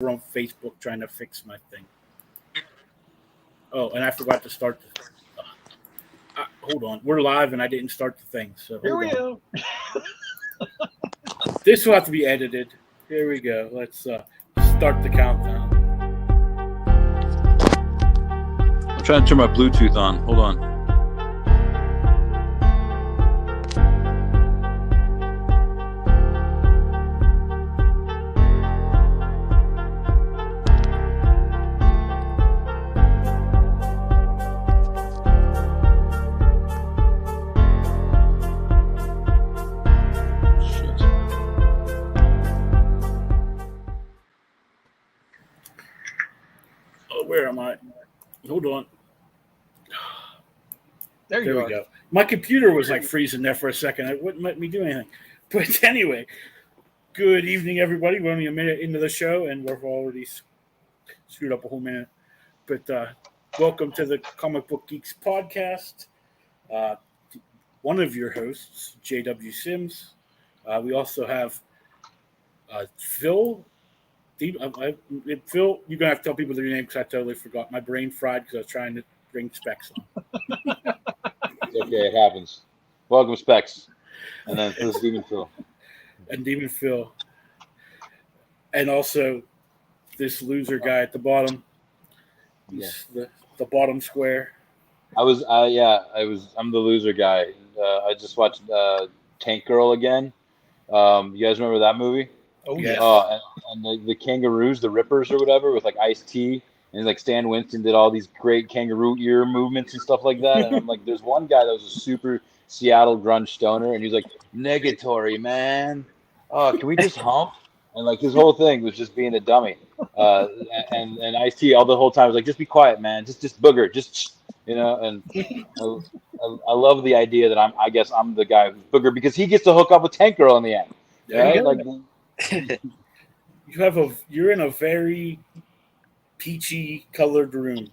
over on Facebook trying to fix my thing. Oh, and I forgot to start the. Hold on, we're live, and I didn't start the thing. So here we go. This will have to be edited. Here we go. Let's start the countdown. I'm trying to turn my Bluetooth on. Hold on. Where am I? Hold on. There we go. My computer was like freezing there for a second. It wouldn't let me do anything. But anyway, good evening, everybody. We're only a minute into the show, and we've already screwed up a whole minute. But welcome to the Comic Book Geeks podcast. One of your hosts, J.W. Sims. We also have Phil. Phil, you're gonna have to tell people their name because I totally forgot. My brain fried because I was trying to bring Specs on. It's okay, it happens. Welcome, Specs, and then this is Demon Phil. And Demon Phil, and also this loser guy at the bottom. He's the bottom square. I'm the loser guy. I just watched Tank Girl again. You guys remember that movie? Oh yeah. And the kangaroos, the Rippers or whatever, with like Ice-T, and like Stan Winston did all these great kangaroo ear movements and stuff like that. And I'm like, there's one guy that was a super Seattle grunge stoner, and he's like, negatory, man. Oh, can we just hump? And like his whole thing was just being a dummy. And Ice-T all the whole time was like, just be quiet, man. Just booger, just And I love the idea that I guess I'm the guy who's booger because he gets to hook up with Tank Girl in the end. Right? Like. You're in a very peachy colored room.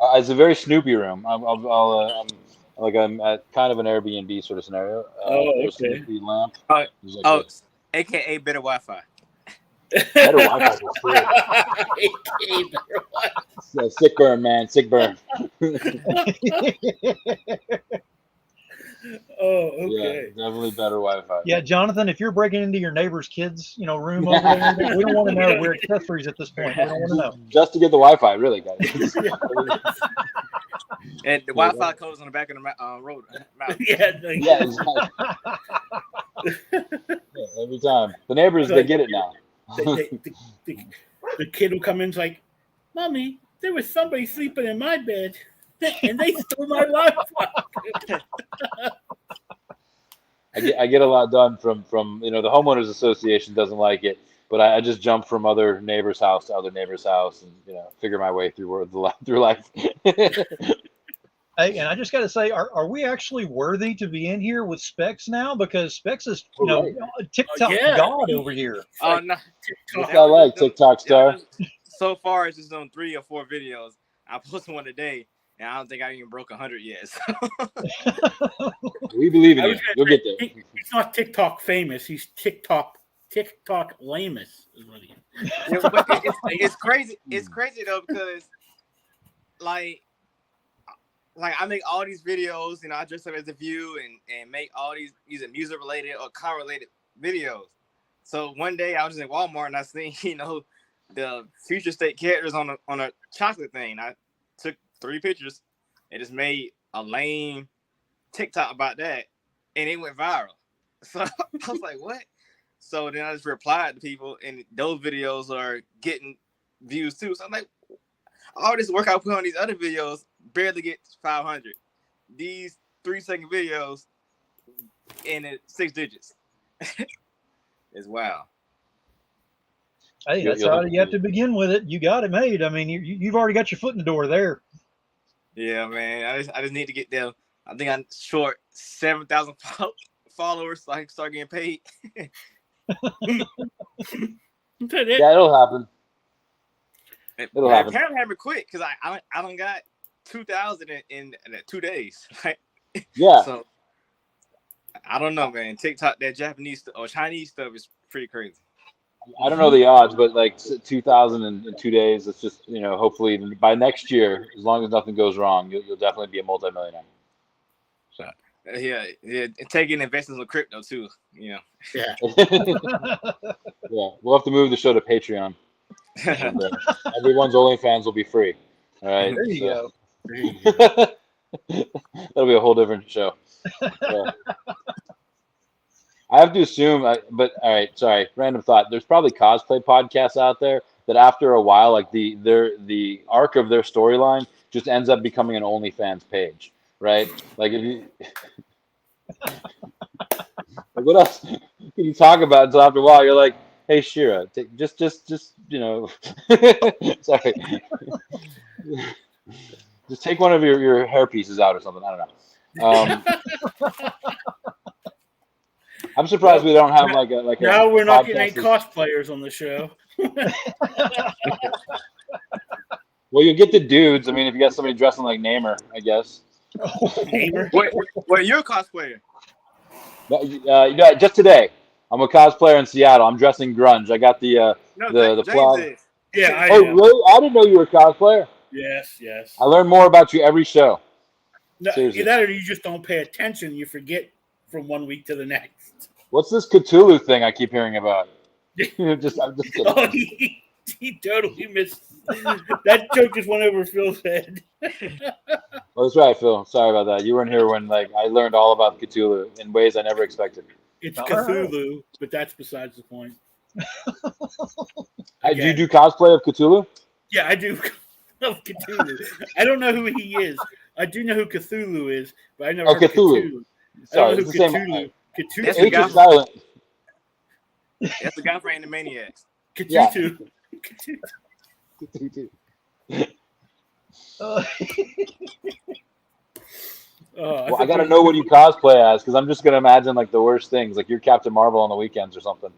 It's a very Snoopy room. I'm at kind of an Airbnb sort of scenario. Okay. Snoopy lamp. AKA better Wi-Fi. Better Wi-Fi for sure. AKA better Wi-Fi. Sick burn, man. Sick burn. Oh, okay. Yeah, definitely better Wi-Fi. Yeah, Jonathan, if you're breaking into your neighbor's kids, room over there, we don't want to know. We're accessories at this point. We don't want to know. Just to get the Wi-Fi, really, guys. And the Wi-Fi codes on the back of the road. Yeah, exactly. Every time. The neighbors, they get it now. The kid will come in and like, Mommy, there was somebody sleeping in my bed. And they stole my Wi-Fi. I get a lot done from the homeowners association doesn't like it, but I just jump from other neighbor's house to other neighbor's house and figure my way through life. Hey, and I just got to say, are we actually worthy to be in here with Specs now? Because Specs is TikTok god over here. Oh no, TikTok. I like TikTok star. So far, it's just on 3 or 4 videos. I posted one today. And I don't think I even broke 100 yet. So. We believe in you. You'll get there. He's not TikTok famous. He's TikTok lamus. It's crazy. It's crazy though because, like I make all these videos. I dress up as a View and make all these either music related or car related videos. So one day I was just in Walmart and I seen the future state characters on a chocolate thing. I took 3 pictures and just made a lame TikTok about that, and it went viral. So I was like, what? So then I just replied to people, and those videos are getting views too. So I'm like, all this work I put on these other videos barely get 500. These 3-second videos in it 6 digits. It's wow. Hey, that's how you have to begin with it. You got it made. I mean, you've already got your foot in the door there. Yeah, man. I just need to get there. I think I'm short 7,000 followers so I can start getting paid. Yeah, it'll happen. It'll happen. Apparently happen quick because I don't got 2,000 in 2 days. Right? Yeah. So I don't know, man. TikTok, that Japanese or Chinese stuff is pretty crazy. I don't know the odds, but like 2,000 in 2 days. It's just, hopefully by next year, as long as nothing goes wrong, you'll definitely be a multimillionaire. So. Yeah. Taking investments in crypto too. Yeah. Yeah, we'll have to move the show to Patreon. And, everyone's OnlyFans will be free. All right. There you go. That'll be a whole different show. I have to assume, but all right, sorry, random thought. There's probably cosplay podcasts out there that after a while, like the arc of their storyline just ends up becoming an OnlyFans page, right? Like if you, like what else can you talk about until after a while you're like, hey Shira, just sorry, just take one of your hair pieces out or something. I don't know. I'm surprised we don't have like a now we're not getting any podcast cosplayers on the show. Well, you get the dudes. I mean, if you got somebody dressing like Namer, I guess. Namer? Wait, you're a cosplayer. Just today, I'm a cosplayer in Seattle. I'm dressing grunge. I got the James is. Yeah, I Oh, am. really? I didn't know you were a cosplayer. Yes. I learn more about you every show. No, Seriously. that or you just don't pay attention. You forget from one week to the next. What's this Cthulhu thing I keep hearing about? I'm just kidding. Oh, he totally missed. That joke just went over Phil's head. Well, that's right, Phil. Sorry about that. You weren't here when I learned all about Cthulhu in ways I never expected. It's Cthulhu, but that's besides the point. Do you do cosplay of Cthulhu? Yeah, I do. Of Cthulhu. I don't know who he is. I do know who Cthulhu is, but I never heard Cthulhu. I Sorry, don't know it's who the same. Cthulhu. That's H is silent. That's the guy from Animaniacs. Cthulhu. Well, I gotta know what you cosplay as because I'm just gonna imagine like the worst things, like you're Captain Marvel on the weekends or something.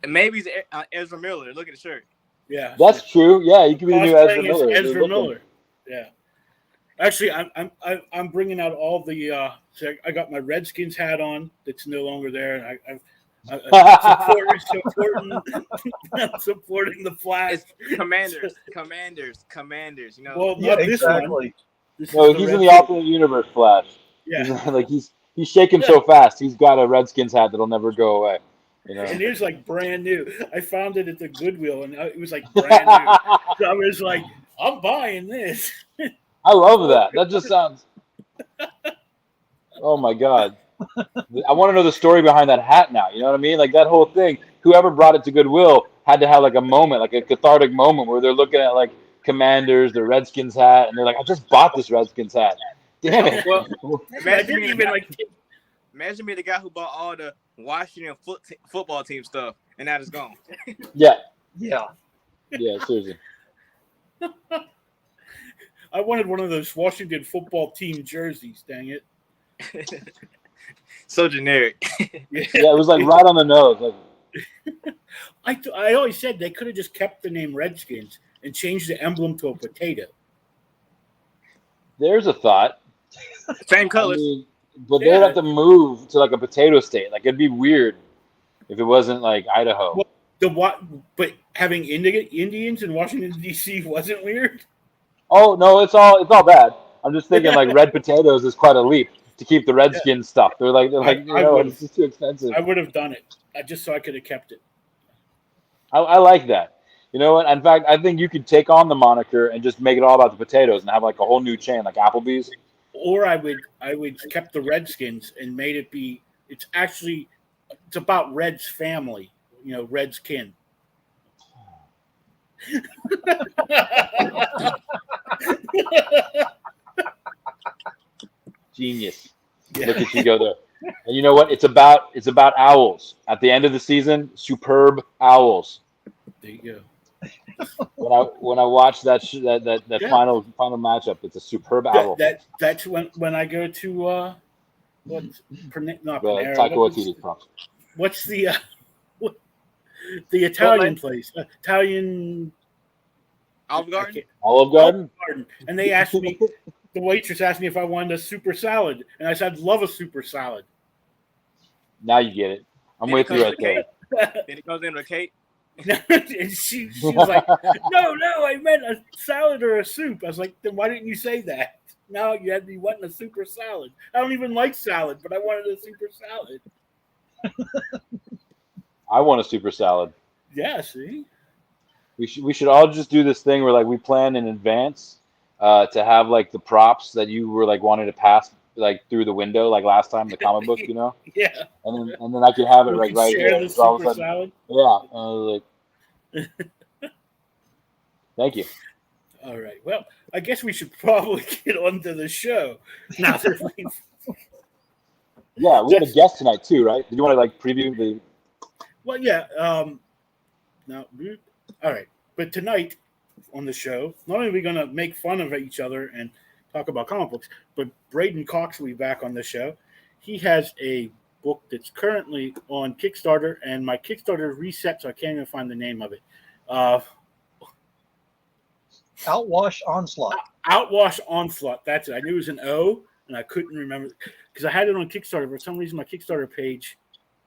Maybe he's Ezra Miller. Look at the shirt. Yeah, that's true. Yeah, you could be the new Ezra Cosplaying Miller. as Ezra Miller. Yeah. Actually, I'm bringing out all the. So I got my Redskins hat on. That's no longer there. And I'm supporting the flag. It's commanders. You know. Well, Yeah, not this exactly. one. This No, is he's in Red- the alternate universe Flash. Yeah, Like he's shaking so fast. He's got a Redskins hat that'll never go away. You know. and it was like brand new. I found it at the Goodwill, and it was like brand new. So I was like, I'm buying this. I love that. That just sounds. Oh my god! I want to know the story behind that hat now. You know what I mean? Like that whole thing. Whoever brought it to Goodwill had to have like a moment, like a cathartic moment, where they're looking at like Commanders, the Redskins hat, and they're like, "I just bought this Redskins hat." Damn it! Well, Imagine me the guy who bought all the Washington football team stuff, and now it's gone. Yeah, Yeah. seriously. I wanted one of those Washington football team jerseys. Dang it! So generic. Yeah, it was like right on the nose. Like I always said they could have just kept the name Redskins and changed the emblem to a potato. there's a thought. Same colors. But they'd have to move to like a potato state. Like it'd be weird if it wasn't like Idaho. Well, but having Indians in Washington D.C. wasn't weird. Oh no, it's all bad. I'm just thinking like red potatoes is quite a leap to keep the Redskins stuff. They're like it's just too expensive. I would have done it just so I could have kept it. I like that. You know what? In fact, I think you could take on the moniker and just make it all about the potatoes and have like a whole new chain, like Applebee's. Or I would kept the Redskins and made it be. It's about Red's family. You know, Red's kin. Genius. Yeah. Look at you go there. And you know what? It's about owls. At the end of the season, superb owls. There you go. When I watch that final matchup, it's a superb owl. That's when I go to what's not Panera, Taika Waititi. what's the Italian place? Italian Olive Garden. Olive Garden. And they asked me, the waitress asked me if I wanted a super salad, and I said, I'd love a super salad. Now you get it. I'm with you right there. Then it goes into a cake. And she was like, no, I meant a salad or a soup. I was like, then why didn't you say that? Now you had me wanting a super salad. I don't even like salad, but I wanted a super salad. I want a super salad. Yeah, see? We should all just do this thing where like we plan in advance to have like the props that you were like wanting to pass like through the window like last time, the comic book, you know? Yeah. And then I can have it We like could right share here. the So all of a super sudden, salad. yeah. And I was like, thank you. All right. Well, I guess we should probably get onto the show. Now that we've Yeah, we have a guest tonight too, right? Did you want to like preview the? Well, yeah. Now, all right. But tonight on the show, not only are we going to make fun of each other and talk about comic books, but Braiden Cox will be back on the show. He has a book that's currently on Kickstarter, and my Kickstarter reset, so I can't even find the name of it. Outwash Onslaught. Outwash Onslaught. That's it. I knew it was an O, and I couldn't remember because I had it on Kickstarter. For some reason, my Kickstarter page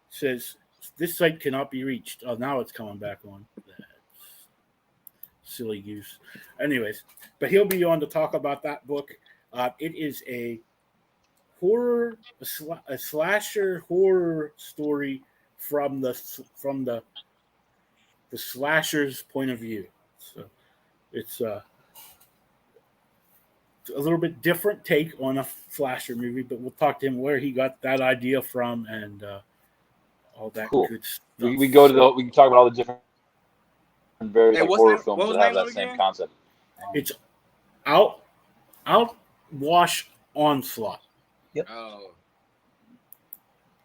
says this site cannot be reached. Oh, now it's coming back on. That's silly goose. Anyways, but he'll be on to talk about that book. It is a horror, a slasher horror story from the slasher's point of view. So it's a little bit different take on a slasher movie, but we'll talk to him where he got that idea from and all that good stuff. We can talk about all the different various horror films that have that same concept. It's Outwash Onslaught. Yep. Oh.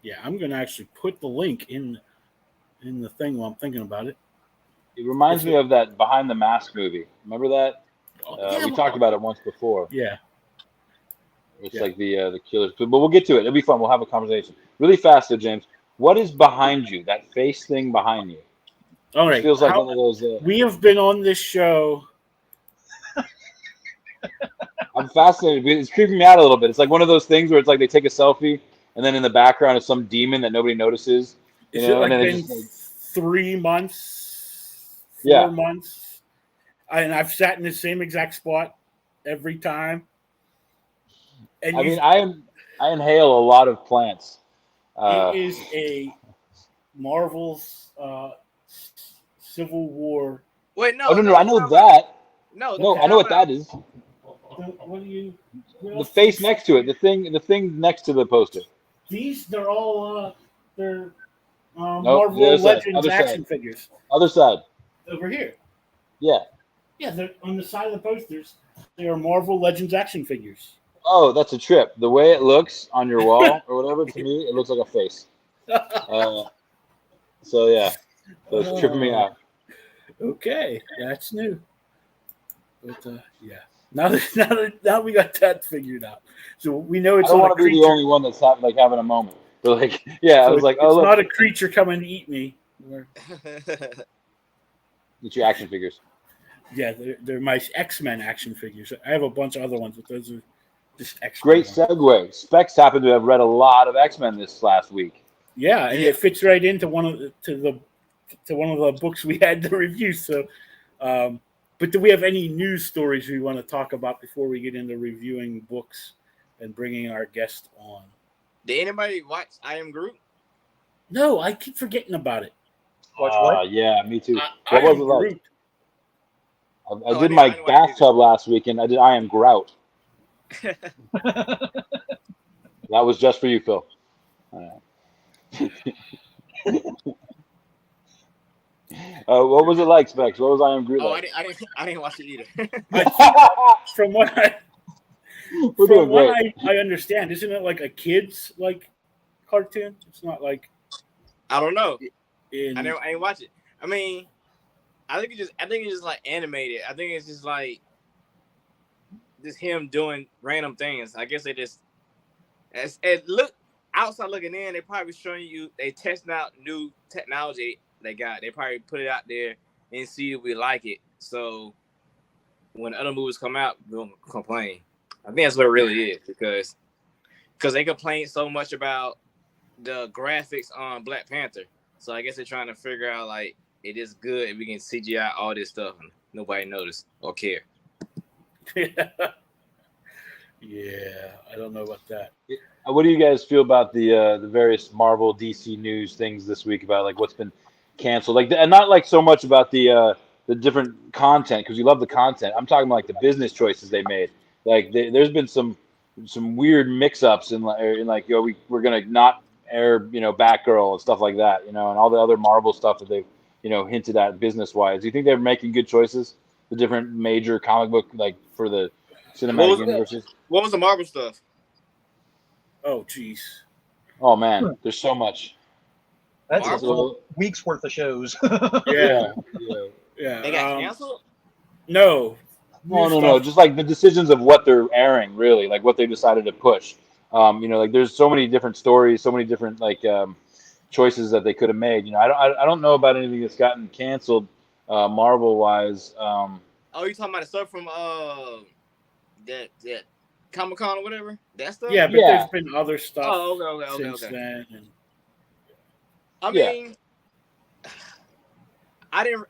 Yeah, I'm gonna actually put the link in the thing while I'm thinking about it. It reminds me of that Behind the Mask movie. Remember that? We talked about it once before. Yeah. It's like the killers. But we'll get to it. It'll be fun. We'll have a conversation. Really fast though, James. What is behind you? That face thing behind you. All right. It feels like one of those. We have been on this show. I'm fascinated. It's creeping me out a little bit. It's like one of those things where it's like they take a selfie and then in the background is some demon that nobody notices. Is it like been 3 months, 4 months? And I've sat in the same exact spot every time. And I mean, I inhale a lot of plants. It is a Marvel's Civil War. Wait, no. Oh, no, I know that. No, I know what that is. What do you? The face next to it. The thing next to the poster. They're all Marvel Legends action figures. Other side. Over here. Yeah. Yeah, they're on the side of the posters. They are Marvel Legends action figures. Oh, that's a trip. The way it looks on your wall or whatever, to me, it looks like a face. So yeah, so it's tripping me out. Okay, that's new. But yeah, now we got that figured out. So we know it's I don't not want a to be creature. the only one that's having a moment. But like, yeah, So I was like, it's look, not a creature coming to eat me. Get your action figures. Yeah, they're my X-Men action figures. I have a bunch of other ones, but those are just X-Men. Great segue. Specs happened to have read a lot of X-Men this last week. Yeah, and it fits right into one of the books we had to review. So, but do we have any news stories we want to talk about before we get into reviewing books and bringing our guest on? Did anybody watch I Am Groot? No, I keep forgetting about it. Watch what? Yeah, me too. What was it like? I did my bathtub last weekend. I did I Am Grout. That was just for you, Phil. What was it like, Specs? What was I Am Groot like? I didn't watch it either. From what I understand, isn't it like a kid's like cartoon? It's not like I don't know. I didn't watch it. I mean, I think it's just like animated. I think it's just like just him doing random things. I guess it look outside looking in. They probably showing you they testing out new technology they got. They probably put it out there and see if we like it. So when other movies come out, we don't complain. I think that's what it really is because they complain so much about the graphics on Black Panther. So I guess they're trying to figure out like it is good if we can CGI all this stuff and nobody notice or care. Yeah, I don't know about that. What do you guys feel about the various Marvel, DC news things this week about like what's been canceled? Like, and not like so much about the different content because you love the content. I'm talking about like the business choices they made. Like, there's been some weird mix-ups in like we're gonna not air Batgirl and stuff like that, and all the other Marvel stuff that they've hinted at business-wise. Do you think they're making good choices? The different major comic book like for the cinematic universes. What was the Marvel stuff? Oh, jeez. Oh man, there's so much. That's a week's worth of shows. Yeah. They got canceled? No. No. Just like the decisions of what they're airing, really, like what they decided to push. Like there's so many different stories, so many different like choices that they could have made. I don't know about anything that's gotten canceled, Marvel wise. Oh, you talking about the stuff from that Comic-Con or whatever? That stuff? Yeah, but there's been other stuff. Oh, okay. Then. And... I mean,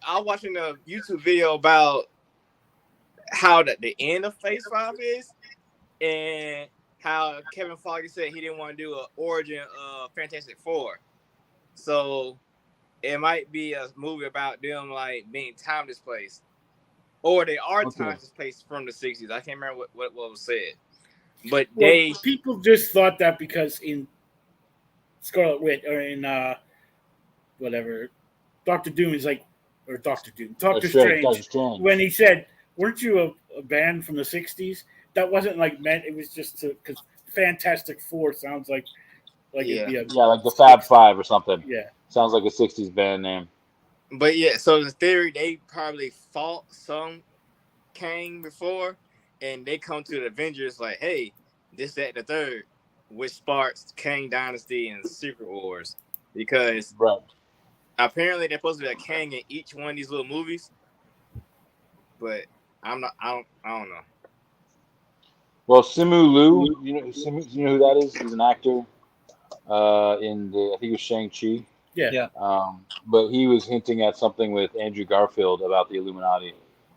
I was watching a YouTube video about how the end of Phase 5 is, and how Kevin Feige said he didn't want to do an origin of Fantastic Four. So it might be a movie about them like being time displaced. Or they are time displaced from the 60s. I can't remember what was said. But people just thought that because in Scarlet Witch or in whatever, Doctor Doom is like, or Doctor Strange, when he said, "Weren't you a band from the 60s?" That wasn't like meant. It was just because Fantastic Four sounds like it'd be like the Fab Five or something. Yeah, sounds like a 60s band name. But yeah, so in theory, they probably fought some Kang before, and they come to the Avengers like, hey, this, that, and the third, which sparks Kang Dynasty and Secret Wars. Because apparently they're supposed to be a Kang in each one of these little movies. But I don't know. Well, Simu Liu, you know who that is? He's an actor in I think it was Shang-Chi. Yeah. But he was hinting at something with Andrew Garfield about the Illuminati,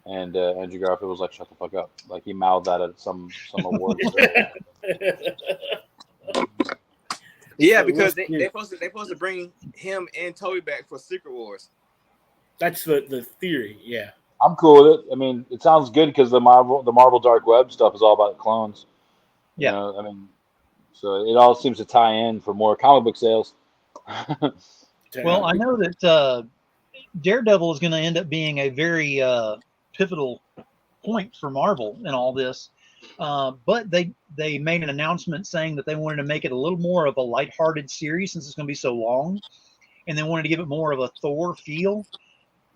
and Andrew Garfield was like, "Shut the fuck up!" Like he mouthed that at some award. Yeah, because they're supposed to bring him and Toby back for Secret Wars. That's the theory. Yeah, I'm cool with it. I mean, it sounds good because the Marvel Dark Web stuff is all about clones. Yeah, I mean, so it all seems to tie in for more comic book sales. Well, I know that Daredevil is going to end up being a very pivotal point for Marvel in all this. But they made an announcement saying that they wanted to make it a little more of a lighthearted series since it's going to be so long, and they wanted to give it more of a Thor feel.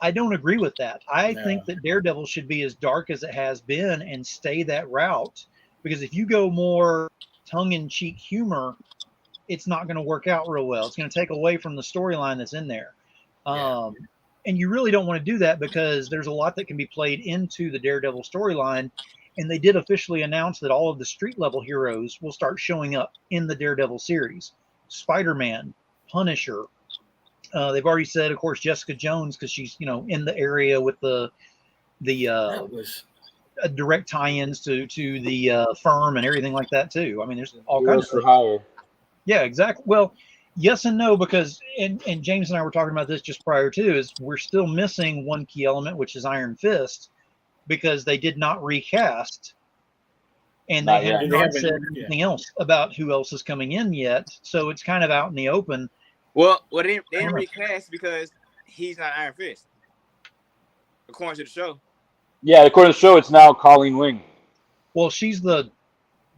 I don't agree with that. I think that Daredevil should be as dark as it has been and stay that route, because if you go more tongue-in-cheek humor, it's not going to work out real well. It's going to take away from the storyline that's in there. And you really don't want to do that because there's a lot that can be played into the Daredevil storyline. And they did officially announce that all of the street level heroes will start showing up in the Daredevil series. Spider-Man, Punisher. They've already said, of course, Jessica Jones, because she's, in the area with the direct tie-ins to the firm and everything like that too. I mean, there's all kinds of for hire. Yeah, exactly. Well, yes and no, because and James and I were talking about this just prior to, is we're still missing one key element, which is Iron Fist, because they did not recast, and they have not said anything else about who else is coming in yet. So it's kind of out in the open. Well, they didn't recast because he's not Iron Fist, according to the show. Yeah, according to the show, it's now Colleen Wing. Well, she's the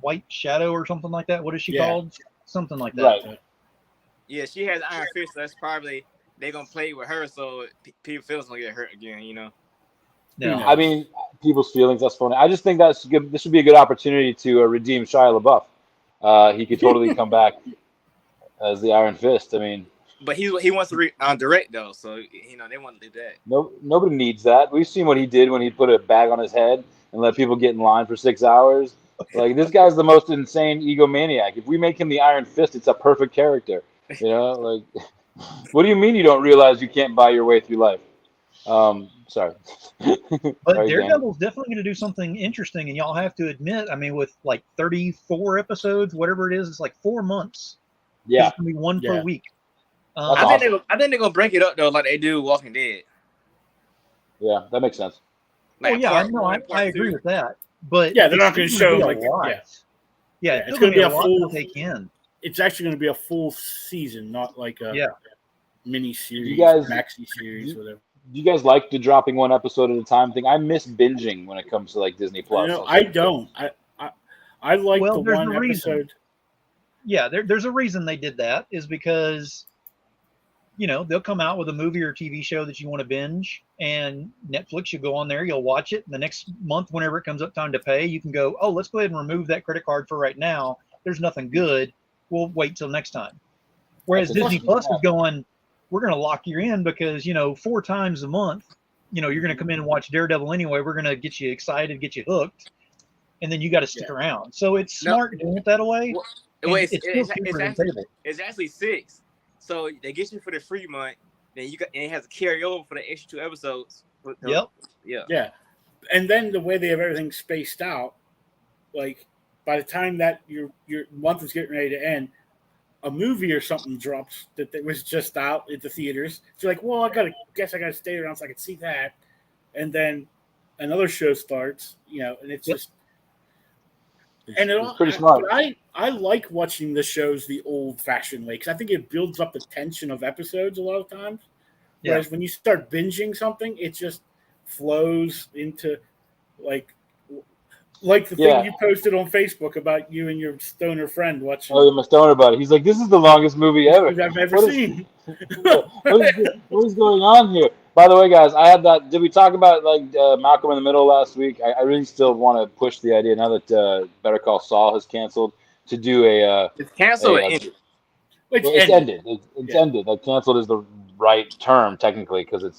White Shadow or something like that. What is she called? Something like that. Right. Yeah, she has Iron Fist. So that's probably they're gonna play with her, so people feels gonna get hurt again. No. I mean, people's feelings. That's funny. I just think that's good. This would be a good opportunity to redeem Shia LaBeouf. He could totally come back as the Iron Fist. I mean, but he wants to direct though, so they want to do that. No, nobody needs that. We've seen what he did when he put a bag on his head and let people get in line for 6 hours. Like, this guy's the most insane egomaniac. If we make him the Iron Fist, it's a perfect character. You know, like, what do you mean you don't realize you can't buy your way through life? Sorry. But Sorry, Dan. Daredevil's definitely going to do something interesting, and y'all have to admit, I mean, with like 34 episodes, whatever it is, it's like 4 months. Yeah. It's going to be one per week. That's I think they're gonna break it up though, like they do Walking Dead. Yeah, that makes sense. Well, Like yeah, part no, one, I part agree two. with that. But Yeah, they're not going gonna to show, be a like, lot. yeah. Yeah, it's it's going going to to be be a a lot full. to take in. It's actually going to be a full season, not like a mini series, maxi series, whatever. Do you guys like the dropping one episode at a time thing? I miss binging when it comes to like Disney Plus. You know, I don't. I like the there's one a reason. episode. Yeah, there's a reason they did that, is because, you know, they'll come out with a movie or TV show that you want to binge, and Netflix, you go on there, you'll watch it, and the next month, whenever it comes up time to pay, you can go, oh, let's go ahead and remove that credit card for right now. There's nothing good. We'll wait till next time. Whereas Disney Plus is going, we're going to lock you in because, you know, 4 times a month, you know, you're going to come in and watch Daredevil anyway. We're going to get you excited, get you hooked, and then you got to stick around. So it's smart doing it that way. Well, it's actually 6. So they get you for the free month, then and it has to carry over for the extra 2 episodes. Yep. Yeah. And then the way they have everything spaced out, like by the time that your month is getting ready to end, a movie or something drops that was just out at the theaters. So you're like, well, I gotta stay around so I can see that. And then another show starts, you know, and it's just it's pretty smart. I like watching the shows the old-fashioned way because I think it builds up the tension of episodes a lot of times. Whereas when you start binging something, it just flows into like the thing you posted on Facebook about you and your stoner friend watching. Oh, my stoner buddy. He's like, this is the longest movie ever I've ever seen. What is going on here? By the way, guys, I had that. Did we talk about like Malcolm in the Middle last week? I really still want to push the idea now that Better Call Saul has canceled to do a. It's canceled or ended? It's ended. It's ended. Like canceled is the right term technically because it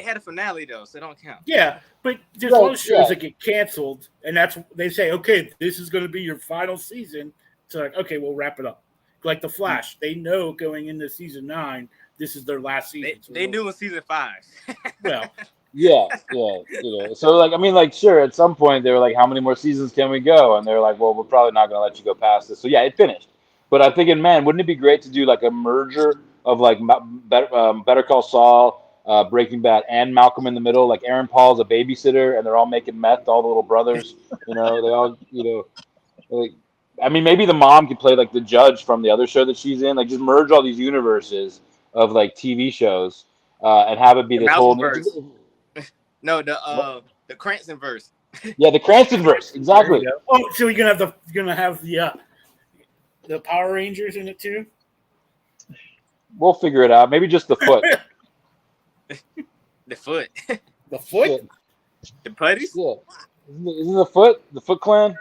had a finale though, so it don't count. Yeah, but there's a lot of shows that get canceled, and they say, okay, this is going to be your final season. So like, okay, we'll wrap it up. Like The Flash, they know going into season 9, this is their last season. They knew in season 5. Well, yeah. You know, so like, I mean, like, sure, at some point they were like, how many more seasons can we go? And they're like, well, we're probably not going to let you go past this. So yeah, it finished. But I'm thinking, man, wouldn't it be great to do like a merger of like Better Call Saul, Breaking Bad, and Malcolm in the Middle? Like Aaron Paul's a babysitter, and they're all making meth. All the little brothers, you know, they all, you know, like. I mean, maybe the mom could play like the judge from the other show that she's in. Like, just merge all these universes of like TV shows and have it be this whole. No, the Cranston verse. Yeah, the Cranston verse, exactly. Oh, so you're gonna have the Power Rangers in it too? We'll figure it out. Maybe just the foot. The foot. The foot. Yeah. The putties. Yeah, isn't the Foot Clan?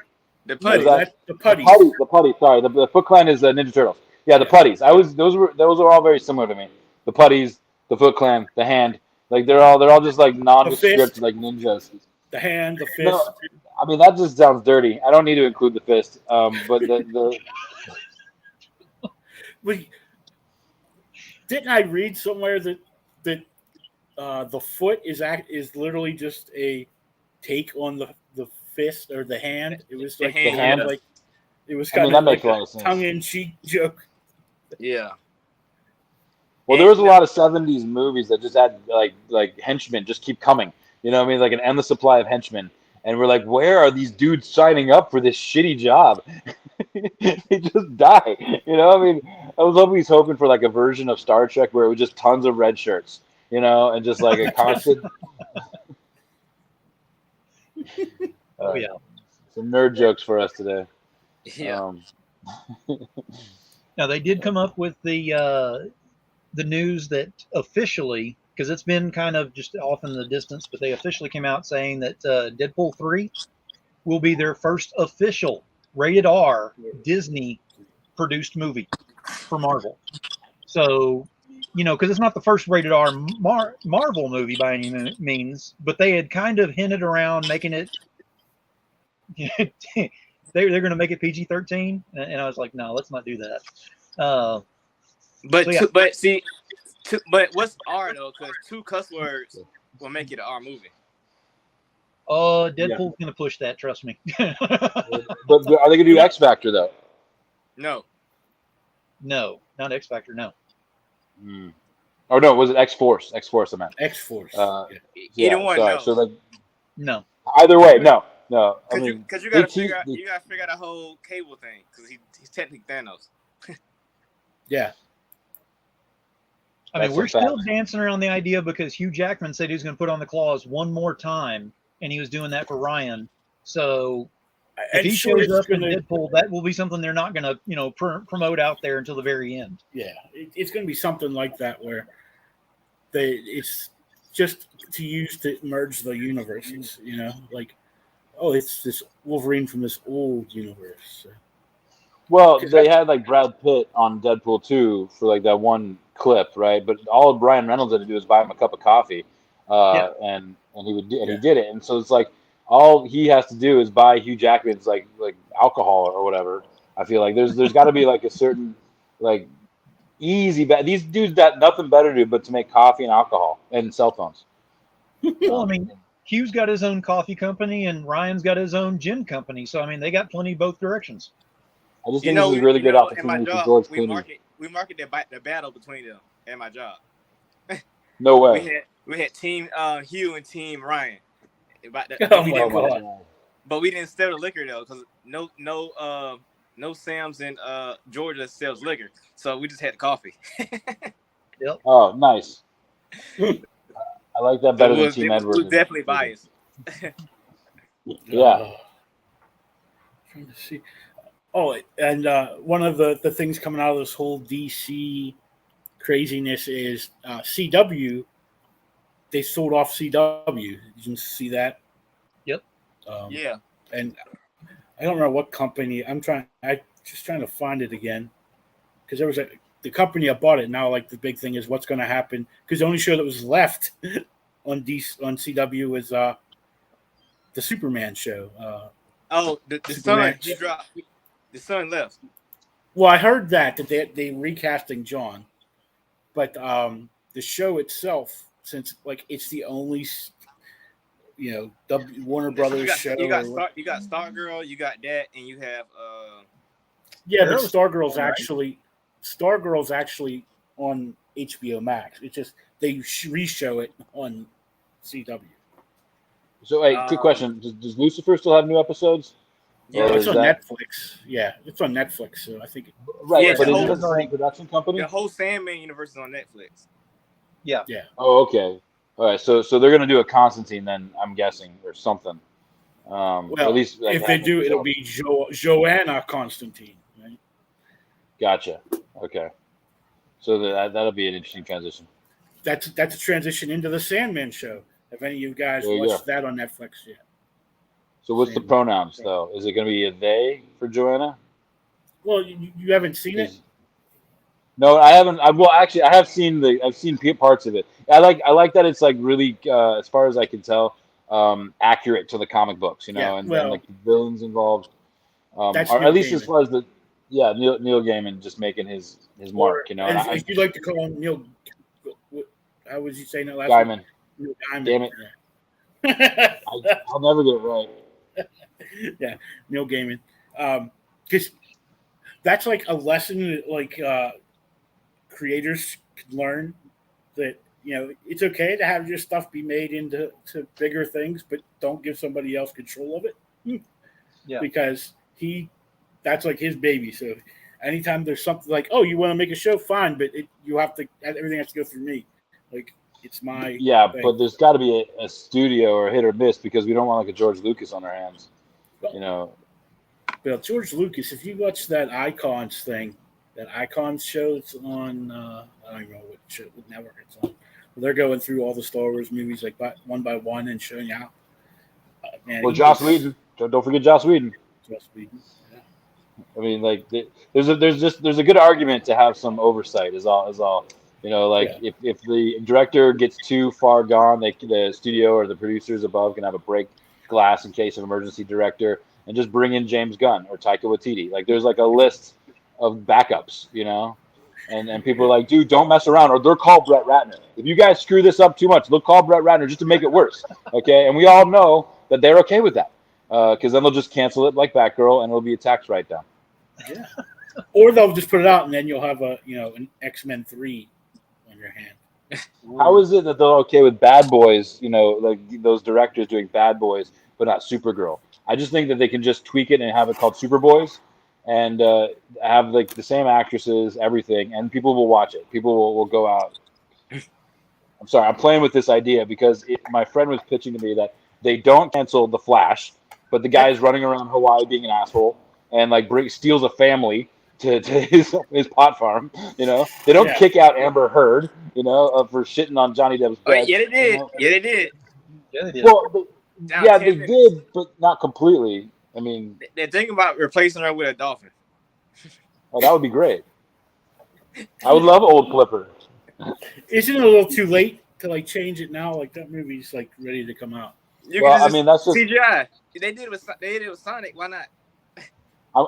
The putty. The putties. The putty. Sorry, the Foot Clan is Ninja Turtles. Yeah, the putties. Those are all very similar to me. The putties, the Foot Clan, the hand. Like they're all just like nondescript like ninjas. The hand, the fist. No, I mean that just sounds dirty. I don't need to include the fist. But the didn't I read somewhere that the foot is literally just a take on the fist or the hand? It was like the hand. Like it was kind that of makes like a lot of sense. Tongue-in-cheek joke. Yeah. Well, there was a lot of '70s movies that just had like henchmen just keep coming. You know what I mean? Like an endless supply of henchmen. And we're like, where are these dudes signing up for this shitty job? They just die. You know, I mean, I was always hoping for like a version of Star Trek where it was just tons of red shirts, you know, and just like a constant. Yeah. Some nerd jokes for us today. Yeah. Now they did come up with the news that officially, because it's been kind of just off in the distance, but they officially came out saying that Deadpool 3 will be their first official rated R Disney produced movie for Marvel. So, you know, because it's not the first rated R Marvel movie by any means, but they had kind of hinted around making it. They're going to make it PG-13, and I was like, no, let's not do that. But So, yeah. but what's R though? Because 2 cuss words will make it an R movie. Deadpool's gonna push that. Trust me. But are they gonna do X Factor though? No. No, not X Factor. No. Or no, was it X Force? X Force, I meant. X Force. Either one. Sorry. No. So like, No. either way, no. Because you gotta figure out the whole Cable thing because he's technically Thanos. Yeah. I mean, we're still dancing around the idea because Hugh Jackman said he was going to put on the claws one more time, and he was doing that for Ryan. So if he shows up in Deadpool, that will be something they're not going to, promote out there until the very end. Yeah, it's going to be something like that where it's just to use to merge the universes. Like, oh, it's this Wolverine from this old universe. Well, they had like Brad Pitt on Deadpool 2 for like that one clip, right? But all Brian Reynolds had to do was buy him a cup of coffee, and he did it. And so it's like all he has to do is buy Hugh Jackman's like alcohol or whatever. I feel like there's got to be like a certain like easy these dudes got nothing better to do but to make coffee and alcohol and cell phones. Well, I mean, Hugh's got his own coffee company and Ryan's got his own gin company. So I mean, they got plenty both directions. I just think this is a really good opportunity for George Clooney. We market the battle between them at my job. No way. We had Team Hugh and Team Ryan. But we didn't sell the liquor though, because no Sam's in Georgia sells liquor, so we just had the coffee. Yep. Oh, nice. I like that better than Team Edwards. We're definitely biased. Yeah. Trying to see. Oh, and one of the things coming out of this whole DC craziness is CW. They sold off CW. You can see that. Yep. Yeah. And I don't know what company. I'm trying to find it again because there was the company that bought it. Now, like the big thing is what's going to happen because the only show that was left on CW was the Superman show. The Sun. He dropped. The Sun left. Well, I heard that they recasting John, but the show itself, since like it's the only Warner Brothers show. You got Stargirl, you got that, and you have but Stargirl's actually on HBO Max. It's just they re-show it on CW. So, hey, quick question: Does Lucifer still have new episodes? Yeah, it's on Netflix. Yeah, it's on Netflix. So I think. Right, yeah, but is it the same production company? The whole Sandman universe is on Netflix. Yeah. Yeah. Oh, okay. All right. So they're gonna do a Constantine then, I'm guessing, or something. Well, at least like, if they do, it'll be Joanna Constantine. Right? Gotcha. Okay. So that'll be an interesting transition. That's a transition into the Sandman show. If any of you guys watched that on Netflix yet. So what's the pronouns though? Is it going to be a they for Joanna? Well, you haven't seen it. No, I haven't. Actually, I've seen parts of it. I like that it's like really, as far as I can tell, accurate to the comic books. And like the villains involved, or at least as far as Neil Gaiman just making his mark. If you'd like to call him Neil, how was you saying that last Gaiman? Neil Gaiman. Damn it! I'll never get it right. Yeah, Neil Gaiman. Because that's like a lesson that like creators could learn that it's okay to have your stuff be made into bigger things, but don't give somebody else control of it. Yeah, because that's like his baby. So anytime there's something like, oh, you want to make a show, fine, but everything has to go through me. Like it's my thing. But there's got to be a studio or a hit or miss because we don't want like a George Lucas on our hands. But George Lucas, if you watch that Icons thing, that Icons show that's on, I don't even know what network it's on. They're going through all the Star Wars movies like one by one and showing you how. Joss Whedon. Don't forget Joss Whedon. Joss Whedon. Yeah. I mean, like there's a good argument to have some oversight. Is all. If the director gets too far gone, the studio or the producers above can have a break glass in case of emergency director and just bring in James Gunn or Taika Waititi. Like there's like a list of backups, And people are like, dude, don't mess around, or they'll call Brett Ratner. If you guys screw this up too much, they'll call Brett Ratner just to make it worse. Okay, and we all know that they're okay with that, because then they'll just cancel it like Batgirl, and it'll be a tax write-down. Yeah. Or they'll just put it out, and then you'll have an X-Men 3 on your hand. How is it that they're okay with Bad Boys? Like those directors doing Bad Boys, but not Supergirl. I just think that they can just tweak it and have it called Superboys, and have like the same actresses, everything, and people will watch it. People will go out. I'm sorry, I'm playing with this idea because my friend was pitching to me that they don't cancel The Flash, but the guy is running around Hawaii being an asshole and like steals a family to his pot farm. They don't kick out Amber Heard, for shitting on Johnny Depp's bed. Yeah, they did. Yeah, they did. Yeah, they did. Well, they did, but not completely. I mean, they're thinking about replacing her with a dolphin. Oh, that would be great. I would love Old Flipper. Isn't it a little too late to like change it now? Like that movie's like ready to come out. That's just CGI. They did it with Sonic. Why not?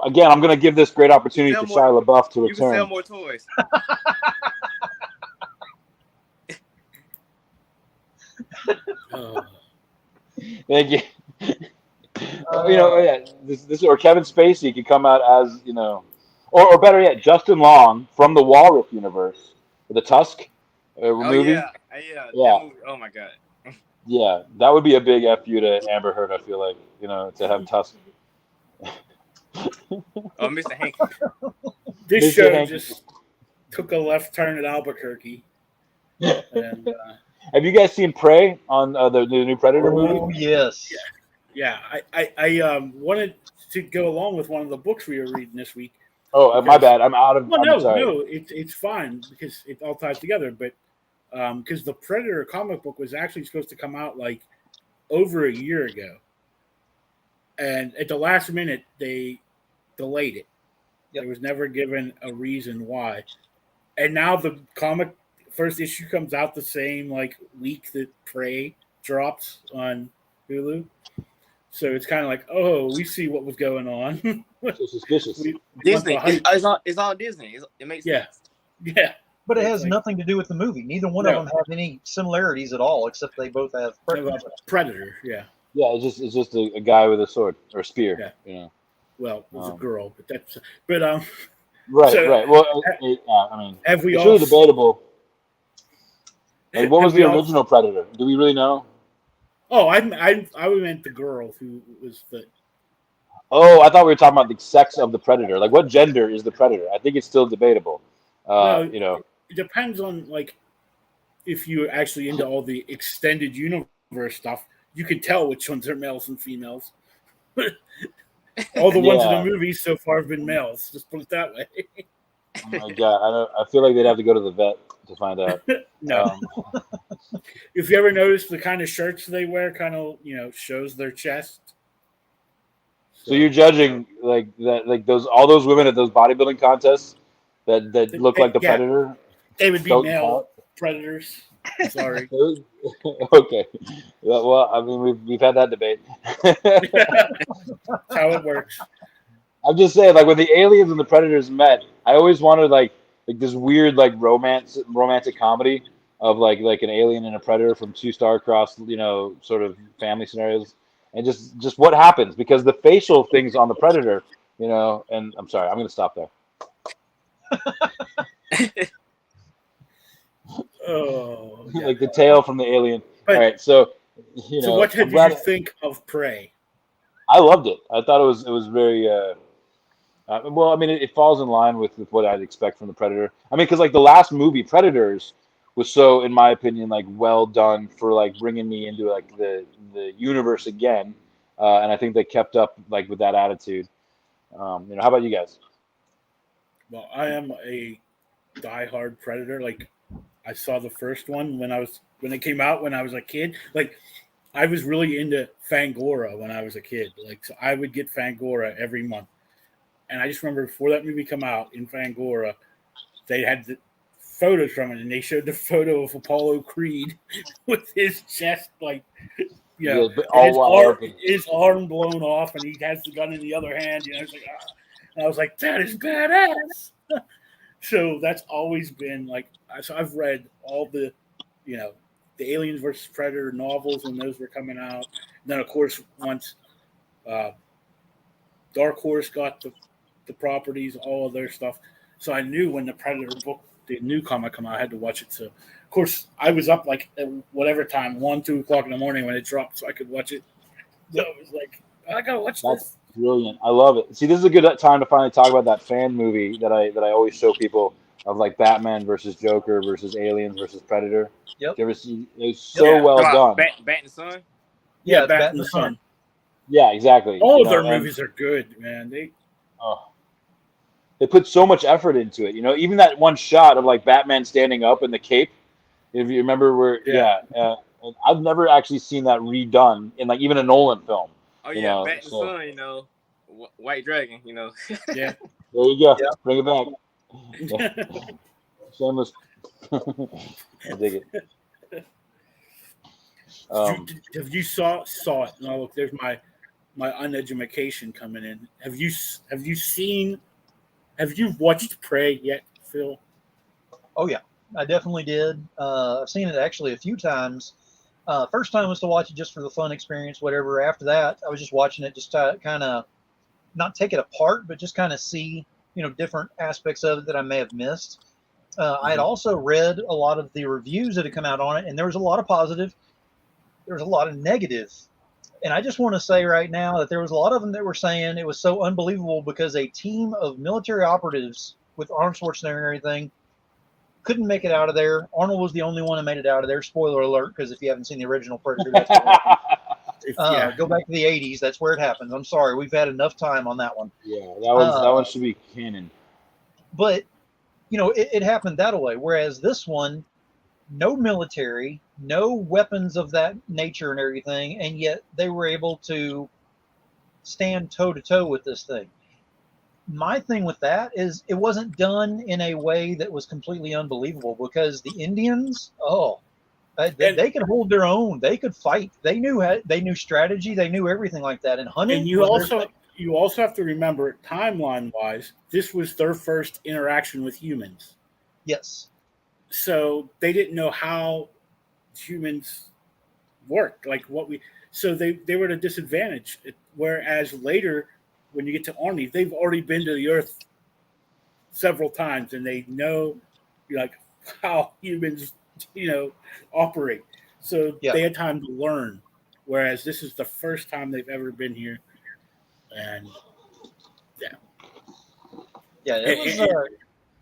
Again, I'm going to give this great opportunity for Shia LaBeouf to return. You can sell more toys. Thank you. This or Kevin Spacey could come out as or better yet, Justin Long from the Walrus universe, the Tusk movie. Yeah. Movie. Oh my god. Yeah, that would be a big F you to Amber Heard. I feel like to have Tusk. Oh, Mr. Hank. This show just took a left turn at Albuquerque. And, have you guys seen Prey on the new Predator movie? Oh yes. Yeah. I wanted to go along with one of the books we were reading this week. Oh, my bad. I'm out of. No, it's fine because it all ties together. But because the Predator comic book was actually supposed to come out like over a year ago, and at the last minute they delayed it. Yep. There was never given a reason why, and now the comic first issue comes out the same like week that Prey drops on Hulu. So it's kind of like, oh, we see what was going on. So suspicious. Disney. It's all Disney. It makes sense. Yeah. But it has nothing to do with the movie. Neither one of them have any similarities at all, except they both have Predator. Yeah. Yeah, it's just a guy with a sword or a spear. Yeah. Well, it was a girl, but right. Well, I mean, it's really debatable. Like, what was the original Predator? Do we really know? Oh, I meant the girl who was the. Oh, I thought we were talking about the sex of the Predator. Like, what gender is the Predator? I think it's still debatable. It depends on like if you're actually into all the extended universe stuff. You can tell which ones are males and females. All the ones in the movies so far have been males. Just put it that way. Oh my god, I feel like they'd have to go to the vet to find out. No. If you ever notice the kind of shirts they wear, kind of shows their chest. So you're judging like that, like all those women at those bodybuilding contests that look like the Predator. They would be male predators. Sorry. Okay. Well, I mean, we've had that debate. That's how it works. I'm just saying, like when the aliens and the Predators met, I always wanted like this weird like romantic comedy of like an alien and a Predator from two star-crossed, sort of family scenarios, and just what happens because the facial things on the Predator, and I'm sorry, I'm gonna stop there. Oh, like the tail from the alien. But, all right, so so what did you think of Prey? I loved it. I thought it was very well. I mean, it falls in line with what I'd expect from the Predator. I mean, because like the last movie, Predators, was so, in my opinion, like well done for like bringing me into like the universe again, and I think they kept up like with that attitude. How about you guys? Well, I am a diehard Predator. Like, I saw the first one when it came out when I was a kid. Like, I was really into Fangora when I was a kid. Like, so I would get Fangora every month. And I just remember before that movie come out in Fangora, they had the photos from it, and they showed the photo of Apollo Creed with his chest, like, his arm blown off, and he has the gun in the other hand. It's like, and I was like, that is badass. So that's always been like. So I've read all the, the Aliens versus Predator novels when those were coming out. And then of course once Dark Horse got the properties, all of their stuff. So I knew when the Predator book, the new comic come out, I had to watch it. So of course I was up like at whatever time, 1, 2 o'clock in the morning when it dropped, so I could watch it. So it was like, I gotta watch this. Brilliant. I love it. See, this is a good time to finally talk about that fan movie that I always show people of like Batman versus Joker versus Aliens versus Predator. Yep. You ever see? It's so well done. Bat in the Sun. Yeah, Bat in the Sun. Yeah, exactly. All of their movies are good, man. They put so much effort into it. Even that one shot of like Batman standing up in the cape. If you remember where, and I've never actually seen that redone in like even a Nolan film. Oh yeah, Bat in the Sun. White Dragon. Yeah. There you go. Yeah. Bring it back. Yeah. Shameless. I dig it. Have you saw it? Now look, there's my uneducation coming in. Have you watched Prey yet, Phil? Oh yeah, I definitely did. I've seen it actually a few times. First time was to watch it just for the fun experience, whatever. After that, I was just watching it just to kind of not take it apart, but just kind of see, different aspects of it that I may have missed. I had also read a lot of the reviews that had come out on it, and there was a lot of positive. There was a lot of negative. And I just want to say right now that there was a lot of them that were saying it was so unbelievable because a team of military operatives with Arnold Schwarzenegger and everything couldn't make it out of there. Arnold was the only one that made it out of there. Spoiler alert, because if you haven't seen the original Predator, that's go back to the 80s. That's where it happens. I'm sorry. We've had enough time on that one. Yeah, that one should be canon. But, it happened that way. Whereas this one, no military, no weapons of that nature and everything, and yet they were able to stand toe-to-toe with this thing. My thing with that is it wasn't done in a way that was completely unbelievable because the Indians, they could hold their own. They could fight. They knew strategy. They knew everything like that. And hunting. And you also have to remember, timeline-wise, this was their first interaction with humans. Yes. So they didn't know how humans work, so they were at a disadvantage. Whereas later, when you get to Arnie, they've already been to the Earth several times, and they know how humans operate. So they had time to learn. Whereas this is the first time they've ever been here, and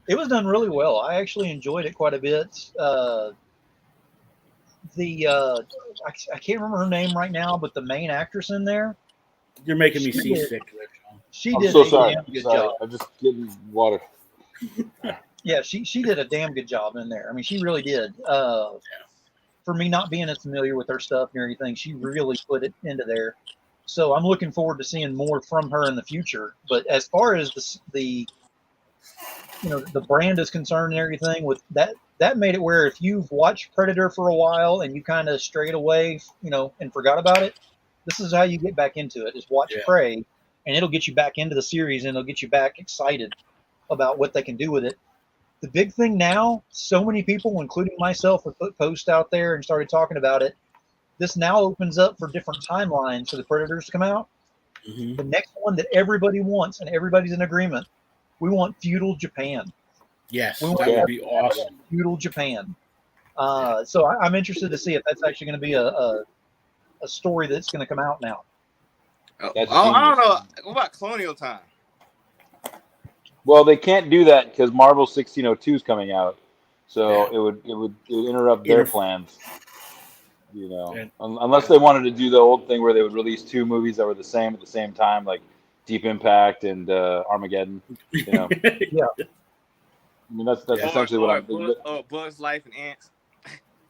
it was done really well. I actually enjoyed it quite a bit. I can't remember her name right now, but the main actress in there. You're making me seasick. She did a damn good job. I'm just getting water. Yeah, she did a damn good job in there. I mean, she really did. For me not being as familiar with her stuff and everything, she really put it into there. So I'm looking forward to seeing more from her in the future. But as far as the brand is concerned and everything, with that made it where if you've watched Predator for a while and you kind of strayed away, and forgot about it, this is how you get back into it. Is watch Prey, and it'll get you back into the series and it'll get you back excited about what they can do with it. The big thing now, so many people, including myself, have put posts out there and started talking about it. This now opens up for different timelines for the Predators to come out. Mm-hmm. The next one that everybody wants, and everybody's in agreement, we want feudal Japan. Yes, that would be awesome. Feudal Japan. So I'm interested to see if that's actually going to be a story that's going to come out now. I don't know. What about colonial time? Well, they can't do that because Marvel 1602 is coming out, so it would interrupt their plans. Unless they wanted to do the old thing where they would release 2 movies that were the same at the same time, like Deep Impact and Armageddon. Yeah. I mean, that's essentially what I'm thinking. Bugs Life and Ants.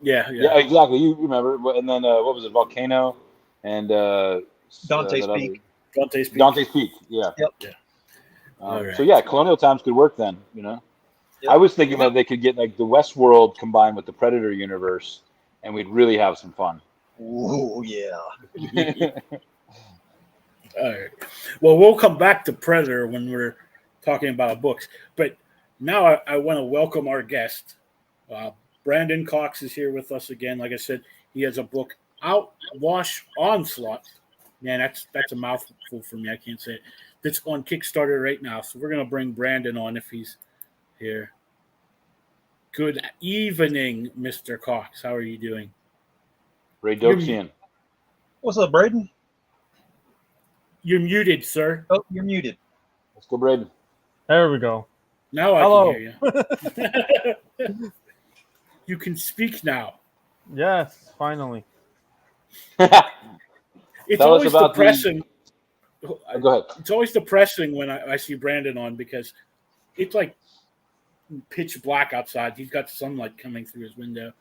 Yeah, exactly. You remember? And then what was it? Volcano and Dante's Peak. Dante's Peak. Yeah. Yep. Yeah. So yeah, colonial times could work then. Yep. I was thinking that they could get like the Westworld combined with the Predator universe, and we'd really have some fun. Oh yeah. All right. Well, we'll come back to Predator when we're talking about books, but Now I want to welcome our guest. Braiden Cox is here with us again. Like I said, he has a book, Outwash Onslaught. Man, that's a mouthful for me. I can't say it. That's on Kickstarter right now. So we're going to bring Braiden on if he's here. Good evening, Mr. Cox. How are you doing? Radoxian. What's up, Braiden? You're muted, sir. Oh, you're muted. Let's go, Braiden. There we go. Now Hello. I can hear you. You can speak now. Yes, finally. It's Tell us always about depressing. Go ahead. It's always depressing when I see Braiden on because it's like pitch black outside. He's got sunlight coming through his window.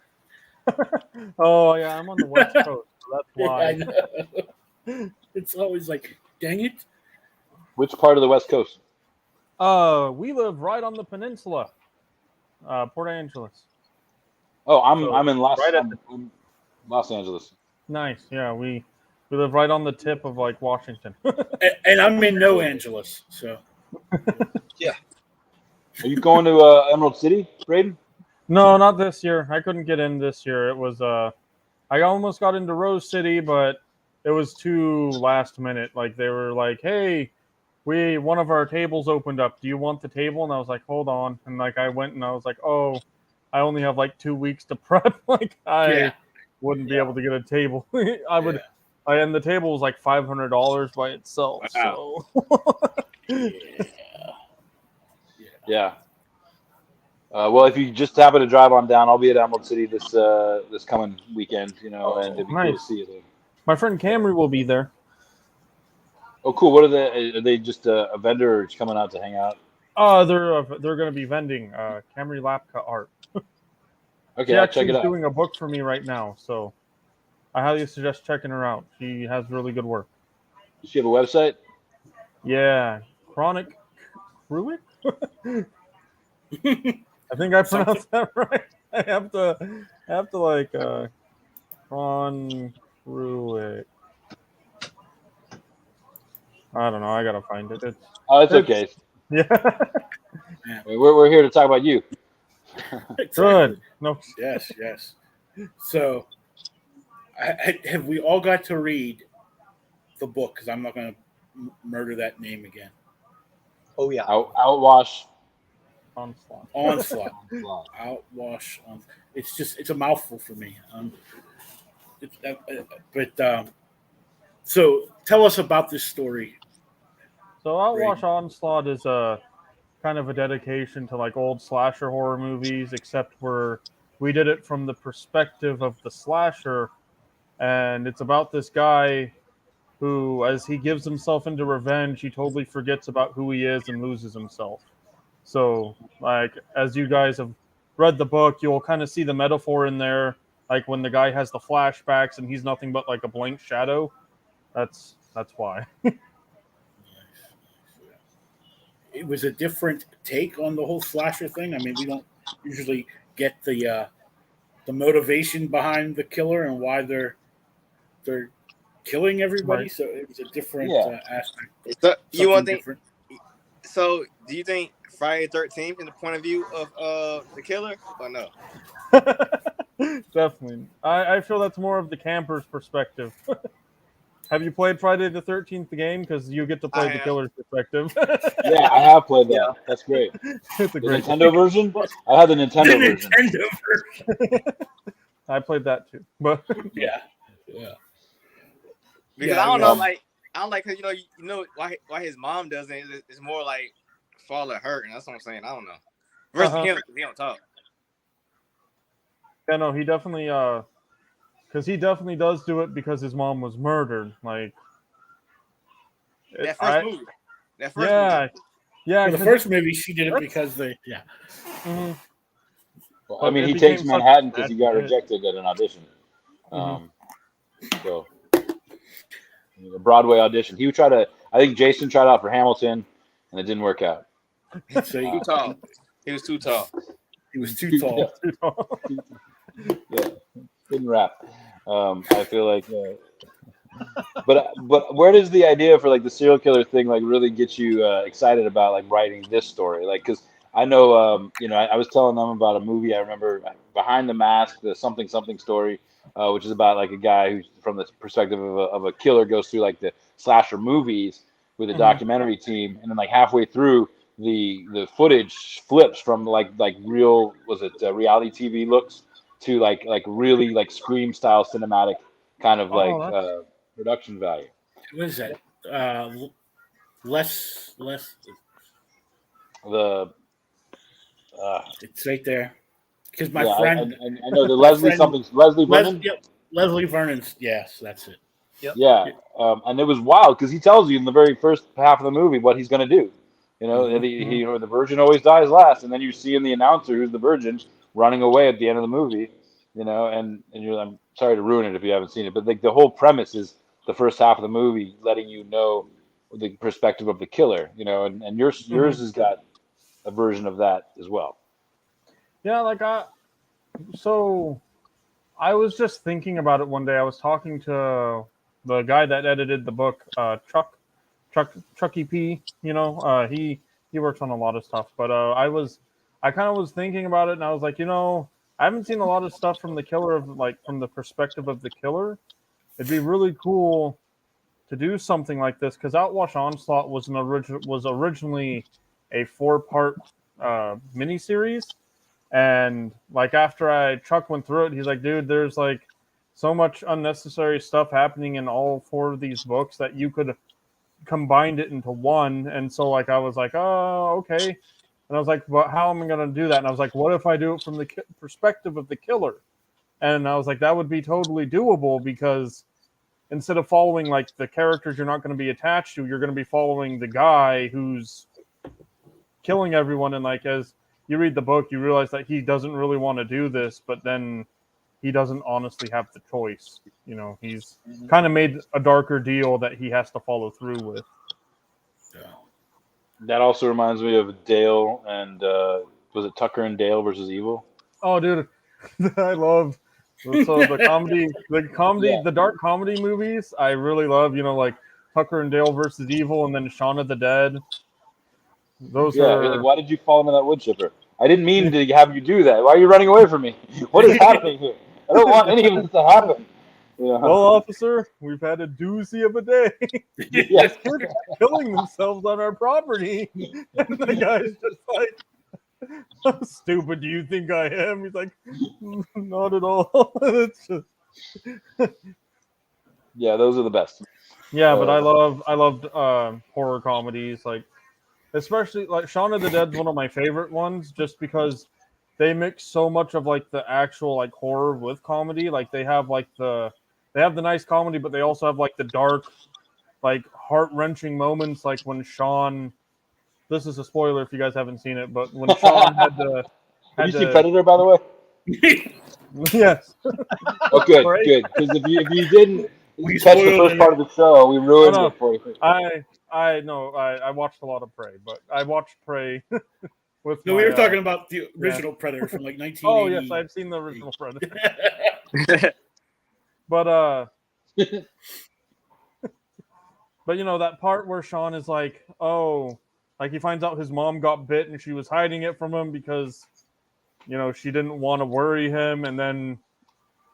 Oh yeah, I'm on the West Coast, so that's Yeah, I why. know. It's always like, dang it. Which part of the West Coast? We live right on the peninsula, Port Angeles. Oh, I'm So, in right at I'm Los Angeles. Nice, yeah. We live right on the tip of like Washington. And I'm in No Angeles, so Are you going to Emerald City, Braiden? No, not this year. I couldn't get in this year. It was I almost got into Rose City, but it was too last minute. Like they were like, "Hey, one of our tables opened up. Do you want the table?" And I was like, "Hold on." And like I went and I was like, "Oh, I only have like 2 weeks to prep." Like I wouldn't be able to get a table. I would. And the table was like $500 by itself. Wow. So Yeah. Well, if you just happen to drive on down, I'll be at Emerald City this coming weekend. You know, and it'd be cool to nice. see you there. My friend Camry will be there. Oh, cool. What are they? Are they just a vendor or just coming out to hang out? They're going to be vending Camry Lapka art. Okay, She I'll actually check it is out. doing a book for me right now, so I highly suggest checking her out. She has really good work. Does she have a website? Yeah, Chronic Ruick. I think I pronounced that right. I have to like Cron Ruick. I don't know. I gotta find it. Oh, it's okay. Yeah. We're here to talk about you. Good. No. Yes. So, have we all got to read the book? Because I'm not going to murder that name again. Oh yeah. Outwash. Onslaught. Outwash. It's a mouthful for me. So tell us about this story. So Outwash Onslaught is a kind of a dedication to like old slasher horror movies, except we did it from the perspective of the slasher, and it's about this guy who, as he gives himself into revenge, he totally forgets about who he is and loses himself. So, like, as you guys have read the book, you'll kind of see the metaphor in there, like when the guy has the flashbacks and he's nothing but like a blank shadow. That's why. It was a different take on the whole slasher thing. I mean, we don't usually get the motivation behind the killer and why they're killing everybody. Right. So it was a different aspect. So you want to think? Different. So do you think Friday the 13th in the point of view of the killer or no? Definitely. I feel that's more of the camper's perspective. Have you played Friday the 13th the game? Because you get to play the killer's perspective. Yeah, I have played that. Yeah. That's great. It's a great Nintendo version? I have the Nintendo version. I played that too. But yeah. Because I don't know, because you know why his mom doesn't. It's more like father hurt, and that's what I'm saying. I don't know. Versus him, he don't talk. Yeah, no, he definitely because he definitely does do it because his mom was murdered. Like that first movie. Yeah. The first movie, she did it because they. Yeah. Mm-hmm. Well, I mean, he takes Manhattan because he got rejected at an audition. So a Broadway audition. He would try to. I think Jason tried out for Hamilton, and it didn't work out. So too tall. He was too tall. He was too tall. Yeah, couldn't rap. I feel like, but where does the idea for like the serial killer thing like really get you excited about like writing this story? Like, because I know, I was telling them about a movie I remember, Behind the Mask, the something story, which is about like a guy who's from the perspective of a killer goes through like the slasher movies with a documentary team, and then like halfway through the footage flips from like real reality TV looks to like really like Scream style cinematic kind of production value. What is that? Less. The It's right there. Because my yeah, friend, I know the Leslie Vernon. Leslie Vernon's. Yes, that's it. Yep. Yeah, and it was wild because he tells you in the very first half of the movie what he's going to do. The virgin always dies last, and then you see in the announcer who's the virgin running away at the end of the movie. And I'm sorry to ruin it if you haven't seen it, but like the whole premise is the first half of the movie letting you know the perspective of the killer. And yours has got a version of that as well. Yeah, so I was just thinking about it one day. I was talking to the guy that edited the book, Chucky P. He works on a lot of stuff, but I kind of was thinking about it, and I was like, I haven't seen a lot of stuff from the killer from the perspective of the killer. It'd be really cool to do something like this because Outwash Onslaught was originally a 4-part miniseries. And like after Chuck went through it, he's like, dude, there's like so much unnecessary stuff happening in all 4 of these books that you could combine it into one. And so like I was like, oh, okay. And I was like, but how am I going to do that? And I was like, what if I do it from the perspective of the killer? And I was like, that would be totally doable because instead of following like the characters you're not going to be attached to, you're going to be following the guy who's killing everyone. And like as you read the book, you realize that he doesn't really want to do this, but then he doesn't honestly have the choice. He's kind of made a darker deal that he has to follow through with. That also reminds me of Dale and was it Tucker and Dale versus Evil? Oh, dude, I love the comedy, the dark comedy movies. I really love, like Tucker and Dale versus Evil, and then Shaun of the Dead. Those are. Like, why did you fall into that wood chipper? I didn't mean to have you do that. Why are you running away from me? What is happening here? I don't want any of this to happen. Well, officer, we've had a doozy of a day. Yes. Kids killing themselves on our property. And the guy's just like, how stupid do you think I am? He's like, not at all. It's just... Yeah, those are the best. Yeah, but I loved horror comedies, like especially like Shaun of the Dead's one of my favorite ones, just because they mix so much of like the actual like horror with comedy. Like they have the nice comedy, but they also have like the dark, like heart-wrenching moments, like when Sean. This is a spoiler if you guys haven't seen it, but when Sean had to. Have you seen Predator, by the way? Yes. Oh, good, right? Good. Because if you didn't catch the first part of the show, we ruined it for you. I watched a lot of Prey, but I watched Prey with. No, we were talking about the original Predator from like 1980. Oh yes, I've seen the original Predator. But that part where Sean is like, oh, like he finds out his mom got bit and she was hiding it from him because, she didn't want to worry him, and then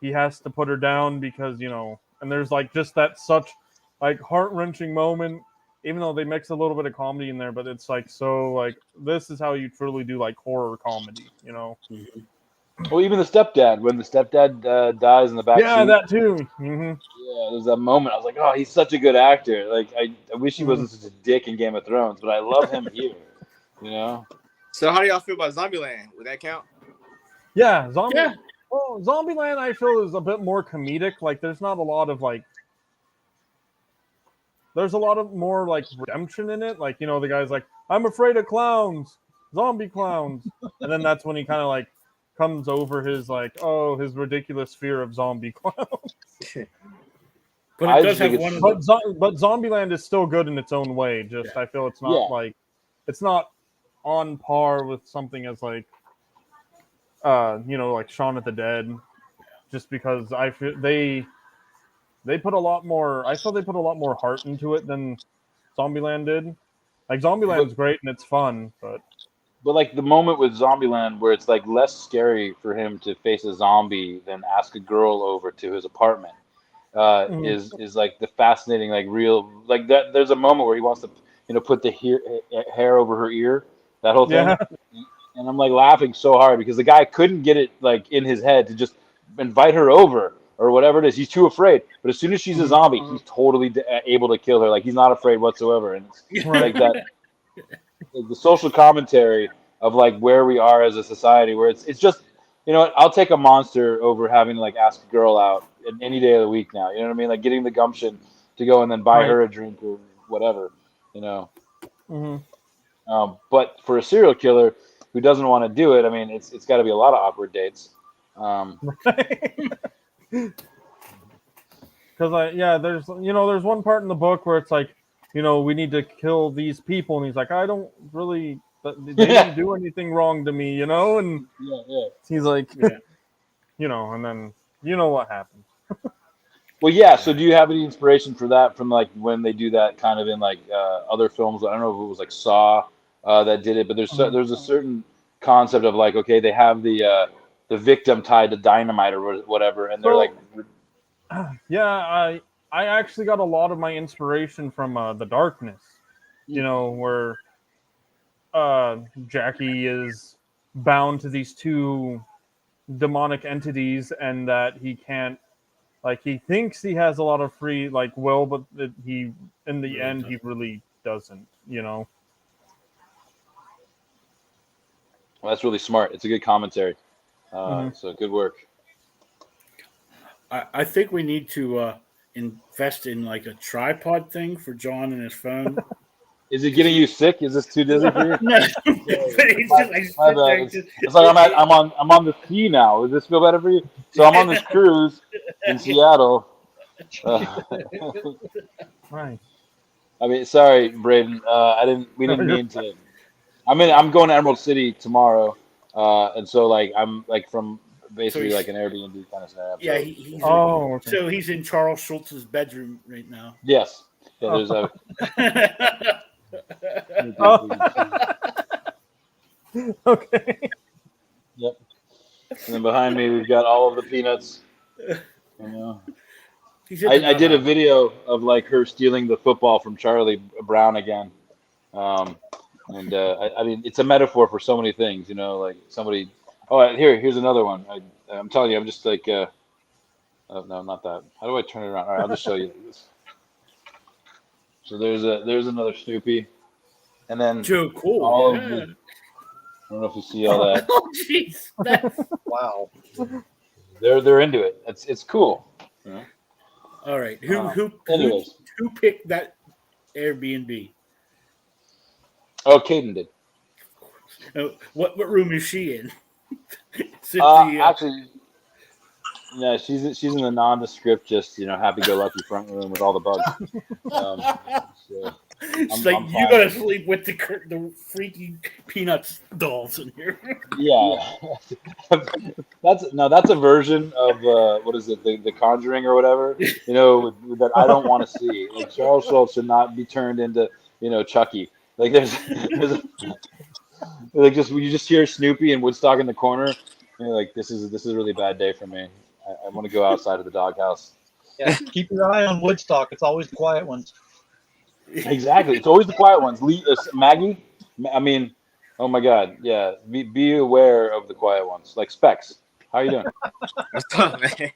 he has to put her down because, and there's like just that such like heart-wrenching moment, even though they mix a little bit of comedy in there, but it's like, so like, this is how you truly do like horror comedy, Mm-hmm. Well, even the stepdad, when the stepdad dies in the back yeah, seat. that too. Mm-hmm. Yeah, there's that moment. I was like, oh, he's such a good actor. Like, I wish he wasn't such a dick in Game of Thrones, but I love him here. So, how do y'all feel about Zombieland? Would that count? Yeah, Zombieland, I feel, is a bit more comedic. Like, there's not a lot of like. There's a lot of more like redemption in it. Like, the guy's like, I'm afraid of clowns, zombie clowns, and then that's when he kind of like comes over his like, his ridiculous fear of zombie clowns. But it does have one. But Zombieland is still good in its own way. Just I feel it's not like it's not on par with something as like like Shaun of the Dead, just because I feel they put a lot more. I feel they put a lot more heart into it than Zombieland did. Like Zombieland's great and it's fun, but But like the moment with Zombieland where it's like less scary for him to face a zombie than ask a girl over to his apartment is like the fascinating, like real, like that. There's a moment where he wants to, put the hair over her ear, that whole thing. Yeah. And I'm like laughing so hard because the guy couldn't get it like in his head to just invite her over or whatever it is. He's too afraid. But as soon as she's a zombie, he's totally able to kill her. Like he's not afraid whatsoever. And it's like that, like the social commentary of like where we are as a society, where it's just, I'll take a monster over having to like ask a girl out any day of the week now. You know what I mean? Like getting the gumption to go and then buy her a drink or whatever. But for a serial killer who doesn't want to do it, I mean, it's got to be a lot of awkward dates. Because there's there's one part in the book where it's like, we need to kill these people, and he's like, I don't really, they didn't do anything wrong to me, and he's like, and then what happens. Well, yeah. So, do you have any inspiration for that from like when they do that kind of in like other films? I don't know if it was like Saw that did it, but there's a certain concept of like, okay, they have the victim tied to dynamite or whatever, and they're like, I actually got a lot of my inspiration from The Darkness, where Jackie is bound to these two demonic entities, and that he can't. Like, he thinks he has a lot of free, like, will, but he, in the end, he really doesn't, Well, that's really smart. It's a good commentary. So good work. I think we need to invest in, like, a tripod thing for John and his phone. Is it getting you sick? Is this too dizzy for you? No. It's like I'm on the sea now. Does this feel better for you? So I'm on this cruise in Seattle. Right. I mean, sorry, Braiden. We didn't mean to. I'm going to Emerald City tomorrow, and so like I'm like from basically like an Airbnb kind of scenario. Yeah, he's okay. So he's in Charles Schultz's bedroom right now. Yes. Yeah, there's a. Okay. Yep. And then behind me, we've got all of the peanuts. I did a video of like her stealing the football from Charlie Brown again, I mean, it's a metaphor for so many things. Like somebody. Oh, here's another one. I'm telling you, I'm just like. Oh, no, not that. How do I turn it around? All right, I'll just show you this. So there's another Snoopy, and then Joe, cool. All of the, I don't know if you see all that. Oh, jeez. Wow. They're into it. It's cool. All right. Who picked that Airbnb? Oh, Caden did. What room is she in? Actually, yeah, she's in the nondescript, just happy-go-lucky front room with all the bugs. It's like you gotta sleep with the freaky Peanuts dolls in here. Yeah, that's a version of what is it, the Conjuring or whatever. That I don't want to see. Like Charles Schultz should not be turned into Chucky. Like there's like you just hear Snoopy and Woodstock in the corner, and you're like, this is a really bad day for me. I want to go outside of the doghouse. Yeah, keep your eye on Woodstock. It's always the quiet ones. Exactly. It's always the quiet ones. Maggie, I mean, oh my God. Yeah. Be aware of the quiet ones. Like Specs. How are you doing? What's up, man?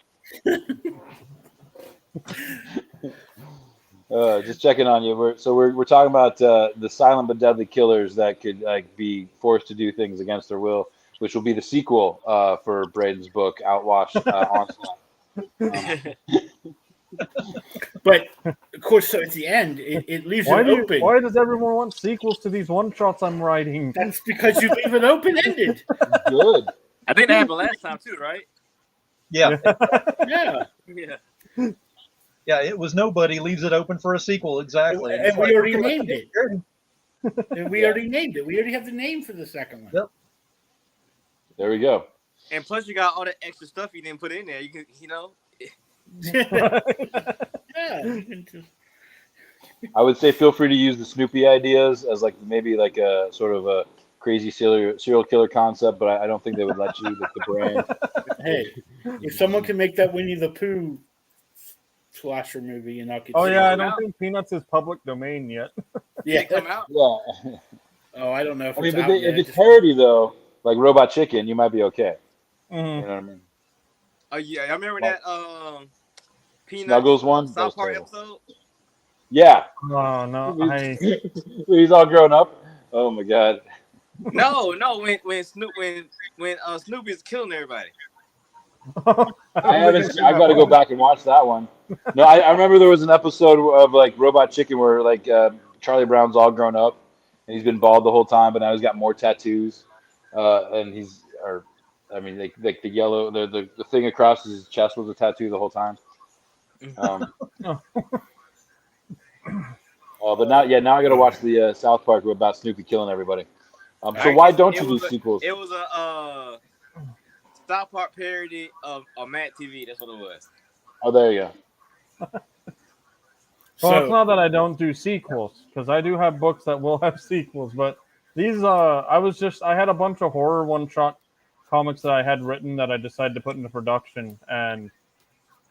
Just checking on you. We're talking about the silent but deadly killers that could be forced to do things against their will, which will be the sequel for Braiden's book, Outwash Onslaught. But of course, so at the end, it leaves it open. Why does everyone want sequels to these one shots I'm writing? That's because you leave it open ended. Good. I think that happened last time too, right? Yeah. Yeah. Yeah. Yeah, it was nobody leaves it open for a sequel. Exactly. And we already named it. We already named it. We already have the name for the second one. Yep. There we go. And plus, you got all that extra stuff you didn't put in there. You can, Yeah. I would say feel free to use the Snoopy ideas as maybe a sort of a crazy serial killer concept, but I don't think they would let you with the brand. Hey, if someone can make that Winnie the Pooh slasher movie, and I'll get. Oh yeah, I come don't out? think Peanuts is public domain yet. Yeah. Did it come out? Yeah. Oh, I don't know if I mean, it's but out yet. if it's parody though, like Robot Chicken, you might be okay. Mhm. You know what I mean? Oh yeah, I remember that Peanuts Snuggles one? That was South Park terrible. episode. Yeah. Oh no, He's all grown up. Oh my god. No, when Snoopy's killing everybody. I haven't. I've got to go back and watch that one. No, I remember there was an episode of like Robot Chicken where like Charlie Brown's all grown up and he's been bald the whole time, but now he's got more tattoos. And like the yellow, the thing across his chest was a tattoo the whole time. But now I got to watch the South Park about Snoopy killing everybody. So why don't you do sequels? It was a South Park parody of Mad TV. That's what it was. Oh, there you go. Well, it's not that I don't do sequels, because I do have books that will have sequels, but these, I had a bunch of horror one-shot comics that I had written that I decided to put into production, and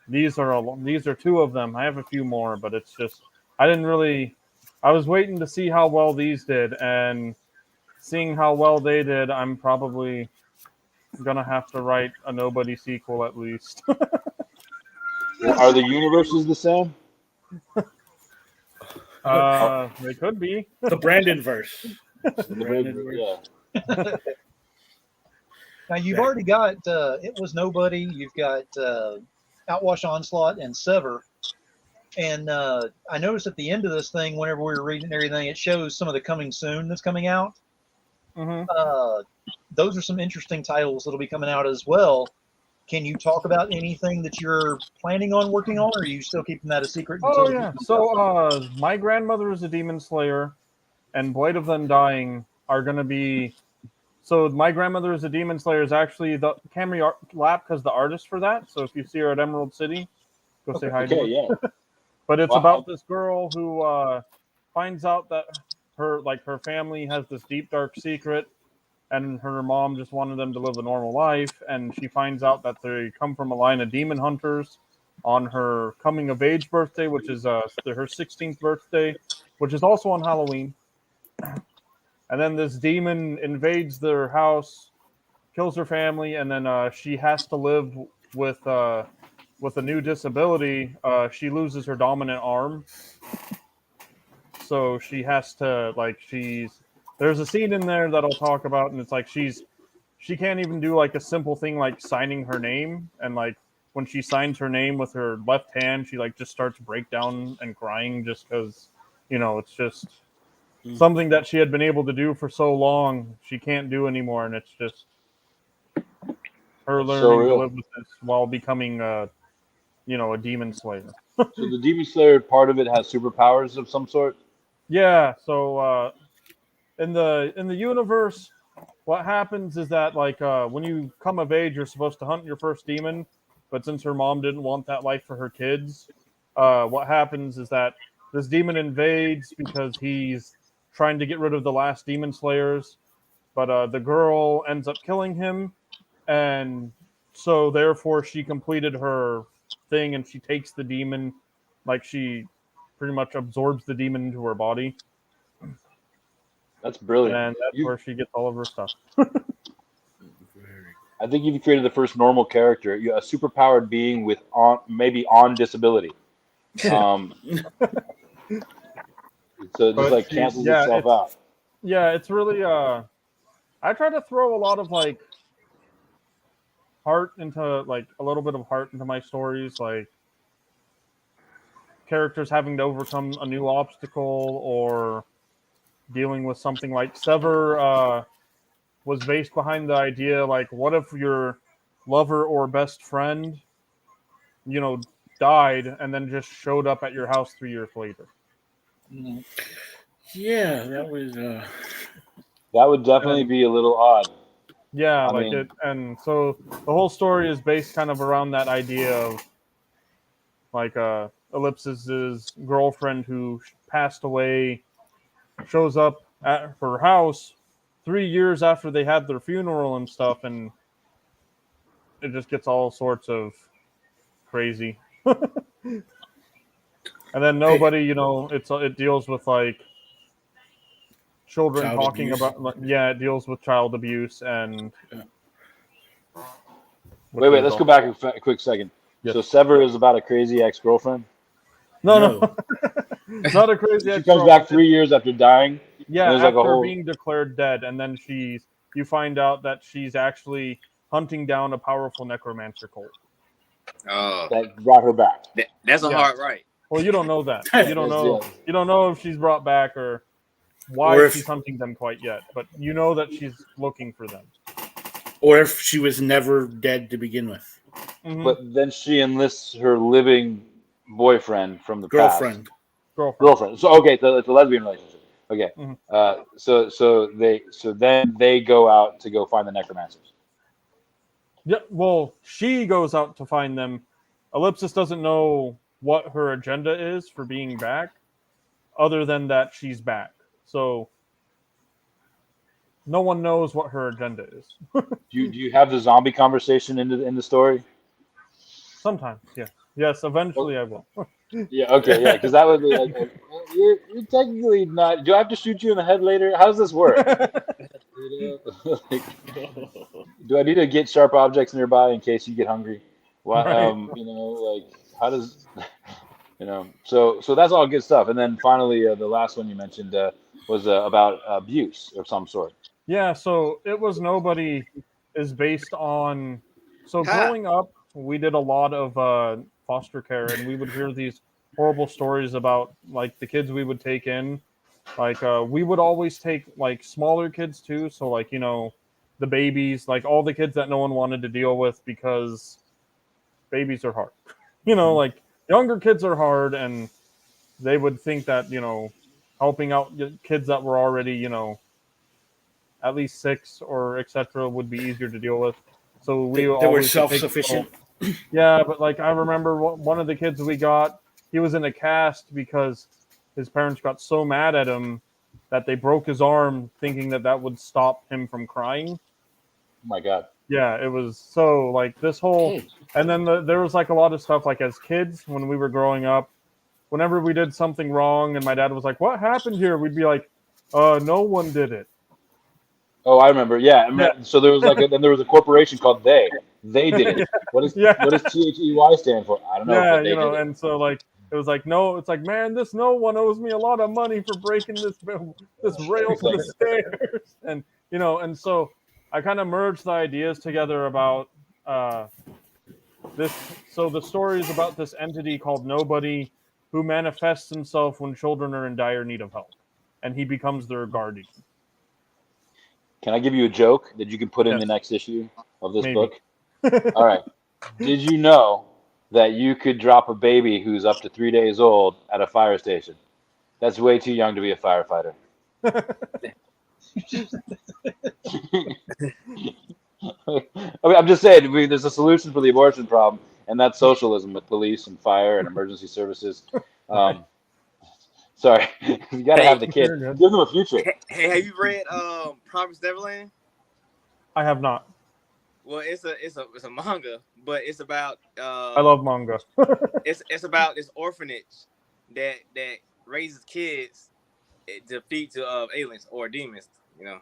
these are two of them. I have a few more, but it's just, I was waiting to see how well these did, and seeing how well they did, I'm probably going to have to write a nobody sequel at least. Well, are the universes the same? They could be. The Brandon verse. Yeah. Now you've already got It Was Nobody. You've got Outwash Onslaught and Sever. And I noticed at the end of this thing, whenever we were reading everything, it shows some of the coming soon that's coming out. Mm-hmm. Those are some interesting titles that'll be coming out as well. Can you talk about anything that you're planning on working on, or are you still keeping that a secret? Oh, yeah. So, My Grandmother is a Demon Slayer and Blade of the Undying are going to be... So, My Grandmother is a Demon Slayer is actually the Camry Lapka's the artist for that. So, if you see her at Emerald City, go say hi to her. Yeah. But it's about this girl who finds out that her family has this deep, dark secret, and her mom just wanted them to live a normal life, and she finds out that they come from a line of demon hunters on her coming-of-age birthday, which is her 16th birthday, which is also on Halloween. And then this demon invades their house, kills her family, and then she has to live with a new disability. She loses her dominant arm. So she has to, there's a scene in there that I'll talk about, and it's like she can't even do like a simple thing like signing her name, and like when she signs her name with her left hand, she like just starts break down and crying just because, it's just something that she had been able to do for so long, she can't do anymore, and it's just her learning to live with this while becoming a demon slayer. So the demon slayer part of it has superpowers of some sort? Yeah, so in the universe, what happens is that when you come of age, you're supposed to hunt your first demon, but since her mom didn't want that life for her kids, what happens is that this demon invades because he's trying to get rid of the last demon slayers, but the girl ends up killing him, and so therefore she completed her thing, and she takes the demon, she pretty much absorbs the demon into her body. That's brilliant. And that's where she gets all of her stuff. I think you've created the first normal character, a superpowered being with on disability. So it just cancels itself out. Yeah, it's really I try to throw a lot of heart into a little bit of heart into my stories, characters having to overcome a new obstacle or dealing with something like Sever was based behind the idea what if your lover or best friend died and then just showed up at your house 3 years later. Yeah, that was that would definitely be a little odd. Yeah, and so the whole story is based kind of around that idea of Ellipsis's girlfriend who passed away shows up at her house 3 years after they had their funeral and stuff, and it just gets all sorts of crazy. And then nobody, you know, it deals with like children Child talking abuse. about, yeah, it deals with child abuse and. Wait, let's go back a quick second. Yes. So Sever is about a crazy ex-girlfriend? No. Not a crazy She comes back 3 years after dying? Yeah, there's after like a whole... being declared dead, and then you find out that she's actually hunting down a powerful necromancer cult. Oh, that brought her back. That's a hard right. Well, you don't know that. You don't know. You don't know if she's brought back or why she's hunting them quite yet. But you know that she's looking for them. Or if she was never dead to begin with. Mm-hmm. But then she enlists her living boyfriend from the girlfriend. past. Girlfriend. So okay, so it's a lesbian relationship. Okay. Mm-hmm. So then they go out to go find the necromancers. Yeah. Well, she goes out to find them. Ellipsis doesn't know what her agenda is for being back, other than that she's back. So no one knows what her agenda is. do you have the zombie conversation in the story? Sometimes, yeah. Yes, eventually I will. Yeah, okay, yeah, because that would be like, you're technically not. Do I have to shoot you in the head later? How does this work? Do I need to get sharp objects nearby in case you get hungry? What, right. You know, like how does, you know? So that's all good stuff. And then finally, the last one you mentioned was about abuse of some sort. Yeah, so It Was Nobody is based on. So growing up, we did a lot of foster care, and we would hear these horrible stories about like the kids we would take in. Like we would always take like smaller kids too, so like, you know, the babies, like all the kids that no one wanted to deal with because babies are hard. You know, like younger kids are hard, and they would think that, you know, helping out kids that were already, you know, at least 6 or etc. would be easier to deal with. So they were self-sufficient. Yeah, but like I remember one of the kids we got, he was in a cast because his parents got so mad at him that they broke his arm, thinking that would stop him from crying. Oh my God. Yeah, it was so like this whole, and then there was like a lot of stuff like as kids when we were growing up, whenever we did something wrong and my dad was like, "What happened here?" We'd be like, no one did it." Oh, I remember. Yeah. So there was then there was a corporation called They. They did it. What does THEY stand for? I don't know. Yeah, but you know, and so like it was like no, it's like, man, this no one owes me a lot of money for breaking this rail to the stairs, and you know, and so I kind of merged the ideas together about this. So the story is about this entity called Nobody who manifests himself when children are in dire need of help, and he becomes their guardian. Can I give you a joke that you can put in the next issue of this book? All right. Did you know that you could drop a baby who's up to 3 days old at a fire station? That's way too young to be a firefighter. I mean, I'm just saying, there's a solution for the abortion problem, and that's socialism with police and fire and emergency services. Sorry, you gotta have the kid. Give them a future. Hey, have you read Promised Neverland? I have not. Well, it's a manga, but it's about I love manga. it's about this orphanage that raises kids to feed to aliens or demons, you know.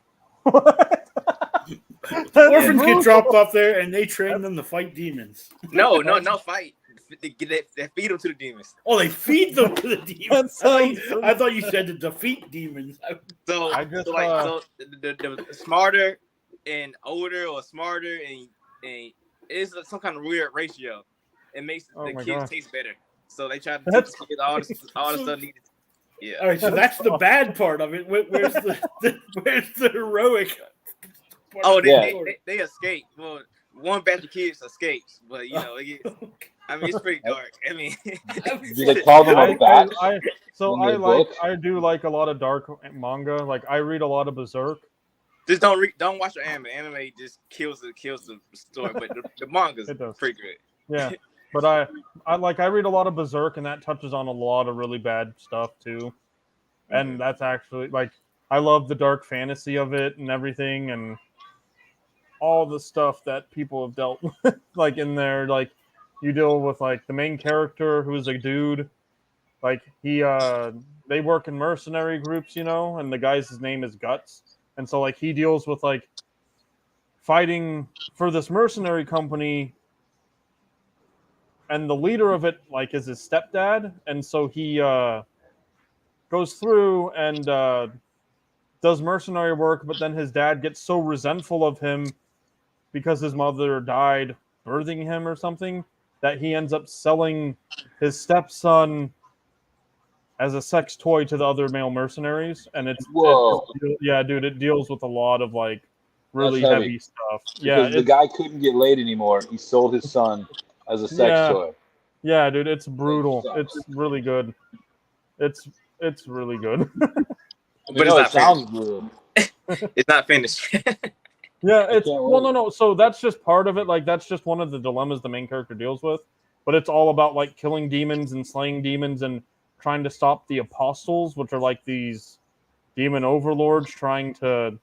Orphans get dropped off there and they train them to fight demons. No fight. They feed them to the demons. Oh, they feed them to the demons. I thought you said to defeat demons. So the smarter and older or smarter and it's some kind of weird ratio. It makes the kids taste better. So they try to teach kids all the stuff needed. Yeah. All right, so that's the bad part of it. Where's the heroic? They escape. Well, one batch of kids escapes, but you know, it's pretty dark. I mean, do they call them a batch? I do like a lot of dark manga. Like I read a lot of Berserk. Just don't watch the anime. Anime just kills the story, but the manga's pretty good. Yeah, but I read a lot of Berserk, and that touches on a lot of really bad stuff too. And that's actually like I love the dark fantasy of it and everything, and all the stuff that people have dealt with, like in there. Like you deal with like the main character who's a dude. Like they work in mercenary groups, you know, and the guy's name is Guts, and so like he deals with like fighting for this mercenary company, and the leader of it like is his stepdad, and so he goes through and does mercenary work, but then his dad gets so resentful of him because his mother died birthing him or something that he ends up selling his stepson as a sex toy to the other male mercenaries, and yeah, dude, it deals with a lot of like really heavy stuff. Because the guy couldn't get laid anymore. He sold his son as a sex toy. Yeah, dude, it's brutal. It's really good. It's really good. But it sounds brutal. It's not finished. Yeah, it's no. So that's just part of it. Like that's just one of the dilemmas the main character deals with. But it's all about like killing demons and slaying demons and trying to stop the apostles, which are like these demon overlords trying to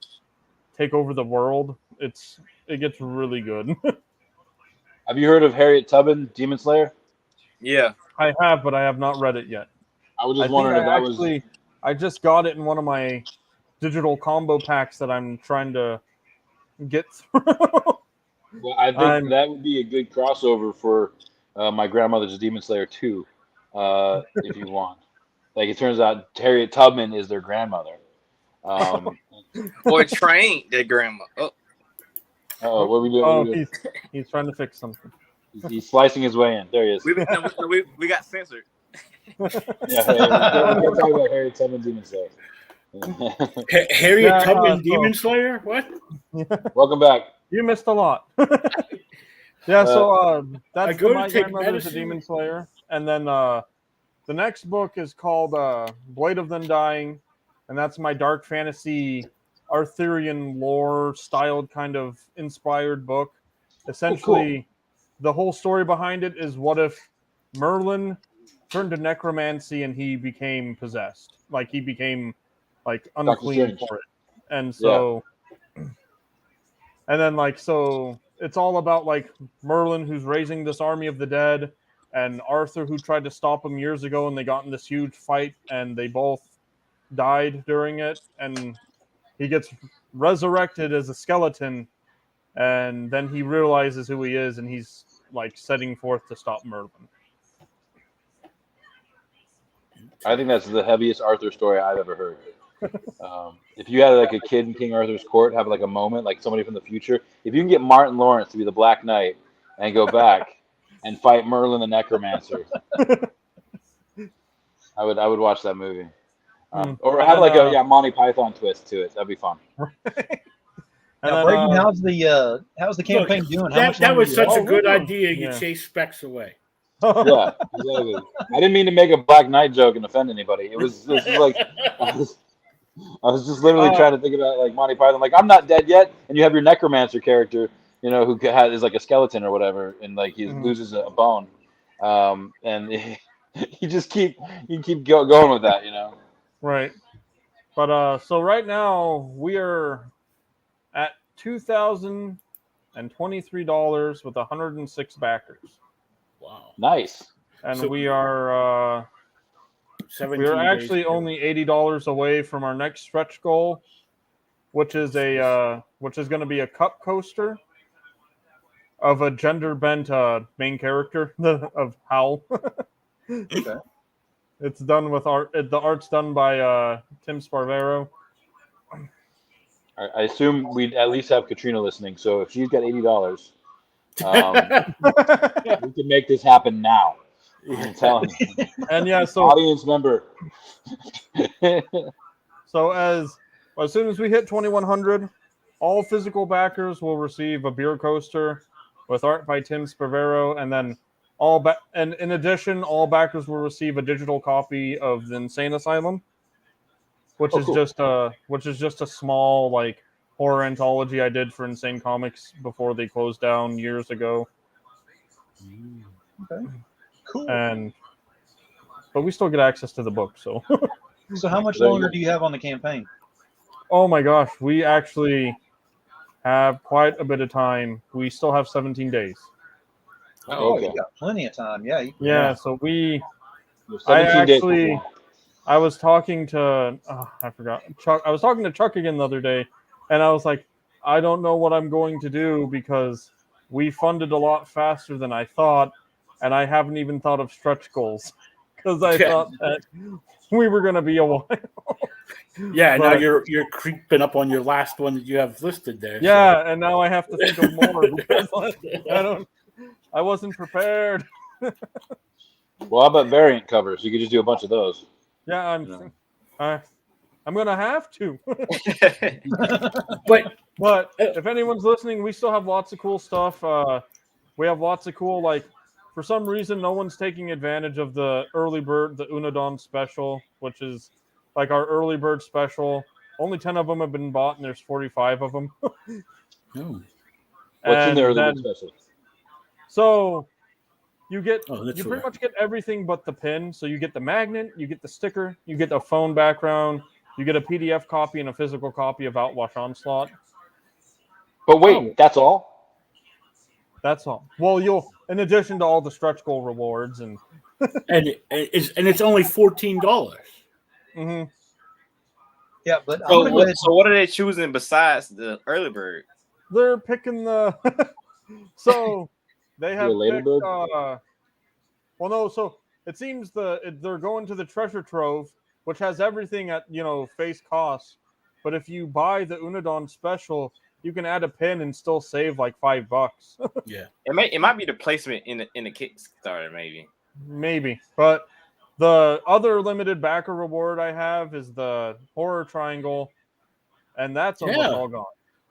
take over the world. It gets really good. Have you heard of Harriet Tubman, Demon Slayer? Yeah, I have, but I have not read it yet. I was just wondering if that was. I just got it in one of my digital combo packs that I'm trying to get through. Well, I think that would be a good crossover for my grandmother's Demon Slayer 2, if you want. Like, it turns out Harriet Tubman is their grandmother. Or trained their grandma. Oh, what are we doing? He's trying to fix something. He's slicing his way in. There he is. We got censored. We're talking about Harriet Tubman Demon Slayer. Harriet Tubman Demon Slayer? What? Welcome back. You missed a lot. Yeah, so that's my grandmother's a Demon Slayer. And then the next book is called Blade of the Undying, and that's my dark fantasy Arthurian lore styled kind of inspired book. Essentially, the whole story behind it is what if Merlin turned to necromancy and he became possessed. Like he became like unclean for it. And so and then like so it's all about like Merlin who's raising this army of the dead and Arthur who tried to stop him years ago and they got in this huge fight and they both died during it and he gets resurrected as a skeleton and then he realizes who he is and he's like setting forth to stop Merlin. I think that's the heaviest Arthur story I've ever heard. If you had like a kid in King Arthur's court have like a moment, like somebody from the future, if you can get Martin Lawrence to be the Black Knight and go back and fight Merlin the Necromancer, I would watch that movie. Or have like a Monty Python twist to it. That'd be fun. Now, Braiden, how's the campaign doing? That was such a good idea. You chase Specs away. Yeah, exactly. I didn't mean to make a Black Knight joke and offend anybody. It was like I was just literally trying to think about like Monty Python. Like I'm not dead yet, and you have your necromancer character, you know, who is like a skeleton or whatever, and like he loses a bone, and you just keep going with that, you know. Right. But so right now we are at $2,023 with 106 backers. Wow. Nice. And so we are actually only $80 away from our next stretch goal, which is going to be a cup coaster of a gender bent main character of Howl. Okay. It's done with art. The art's done by Tim Sparvero. I assume we'd at least have Katrina listening. So if she's got $80, we can make this happen now. I'm telling you. And so audience member. So as soon as we hit 2,100, all physical backers will receive a beer coaster with art by Tim Sparvero, and then and in addition, all backers will receive a digital copy of The Insane Asylum, which is just a small like horror anthology I did for Insane Comics before they closed down years ago. Okay. Cool. But we still get access to the book, so. So how much longer do you have on the campaign? Oh my gosh, we actually have quite a bit of time. We still have 17 days. Oh, Okay. you got plenty of time. Yeah. Yeah, so we. Well, I 17 days. actually. I was talking to. I forgot. Chuck. I was talking to Chuck again the other day, and I was like, I don't know what I'm going to do because we funded a lot faster than I thought, and I haven't even thought of stretch goals because I thought that we were going to be a while. Yeah, But- now you're creeping up on your last one that you have listed there. Yeah, and now I have to think of more because I wasn't prepared. Well, how about variant covers? You could just do a bunch of those. Yeah, I'm gonna have to. But if anyone's listening, we still have lots of cool stuff. We have lots of cool, like, for some reason, no one's taking advantage of the early bird, the Unadon special, which is like our early bird special. Only 10 of them have been bought, and there's 45 of them. oh, What's in the early then- bird special? So you get Oh, that's you pretty right. much get everything but the pin. So you get the magnet, you get the sticker, you get the phone background, you get a PDF copy and a physical copy of Outwash Onslaught. But wait, that's all? That's all. Well, you'll, in addition to all the stretch goal rewards and and it's only $14. mm-hmm. Yeah, but So, I'm gonna go ahead. so what are they choosing besides the early bird? They're picking the so they have The later picked, bird? well, no, so it seems they're going to the treasure trove, which has everything at face cost. But if you buy the Unadon special, you can add a pin and still save like $5. Yeah. It might be the placement in the Kickstarter, maybe. Maybe. But the other limited backer reward I have is the horror triangle, and that's almost Yeah. all gone.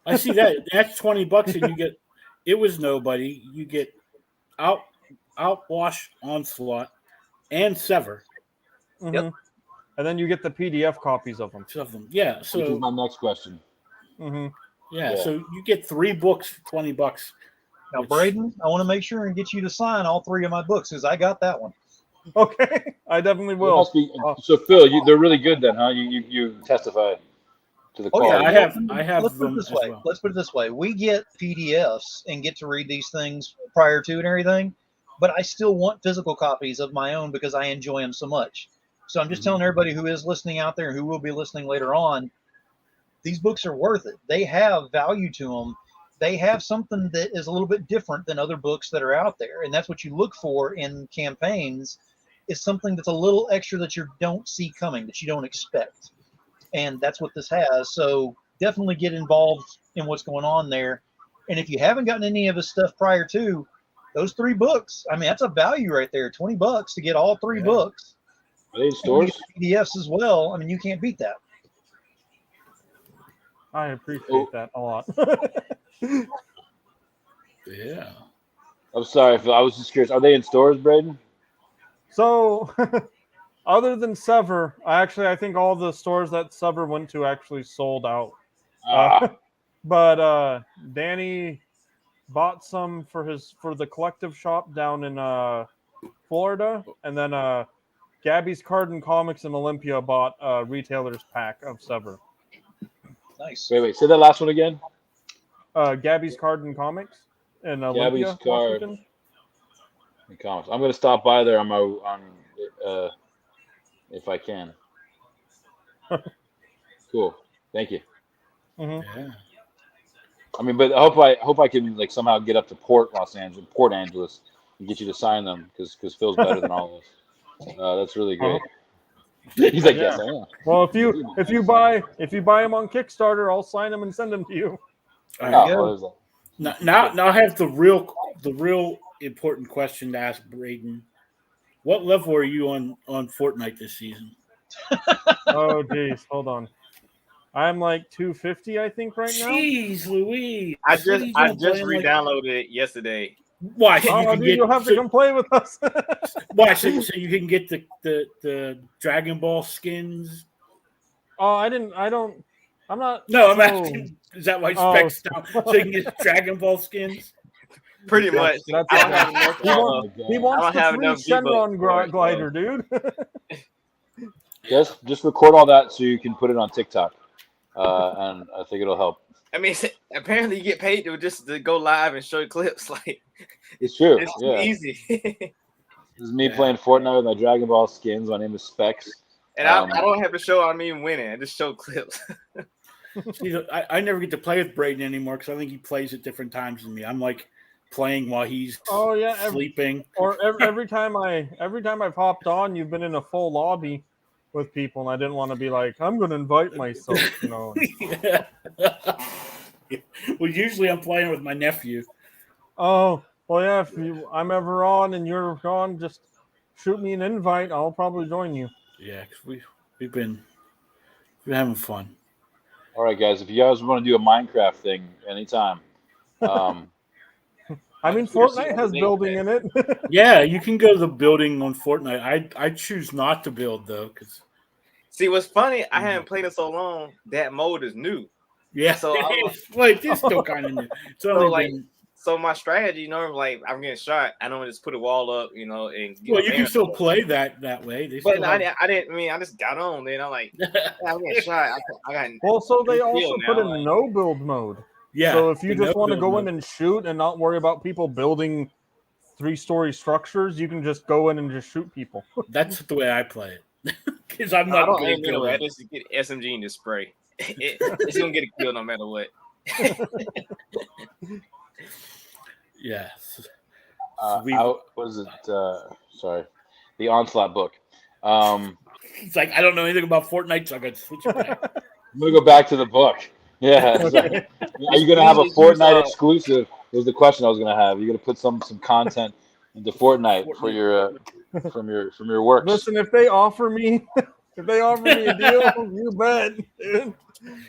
I see that. That's $20, and you get It Was Nobody. You get Outwash Onslaught and Sever. Mhm. Yep. And then you get the PDF copies of them. Of them. Yeah. Which is So my next question. Mm-hmm. yeah. Yeah. So you get 3 books for $20. Now, which- Braiden, I want to make sure and get you to sign all 3 of my books because I got that one. Okay, I definitely It will. must be, so Phil, they're really good then, huh? You testify to the Oh, yeah, quality. I have Let's put them it this as way. well. Let's put it this way. We get PDFs and get to read these things prior to and everything, but I still want physical copies of my own because I enjoy them so much. So I'm just telling everybody who is listening out there and who will be listening later on, these books are worth it. They have value to them. They have something that is a little bit different than other books that are out there. And that's what you look for in campaigns, is something that's a little extra that you don't see coming, that you don't expect. And that's what this has. So definitely get involved in what's going on there. And if you haven't gotten any of his stuff prior to, those 3 books, I mean, that's a value right there. $20 to get all 3 Yeah. books. Are they in And you stores? get PDFs as well. I mean, you can't beat that. I appreciate Oh. that a lot. Yeah. I'm sorry, Phil. I was just curious. Are they in stores, Braiden? So, other than Sever, I think all the stores that Sever went to actually sold out. But Danny bought some for the collective shop down in Florida, and then Gabby's Card and Comics in Olympia bought a retailer's pack of Sever. Nice. Wait. Say that last one again. Gabby's Card and Comics in Olympia, Gabby's Card. Washington. In comics. I'm gonna stop by there if I can. Cool. Thank you. Mhm. Yeah. I mean, but I hope I can like somehow get up to Port Angeles, and get you to sign them because Phil's better than all of us. That's really great. He's like, yes, I am. Well, if you buy them on Kickstarter, I'll sign them and send them to you. All Oh, right. go. well, there's that. Now I have the real important question to ask Braiden. What level are you on Fortnite this season? Oh, geez, hold on. I'm like 250, I think, right now. Jeez Louise. I What are just you doing playing re-downloaded it yesterday. Why? So you Oh, can dude, get you'll have to come play with us. why? So you can get the Dragon Ball skins. Oh, I'm not. No, I'm so- asking. Is that why Oh. specs down? So you can get Dragon Ball skins. Pretty much. That's I don't have enough. He wants, God. he wants don't the have free enough Shenron V-Bucks for it, glider, dude. Just record all that so you can put it on TikTok. and I think it'll help. I mean, apparently you get paid to go live and show clips. Like, it's true. It's yeah. easy. This is me playing Fortnite with my Dragon Ball skins. My name is Specs. And I don't have to show I'm even winning. I just show clips. See, I never get to play with Braiden anymore because I think he plays at different times than me. I'm like playing while he's sleeping. Or every time I've hopped on, you've been in a full lobby with people, and I didn't want to be like, I'm going to invite myself, you know. Yeah. Well, usually I'm playing with my nephew. Oh, well, yeah. If I'm ever on and you're gone, just shoot me an invite. I'll probably join you. Yeah, because we've been having fun. All right, guys. If you guys want to do a Minecraft thing anytime, I mean, Fortnite has building in it. Yeah, you can go to the building on Fortnite. I choose not to build though, because see what's funny. I haven't played it so long. That mode is new. Yeah, so it's still kind of new. So my strategy, like I'm getting shot. I don't just put a wall up, and you can still play that way. But I didn't. I mean, I just got on. Then I'm like, I'm getting shot. I got. Well, so they also put in no build mode. Yeah. So if you just want to go in and shoot and not worry about people building 3-story structures, you can just go in and just shoot people. That's the way I play it. Because I'm not going to I just get SMG and just spray. It's gonna get a kill no matter what. Yeah. what was it? Sorry, the Onslaught book. It's like I don't know anything about Fortnite, so I got to switch it back. I'm gonna go back to the book. Yeah. Okay. Are you gonna have a Fortnite exclusive? Was the question I was gonna have. You're gonna put some content into Fortnite for your from your works. Listen, if they offer me a deal, you bet, dude.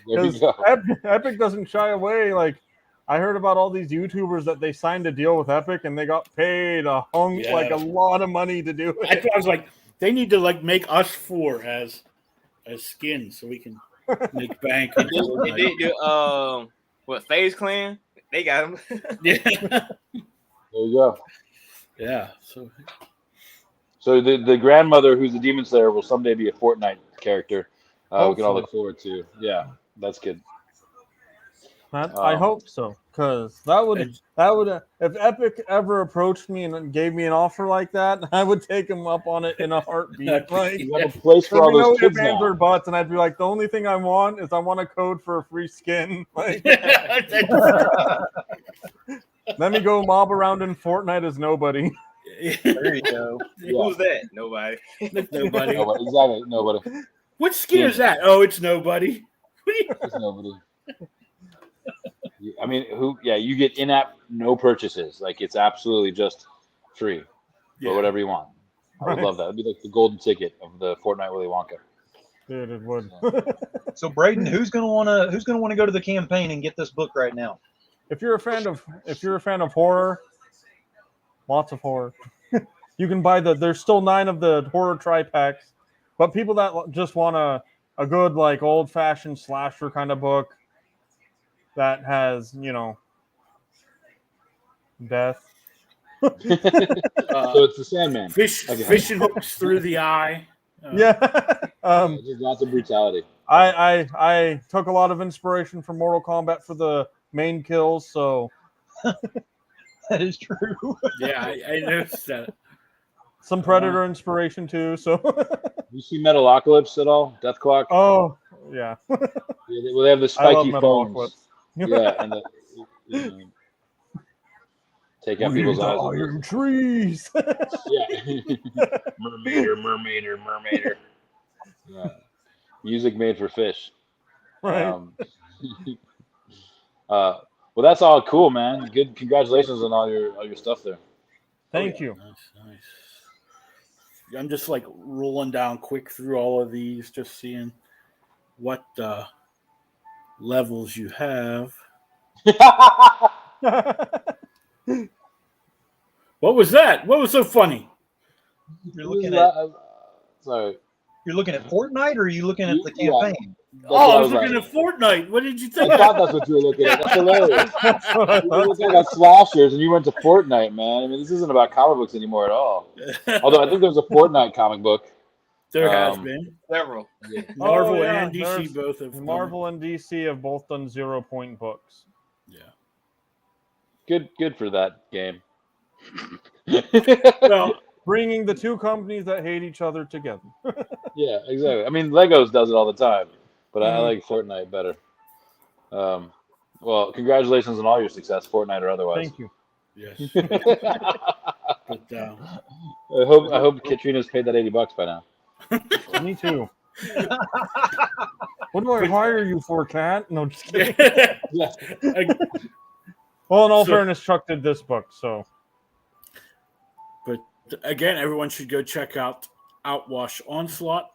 There you go. Epic doesn't shy away. Like, I heard about all these YouTubers that they signed a deal with Epic and they got paid a lot of money to do it. I was like, they need to make us 4 as skins so we can make bank. They do what FaZe Clan? They got them. Yeah. There you go. Yeah. So the grandmother who's a demon slayer will someday be a Fortnite character. We can all look forward to. Yeah, that's good. I hope so, because that would if Epic ever approached me and gave me an offer like that, I would take him up on it in a heartbeat. Like, you have a place for all those kids now. Are bots, and I'd be like, the only thing I want is I want a code for a free skin. Like, let me go mob around in Fortnite as nobody. There you go. Yeah. Who's that? Nobody. Nobody. Exactly. Nobody. What skin is that? Oh, it's nobody. It's nobody. I mean, you get in-app no purchases. Like, it's absolutely just free for whatever you want. I would love that. It'd be like the golden ticket of the Fortnite Willy Wonka. Dude, it would. So, Braiden, who's gonna wanna go to the campaign and get this book right now? If you're a fan of horror, lots of horror, you can buy there's still 9 of the horror tri-packs. But people that just want a good old-fashioned slasher kind of book that has, death. So it's the Sandman. Fishing hooks through the eye. Just lots of brutality. I took a lot of inspiration from Mortal Kombat for the main kills, so that is true. Yeah, I noticed that. Some Predator inspiration too. So, you see Metalocalypse at all? Death Clock? Oh, yeah. Well, they have the spiky phones. Yeah, and take out people's eyes. Iron trees. Yeah. Mermaider. Yeah. Music made for fish. Right. Well, that's all cool, man. Good. Congratulations on all your stuff there. Thank you. Nice. I'm just rolling down quick through all of these, just seeing what levels you have. What was that? What was so funny? You're looking at. Sorry. You're looking at Fortnite, or are you looking at the campaign? I was looking at Fortnite. What did you think? I thought that's what you were looking at. That's hilarious. You were looking at slashers, and you went to Fortnite, man. I mean, this isn't about comic books anymore at all. Although I think there's a Fortnite comic book. There has been several. Yeah. Marvel and DC both have. Marvel and DC have both done 0-point books. Yeah. Good for that game. Well, bringing the two companies that hate each other together. Yeah, exactly. I mean, Legos does it all the time, but I like Fortnite better. Well, congratulations on all your success, Fortnite or otherwise. Thank you. yes. I But hope Katrina's paid that $80 by now. Me too. What do I hire you for, Kat? No, just kidding. Yeah. Well, in all fairness, Chuck did this book, so. But again, everyone should go check out Outwash Onslaught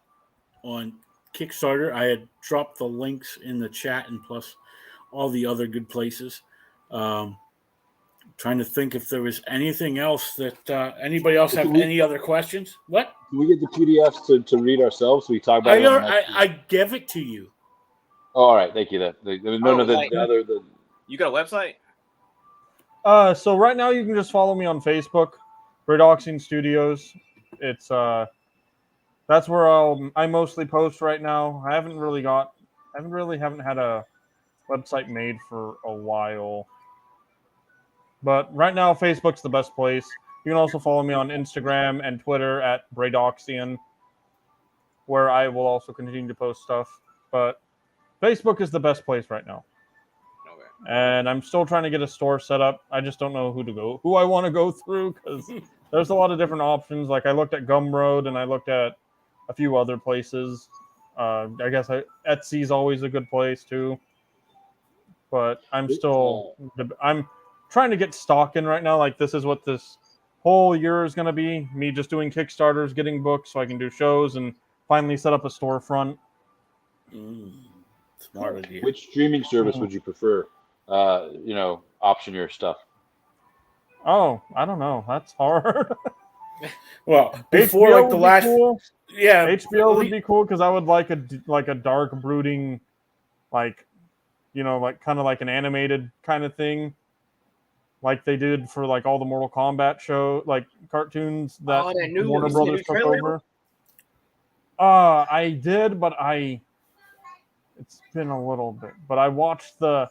on Kickstarter. I had dropped the links in the chat and plus all the other good places. Trying to think if there was anything else that anybody else have any other questions. What? Do we get the PDFs to read ourselves? So we talk about it. I gave it to you. Oh, all right, thank you. The other. You got a website? So right now you can just follow me on Facebook, Braiden Studios. It's that's where I mostly post right now. I haven't had a website made for a while. But right now, Facebook's the best place. You can also follow me on Instagram and Twitter at Braidoxian, where I will also continue to post stuff. But Facebook is the best place right now. Okay. And I'm still trying to get a store set up. I just don't know who I want to go through because there's a lot of different options. Like I looked at Gumroad and I looked at a few other places. I guess Etsy's always a good place too. But I'm trying to get stock in right now. Like this is what this whole year is going to be. Me just doing Kickstarters, getting books so I can do shows and finally set up a storefront. Smart idea. Which streaming service would you prefer? Option your stuff. Oh, I don't know. That's hard. Well, before like the last, cool. Yeah, HBO would be cool because I would like a dark, brooding, like kind of like an animated kind of thing. Like they did for like all the Mortal Kombat show, like cartoons that Warner Brothers took over. I did, but it's been a little bit. But I watched the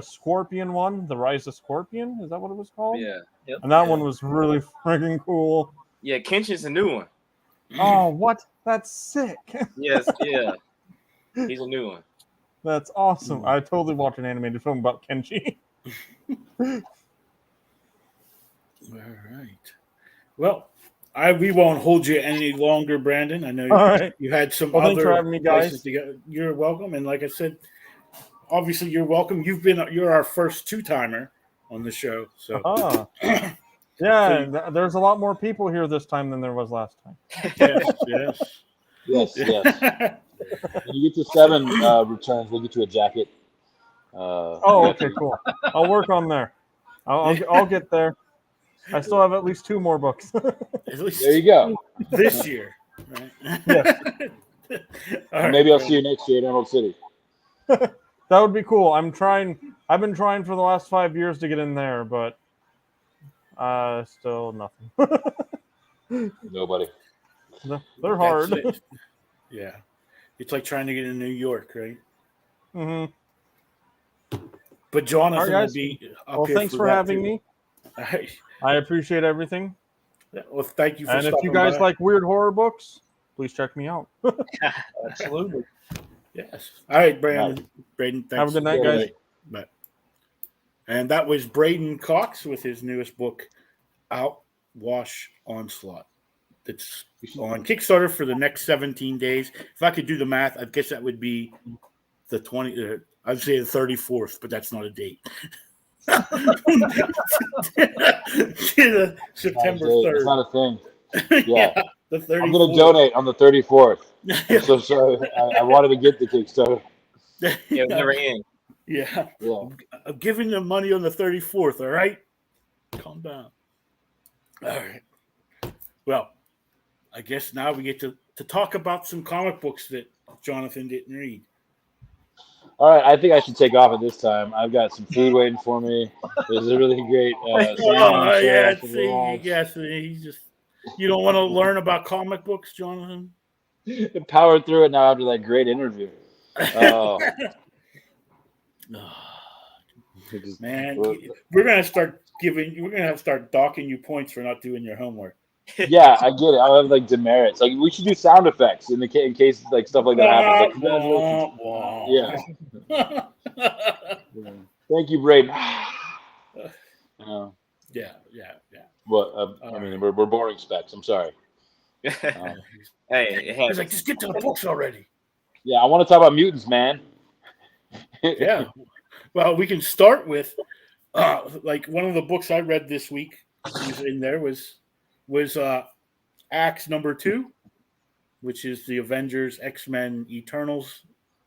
Scorpion one, the Rise of Scorpion. Is that what it was called? Yeah. Yep. And that one was really freaking cool. Yeah, Kenshin's a new one. Oh, what? That's sick. Yes, yeah. He's a new one. That's awesome. I totally watched an animated film about Kenshi. All right. Well, we won't hold you any longer, Brandon. I know you had some other thanks for having me, guys. places to go. You're welcome, and like I said, obviously you're welcome. You're our first two-timer on the show, so yeah. There's a lot more people here this time than there was last time. Yes. When you get to 7 returns, we'll get you a jacket. Okay, cool. I'll work on there. I'll get there. I still have at least 2 more books. At least there you go. This year, right? Yes. Maybe I'll see you next year at Emerald City. That would be cool. I've been trying for the last 5 years to get in there, but still nothing. Nobody. They're hard. Yeah. It's like trying to get in New York, right? Mm-hmm. But Jonathan will be up here. Thanks for having me. I appreciate everything. Yeah, well, thank you for And if you guys like weird horror books, please check me out. Absolutely. Yes. All right, Braiden, thanks. Have a good night, guys. Bye. And that was Braiden Cox with his newest book, Outwash Onslaught. It's on Kickstarter for the next 17 days. If I could do the math, I guess that would be the 20. I'd say the 34th, but that's not a date. September 3rd. It's not a thing. Yeah, the 34th. I'm going to donate on the 34th. I'm so sorry. I wanted to get the Kickstarter. Yeah, it never ends. Yeah. I'm giving them money on the 34th, all right? Calm down. All right. Well, I guess now we get to talk about some comic books that Jonathan didn't read. All right, I think I should take off at this time. I've got some food waiting for me. There's a really great you don't want to learn about comic books, Jonathan? Power through it now after that great interview. Oh, man, we're gonna have to start docking you points for not doing your homework. Yeah, I get it. I'll have like demerits. Like we should do sound effects in case like stuff like that happens. Like congratulations. Yeah. Yeah. Thank you, Braiden. Yeah. But I mean, we're boring specs. I'm sorry. Hey, He's like, just get to the books already. Yeah, I want to talk about mutants, man. Yeah. Well, we can start with like one of the books I read this week in there was Acts number 2, which is the Avengers X-Men Eternals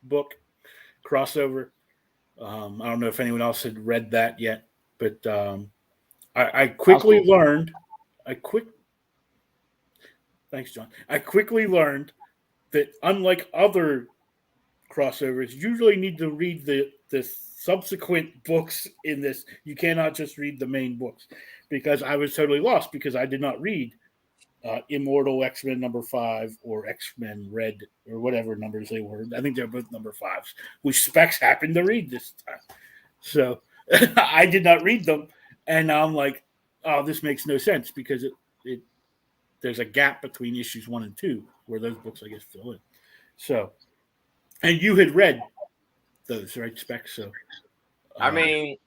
book crossover. I don't know if anyone else had read that yet, but I quickly learned. Thanks, John. I quickly learned that unlike other crossovers, you usually need to read the subsequent books in this. You cannot just read the main books, because I was totally lost because I did not read Immortal X-Men number 5 or X-Men Red or whatever numbers they were. I think they're both number 5s, which Specs happened to read this time. So I did not read them, and now I'm like, oh, this makes no sense because there's a gap between issues 1 and 2 where those books, I guess, fill in. So, and you had read those, right, Specs? So, I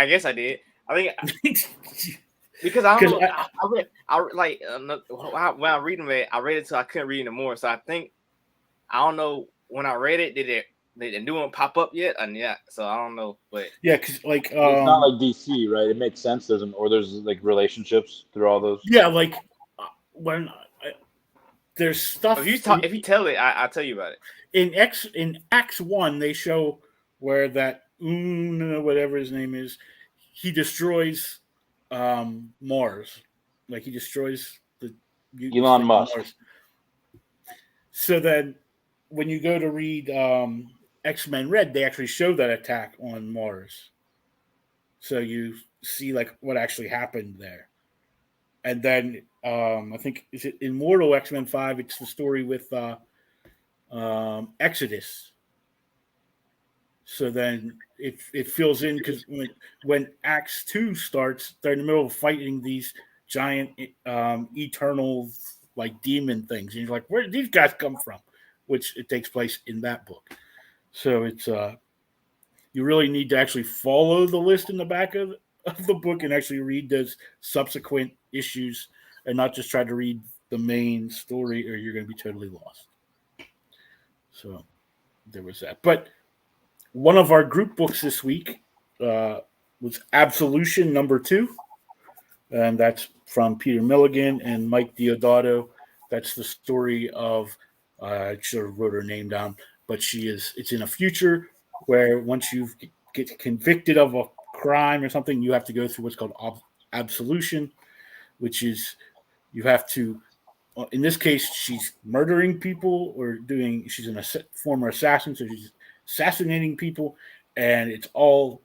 guess I did. I think because I don't know. When I read them, I read it till I couldn't read anymore. So I don't know when I read it, did the new one pop up yet? And yeah, so I don't know, but yeah, because like it's not like DC, right? It makes sense. There's like relationships through all those. Yeah, like when there's stuff. If you tell it, I'll tell you about it. In Acts 1, they show where that whatever his name is, he destroys Mars, like he destroys the Elon Musk. Mars. So then, when you go to read X-Men Red, they actually show that attack on Mars. So you see like what actually happened there, and then I think is it Immortal X-Men 5? It's the story with Exodus. So then it fills in because when Acts 2 starts, they're in the middle of fighting these giant eternal like demon things, and you're like, where did these guys come from? Which it takes place in that book. So it's you really need to actually follow the list in the back of the book and actually read those subsequent issues and not just try to read the main story, or you're going to be totally lost. So there was that. But one of our group books this week was Absolution number 2. And that's from Peter Milligan and Mike Diodato. That's the story of, I should have wrote her name down, but it's in a future where once you get convicted of a crime or something, you have to go through what's called absolution, which is you have to, in this case, she's murdering people she's a former assassin, so she's assassinating people, and it's all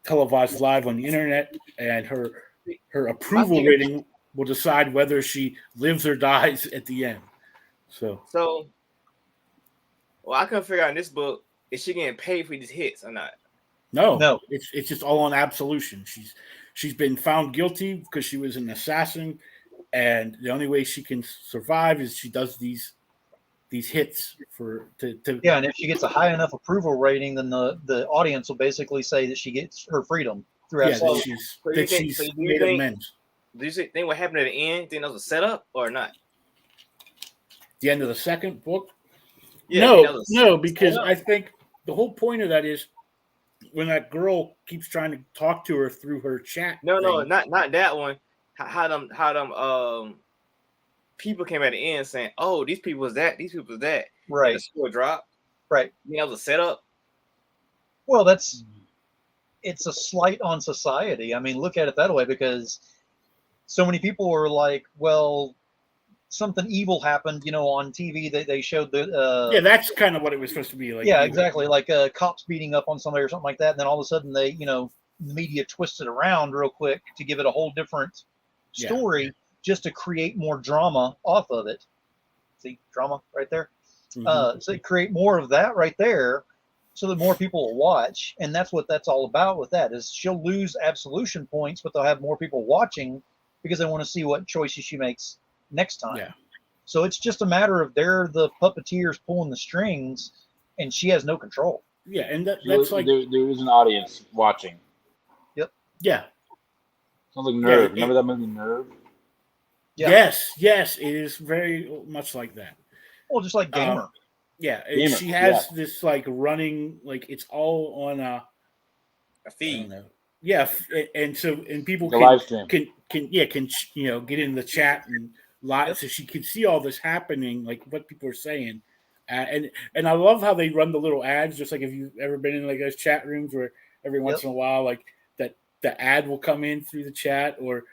televised live on the internet, and her approval rating will decide whether she lives or dies at the end. So well, I couldn't figure out in this book, is she getting paid for these hits or not? No. It's just all on absolution. She's been found guilty because she was an assassin, and the only way she can survive is she does these hits yeah, and if she gets a high enough approval rating, then the audience will basically say that she gets her freedom through absolution. She's made amends. Do you think what happened at the end? Think that was a setup or not? The end of the second book? Yeah, no, because I think the whole point of that is when that girl keeps trying to talk to her through her chat. No, not that one. How them people came at the end saying, "Oh, these people was that, these people was that." Right. And the score dropped. Right. You know, the setup. Well, it's a slight on society. I mean, look at it that way, because so many people were like, well, something evil happened, on TV. They showed the yeah, that's kind of what it was supposed to be like. Yeah, exactly, like cops beating up on somebody or something like that, and then all of a sudden they, the media twisted around real quick to give it a whole different story, just to create more drama off of it. See, drama right there. So create more of that right there, so that more people will watch, and that's what that's all about. With that is she'll lose absolution points, but they'll have more people watching because they want to see what choices she makes next time. Yeah. So it's just a matter of they're the puppeteers pulling the strings, and she has no control. Yeah, and that's like there is an audience watching. Yeah. Sounds like Nerve. Yeah, Remember that movie Nerve? Yeah. Yes, it is very much like that. Well, just like Gamer. Gamer, she has this like running, like it's all on a feed. I don't know. Yeah, and people The live stream. can get in the chat and live, so she can see all this happening, like what people are saying, and I love how they run the little ads, just like if you've ever been in like those chat rooms where every once in a while, like that the ad will come in through the chat, or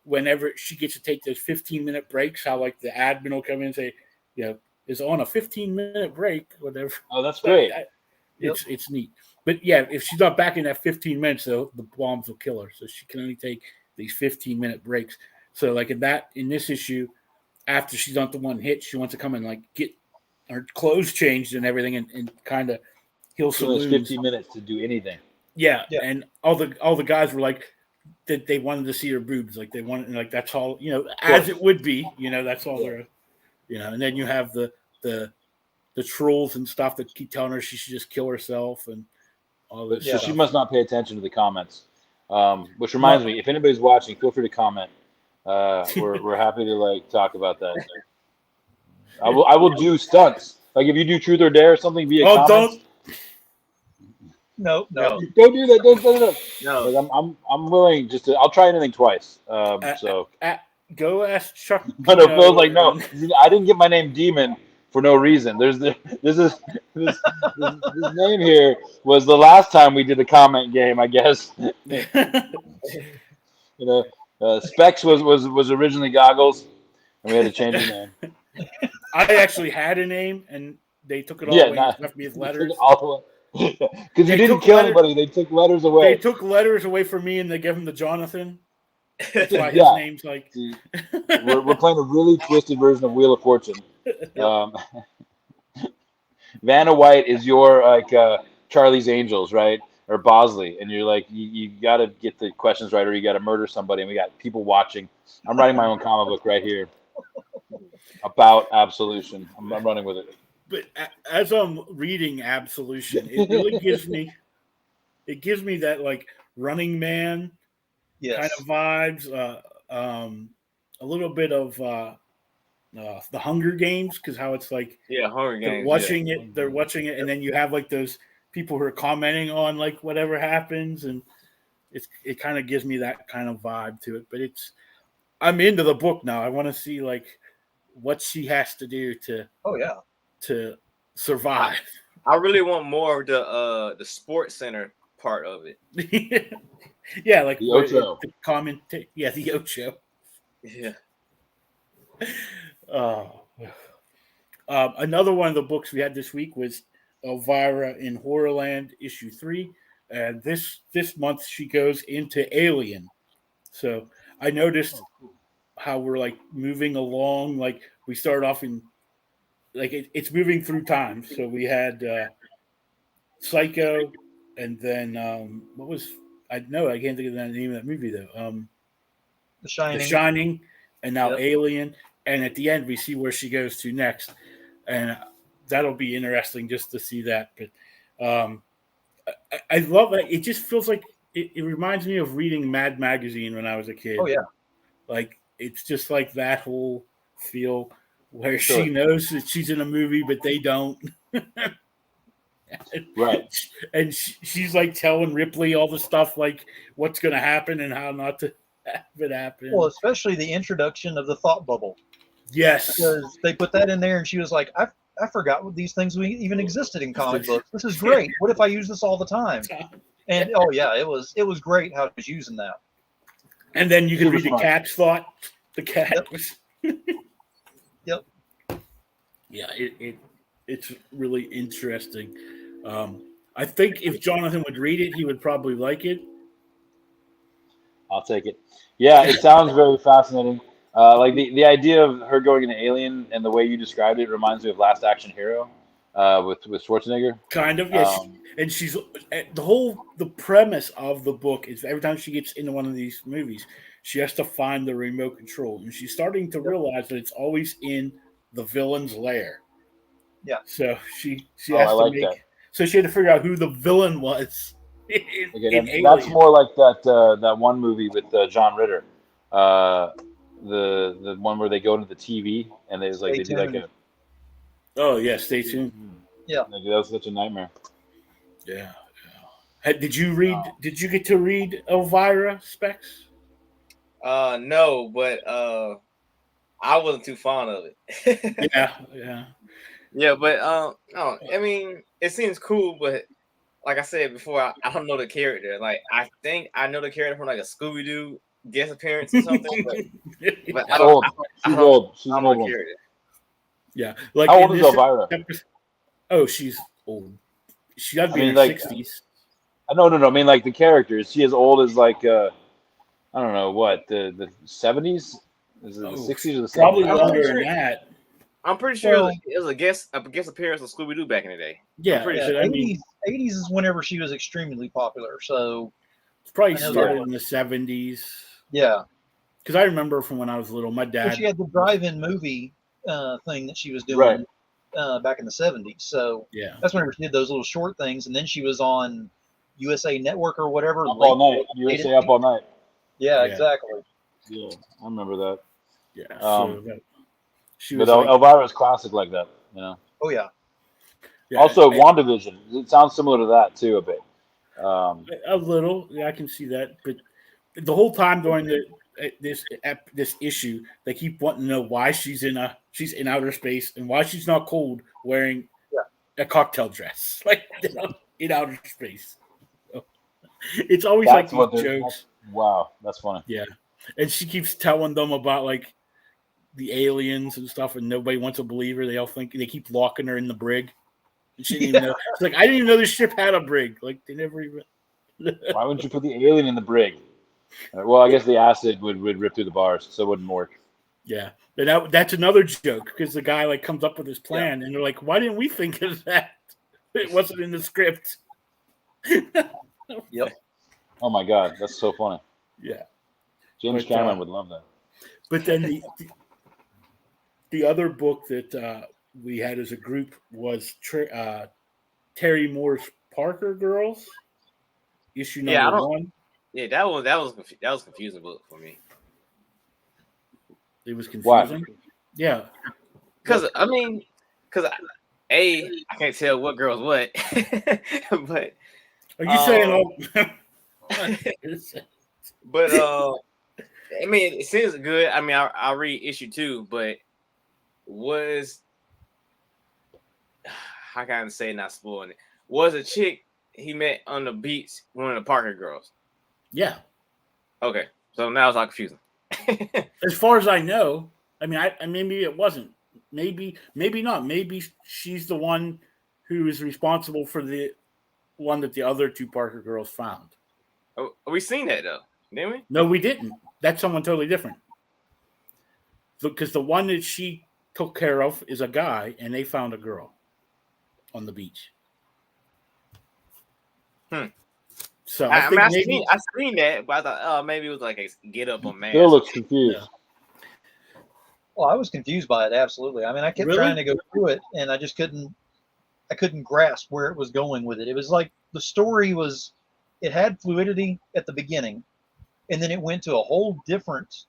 whenever she gets to take those 15-minute breaks, how like the admin will come in and say, is on a 15-minute break, whatever. Oh, that's great. It's neat. But yeah, if she's not back in that 15 minutes, though, the bombs will kill her. So she can only take these 15-minute breaks. So like in this issue, after she's on the one hit, she wants to come and like get her clothes changed and everything, and kind of heal some wounds. 15 minutes to do anything. Yeah, and all the guys were like that they wanted to see her boobs, like they wanted, like that's all as it would be, that's all they're, and then you have the trolls and stuff that keep telling her she should just kill herself and all this. So she must not pay attention to the comments. Which reminds me, if anybody's watching, feel free to comment. We're happy to like talk about that. I will do stunts. Like if you do truth or dare or something via comments. No. Don't do that. Don't. No. Like, I'm willing I'll try anything twice. Go ask Chuck. But Phil's like, no, I didn't get my name Demon for no reason. This name here was the last time we did a comment game, I guess. Specs was originally Goggles, and we had to change the name. I actually had a name, and they took it all away and left me with letters. Because you didn't kill anybody, they took letters away. They took letters away from me, and they gave him the Jonathan. That's why his name's like. we're playing a really twisted version of Wheel of Fortune. Vanna White is your like Charlie's Angels, right? Or Bosley, and you're like you got to get the questions right, or you got to murder somebody, and we got people watching. I'm writing my own comic book right here about Absolution. I'm running with it. But as I'm reading Absolution, it really gives me that like Running Man kind of vibes. A little bit of the Hunger Games, because how it's like Hunger Games. They're watching it, and then you have like those people who are commenting on like whatever happens, and it kind of gives me that kind of vibe to it. But I'm into the book now. I want to see like what she has to do to survive. I really want more of the sports center part of it. Yeah, like the Ocho. The Ocho. Yeah. Another one of the books we had this week was Elvira in Horrorland issue 3, and this month she goes into Alien. So I noticed how we're like moving along. Like we start off in like it's moving through time. So we had Psycho, and then I can't think of the name of that movie though. The Shining, and now Alien, and at the end we see where she goes to next, and that'll be interesting just to see that. But I love it. It just feels like it reminds me of reading Mad Magazine when I was a kid. Oh yeah, like it's just like that whole feel where she knows that she's in a movie, but they don't. Right. And she's like telling Ripley all the stuff, like what's going to happen and how not to have it happen. Well, especially the introduction of the thought bubble. Yes. Because they put that in there, and she was like, I forgot what these things even existed in comic books. This is great. What if I use this all the time? And it was great how it was using that. And then you can read the cat's thought. The cat was. Yep. Yeah, it's really interesting. I think if Jonathan would read it, he would probably like it. I'll take it. Yeah, it sounds very fascinating. Like the idea of her going into Alien and the way you described it reminds me of Last Action Hero with Schwarzenegger. Kind of, yeah. And she's the premise of the book is every time she gets into one of these movies, she has to find the remote control, and she's starting to realize that it's always in the villain's lair. Yeah. So she has to make. That. So she had to figure out who the villain was. That's more like that one movie with John Ritter, the one where they go into the TV and they do like a. Oh yeah, Stay Tuned. Yeah, that was such a nightmare. Yeah. Did you read? Did you get to read Elvira, Specs? No, but I wasn't too fond of it. Yeah. Yeah, but no, I mean, it seems cool, but like I said before, I don't know the character. Like, I think I know the character from like a Scooby-Doo guest appearance or something, but I don't. She's old. She's an old one. Yeah, like how old is Elvira? She's old. She got to be in her 60s. No. I mean, like the character. Is she as old as like I don't know what the 70s? Is it the 60s or the 70s? Probably longer than that. I'm pretty sure it was a guest appearance of Scooby-Doo back in the day. Yeah, 80s is whenever she was extremely popular. So it's probably started in the 70s. Yeah, because I remember from when I was little, my dad. Well, she had the drive-in movie thing that she was doing back in the 70s. So yeah, that's whenever she did those little short things, and then she was on USA Network or whatever. Up All Night. USA Up All Night. Yeah, exactly. Yeah, I remember that. Yeah. But Elvira's classic like that, you know. Oh yeah. Also, WandaVision. It sounds similar to that too, a bit. A little, yeah, I can see that. But the whole time during this issue, they keep wanting to know why she's in outer space and why she's not cold wearing a cocktail dress, like in outer space. So, it's always these jokes. Wow, that's funny. Yeah, and she keeps telling them about like the aliens and stuff, and nobody wants to believe her. They all think they keep locking her in the brig. And she didn't even know. It's like I didn't even know this ship had a brig. Like they never even. Why wouldn't you put the alien in the brig? Well, I guess the acid would rip through the bars, so it wouldn't work. Yeah, but that's another joke because the guy like comes up with his plan, and they're like, "Why didn't we think of that? It wasn't in the script." Yep. Oh my god, that's so funny. Yeah, James Cameron would love that. But then the other book that we had as a group was Terry Moore's Parker Girls, issue number 1. Yeah, that was confusing book for me. It was confusing. Why? Yeah, because I can't tell what girl's what, but are you saying? But I mean, it seems good. I mean, I'll read issue 2, but how can I say not spoiling it? Was a chick he met on the beach one of the Parker girls? Yeah. Okay, so now it's all confusing. As far as I know, I mean, I maybe it wasn't. Maybe not. Maybe she's the one who is responsible for the one that the other 2 Parker girls found. Oh, we seen that though, didn't we? No, we didn't. That's someone totally different. Because the one that she took care of is a guy, and they found a girl on the beach. So I think maybe I seen that, but I thought, maybe it was like a get up on man. Still looks confused. Yeah. Well, I was confused by it. Absolutely. I mean, I kept trying to go through it, and I just couldn't grasp where it was going with it. It was like the story was, it had fluidity at the beginning, and then it went to a whole different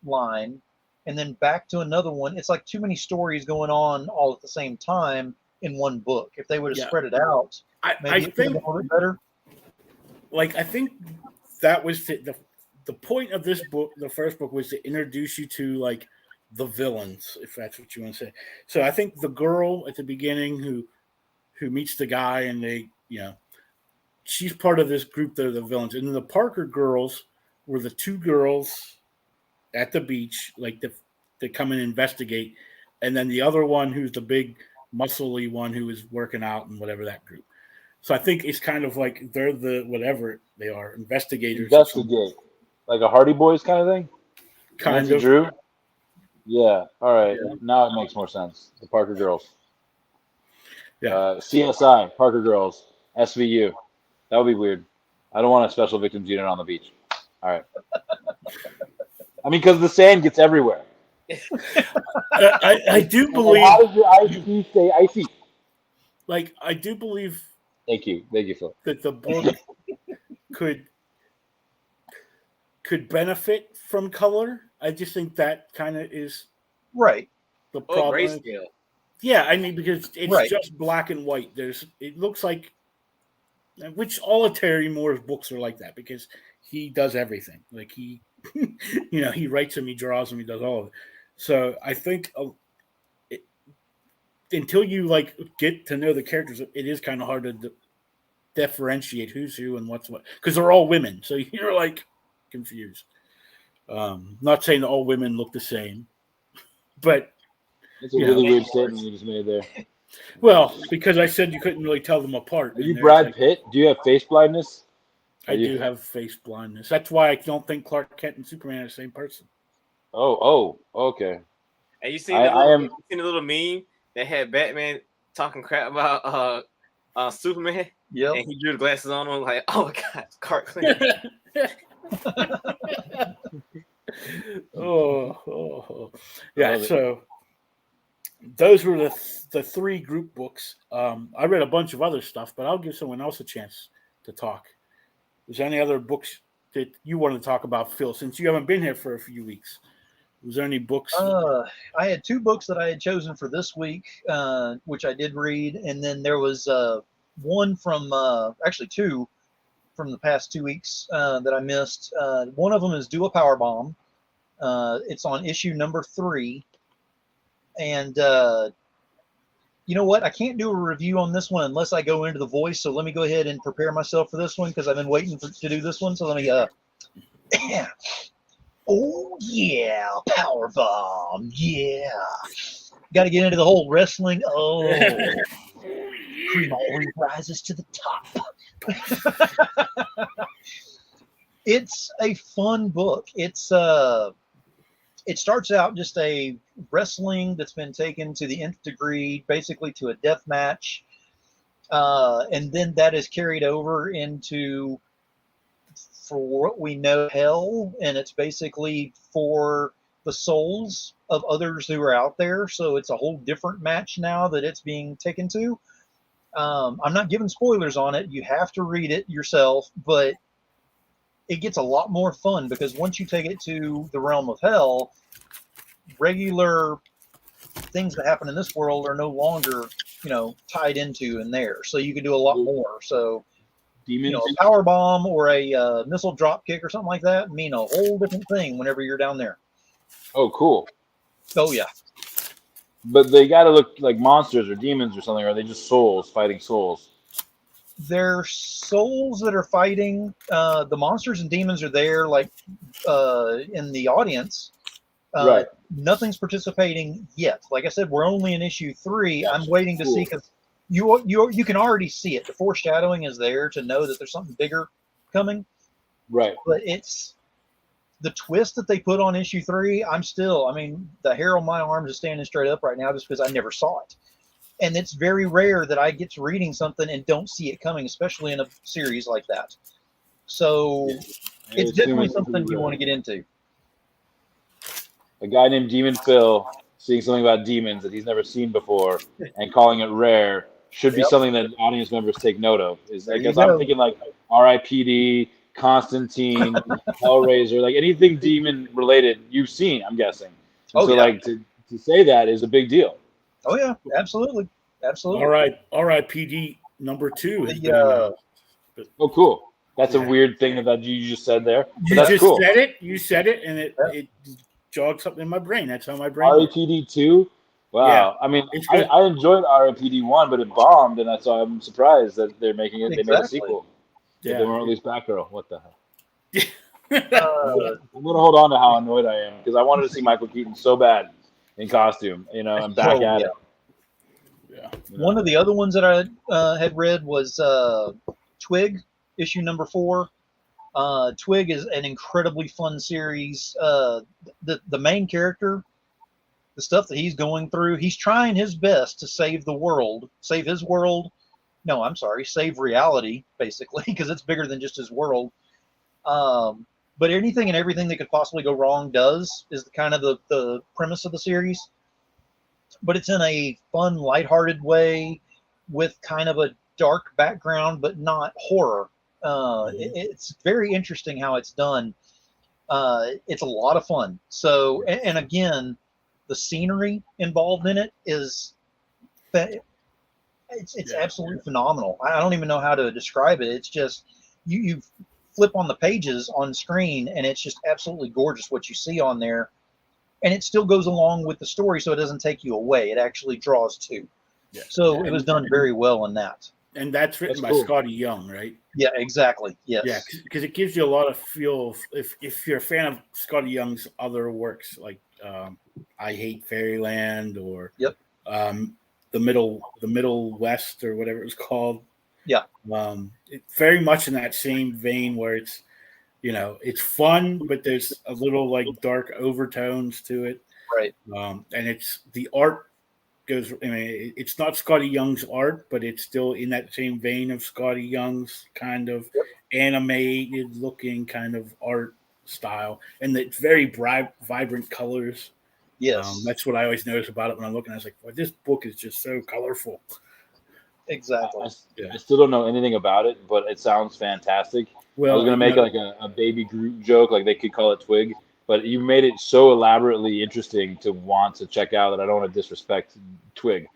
line, and then back to another one. It's like too many stories going on all at the same time in one book. If they would have spread it out, maybe it would have been a little better. Like, I think that was the point of this book. The first book was to introduce you to like the villains, if that's what you want to say. So I think the girl at the beginning who meets the guy, and they, she's part of this group that are the villains. And then the Parker girls were the 2 girls at the beach, like they come and investigate. And then the other one who's the big muscly one who is working out and whatever that group. So I think it's kind of like they're the whatever they are, investigators. Investigate. Like a Hardy Boys kind of thing? Kind of. Drew? Yeah. All right. Yeah. Now it makes more sense. The Parker Girls. Yeah. CSI, Parker Girls, SVU. That would be weird. I don't want a special victims unit on the beach. All right. I mean, because the sand gets everywhere. I do And believe. how does your icy stay icy? Like, I do believe Thank you, Phil. that the book could benefit from color. I just think that kind of is Right. the Oh, problem. grayscale. Yeah, I mean, because it's Right. just black and white. It looks like, which all of Terry Moore's books are like that, because he does everything. Like, he, he writes them, he draws them, he does all of it. So I think until you like get to know the characters, it is kind of hard to differentiate who's who and what's what, because they're all women. So you're like confused. Not saying that all women look the same, but That's a really weird statement you just made there. well, because I said you couldn't really tell them apart. Are you Brad Pitt? Do you have face blindness? I do have face blindness. That's why I don't think Clark Kent and Superman are the same person. Oh, okay. And you seen the little meme that had Batman talking crap about Superman? Yep. And he drew the glasses on him like, oh my God, Clark Kent. Yeah. So those were the three group books. I read a bunch of other stuff, but I'll give someone else a chance to talk. Was there any other books that you wanted to talk about, Phil, since you haven't been here for a few weeks? Was there any books? I had two books that I had chosen for this week, which I did read, and then there was one from actually two from the past 2 weeks that I missed. One of them is Do a Power Bomb. It's on issue number 3, and you know what? I can't do a review on this one unless I go into the voice. So let me go ahead and prepare myself for this one because I've been waiting to do this one. So let me. Oh yeah, Power Bomb, yeah. Got to get into the whole wrestling. Oh, cream always rises to the top. It's a fun book. It starts out just a wrestling that's been taken to the nth degree, basically to a death match, and then that is carried over into, for what we know, hell, and it's basically for the souls of others who are out there. So it's a whole different match now that it's being taken to. I'm not giving spoilers on it. You have to read it yourself, but it gets a lot more fun because once you take it to the realm of hell, regular things that happen in this world are no longer, tied into in there. So you can do a lot more. So, Demons? A power bomb or a missile drop kick or something like that mean a whole different thing whenever you're down there. Oh, cool. Oh, yeah. But they got to look like monsters or demons or something, or are they just souls fighting souls? They're souls that are fighting. The monsters and demons are there, like in the audience. Right. Nothing's participating yet. Like I said, we're only in issue 3. That's I'm waiting to see because you can already see it. The foreshadowing is there to know that there's something bigger coming. Right. But it's the twist that they put on issue 3. The hair on my arms is standing straight up right now just because I never saw it. And it's very rare that I get to reading something and don't see it coming, especially in a series like that. So it's definitely something you want to get into. A guy named Demon Phil seeing something about demons that he's never seen before and calling it rare should be something that audience members take note of. I guess I'm thinking like R.I.P.D., Constantine, Hellraiser, like anything demon related you've seen, I'm guessing. To say that is a big deal. Oh yeah, absolutely. All right, R.I.P.D. number 2. Oh, cool. That's a weird thing that you just said there. You that's just cool. said it. You said it, and it jogged something in my brain. That's how my brain. R.I.P.D. 2. Wow. Yeah. I mean, I enjoyed R.I.P.D. 1, but it bombed, and so I'm surprised that they're making it. Exactly. They made a sequel. Yeah. They weren't released Batgirl. What the hell? I'm gonna hold on to how annoyed I am because I wanted to see Michael Keaton so bad in costume. I'm back at it. Yeah. One of the other ones that I had read was Twig, issue number 4. Twig is an incredibly fun series. The main character the stuff that he's going through. He's trying his best to save the world, save his world. No, I'm sorry, save reality, basically, because it's bigger than just his world. But anything and everything that could possibly go wrong is kind of the premise of the series. But it's in a fun, lighthearted way with kind of a dark background, but not horror. It's very interesting how it's done. It's a lot of fun. So, and again, the scenery involved in it is it's absolutely phenomenal. I don't even know how to describe it. It's just you flip on the pages on screen, and it's just absolutely gorgeous what you see on there. And it still goes along with the story, so it doesn't take you away. It actually draws too. Yeah. So it was done very well in that. And that's written by Scotty Young, right? Yeah, exactly. Yes. Yeah, because it gives you a lot of feel. If you're a fan of Scotty Young's other works, like I Hate Fairyland or the Middle West or whatever it was called. Yeah. It's very much in that same vein where it's, it's fun, but there's a little like dark overtones to it. Right. And it's the art goes. I mean, it's not Scotty Young's art, but it's still in that same vein of Scotty Young's kind of animated looking kind of art style, and it's very vibrant colors. Yes. That's what I always notice about it when I'm looking. I was like, well, this book is just so colorful. Exactly. I still don't know anything about it, but it sounds fantastic. Well, I was going to make like a baby Groot joke, like they could call it Twig, but you made it so elaborately interesting to want to check out that I don't want to disrespect Twig.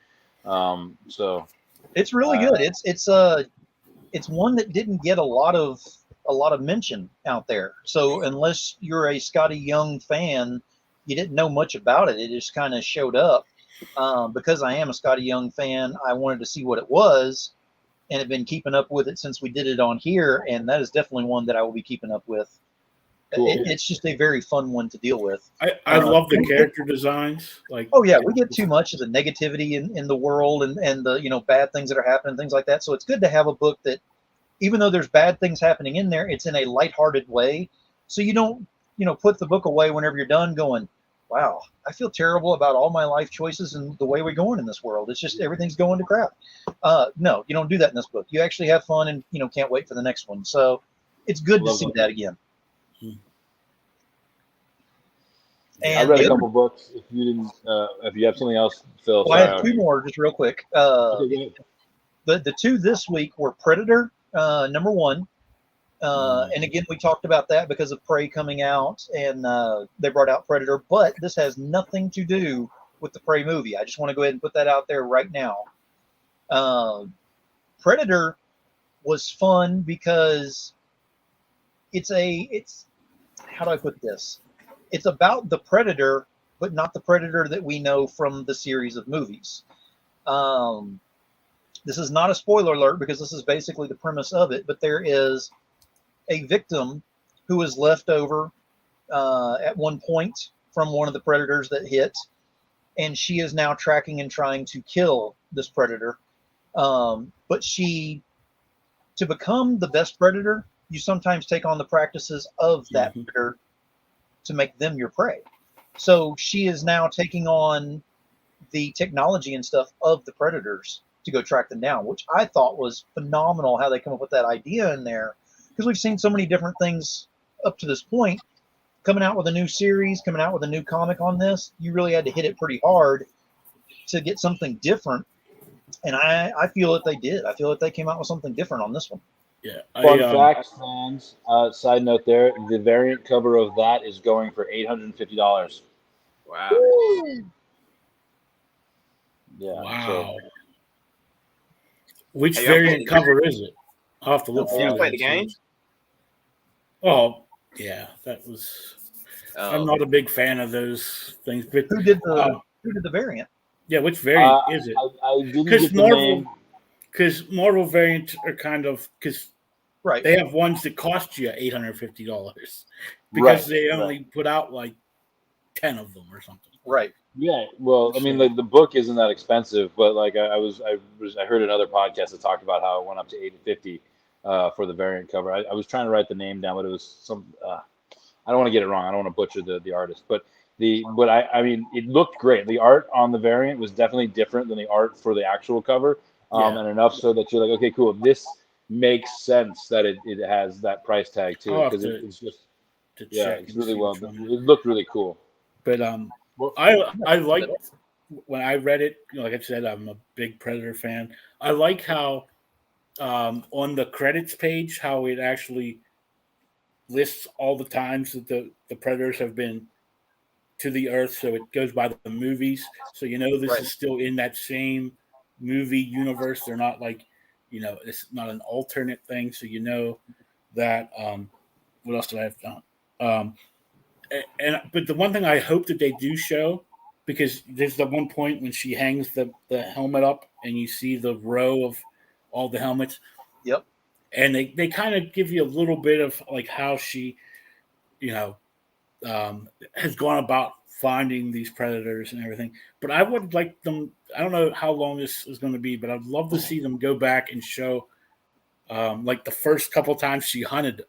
So it's really good. It's one that didn't get a lot of mention out there. So unless you're a Scotty Young fan, you didn't know much about it. It just kind of showed up. Because I am a Scotty Young fan, I wanted to see what it was, and have been keeping up with it since we did it on here, and that is definitely one that I will be keeping up with. Cool. It's just a very fun one to deal with. I love the character designs. We get too much of the negativity in the world and the bad things that are happening, things like that. So it's good to have a book that, even though there's bad things happening in there, it's in a lighthearted way. So you don't put the book away whenever you're done going, wow, I feel terrible about all my life choices and the way we're going in this world. It's just everything's going to crap. No, you don't do that in this book. You actually have fun and can't wait for the next one. So it's good to see that again. And I read a couple books. If you didn't, if you have something else, Phil. Well, I have two more, just real quick. The two this week were Predator, number 1. And again, we talked about that because of Prey coming out, and they brought out Predator. But this has nothing to do with the Prey movie. I just want to go ahead and put that out there right now. Predator was fun because it's how do I put this? It's about the Predator, but not the Predator that we know from the series of movies. This is not a spoiler alert because this is basically the premise of it, but there is a victim who is left over at one point from one of the predators that hit, and she is now tracking and trying to kill this predator. But to become the best predator, you sometimes take on the practices of that predator to make them your prey. So she is now taking on the technology and stuff of the predators to go track them down, which I thought was phenomenal how they come up with that idea in there. Because we've seen so many different things up to this point. Coming out with a new series, coming out with a new comic on this, you really had to hit it pretty hard to get something different. And I feel that they did. I feel that they came out with something different on this one. Yeah. Fun fact, fans. Side note there, the variant cover of that is going for $850. Wow. Yeah. Wow. So. Which variant cover is it? I'll have to look for you that. play the game? Oh, yeah. That was. I'm not a big fan of those things. But who did the variant? Yeah, which variant is it? I didn't get the name. Because Marvel variants are kind of right. They have ones that cost you $850 because they only put out like 10 of them or something. Right. Yeah. Well, I mean, the book isn't that expensive, but like I heard another podcast that talked about how it went up to $850 for the variant cover. I was trying to write the name down, but it was some. I don't want to get it wrong. I don't want to butcher the artist, but But I mean, it looked great. The art on the variant was definitely different than the art for the actual cover, and enough so that you're like, okay, cool. This makes sense that it has that price tag too, because it's just it's really well. It looked really cool. But I liked when I read it. Like I said, I'm a big Predator fan. I like how on the credits page how it actually lists all the times that the Predators have been to the Earth, so it goes by the movies. So this is still in that same movie universe. They're not like, it's not an alternate thing. So that. What else did I have done? But the one thing I hope that they do show, because there's the one point when she hangs the helmet up and you see the row of all the helmets. Yep. And they kind of give you a little bit of like how she, has gone about finding these predators and everything. But I would like them. I don't know how long this is going to be, but I'd love to see them go back and show, like the first couple times she hunted,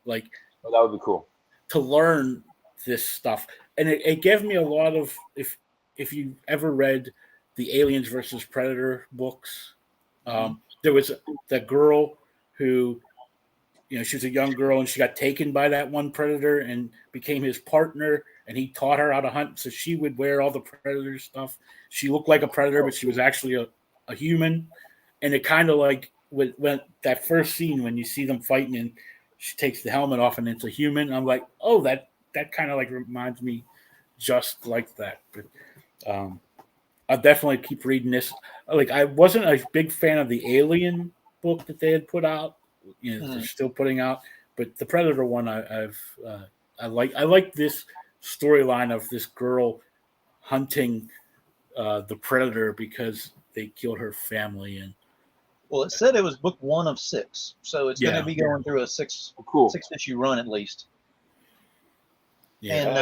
like that would be cool to learn this stuff. And it gave me a lot of if you ever read the Aliens versus Predator books, there was the girl who. She was a young girl and she got taken by that one predator and became his partner, and he taught her how to hunt. So she would wear all the predator stuff. She looked like a predator, but she was actually a human. And it kind of like when that first scene when you see them fighting and she takes the helmet off and it's a human. I'm like, oh, that kind of like reminds me just like that. But I'll definitely keep reading this. Like I wasn't a big fan of the Alien book that they had put out. They're still putting out, but the Predator one I like this storyline of this girl hunting the Predator because they killed her family. And well, it said it was book 1 of 6, so it's going to be going through a 6 issue run at least. And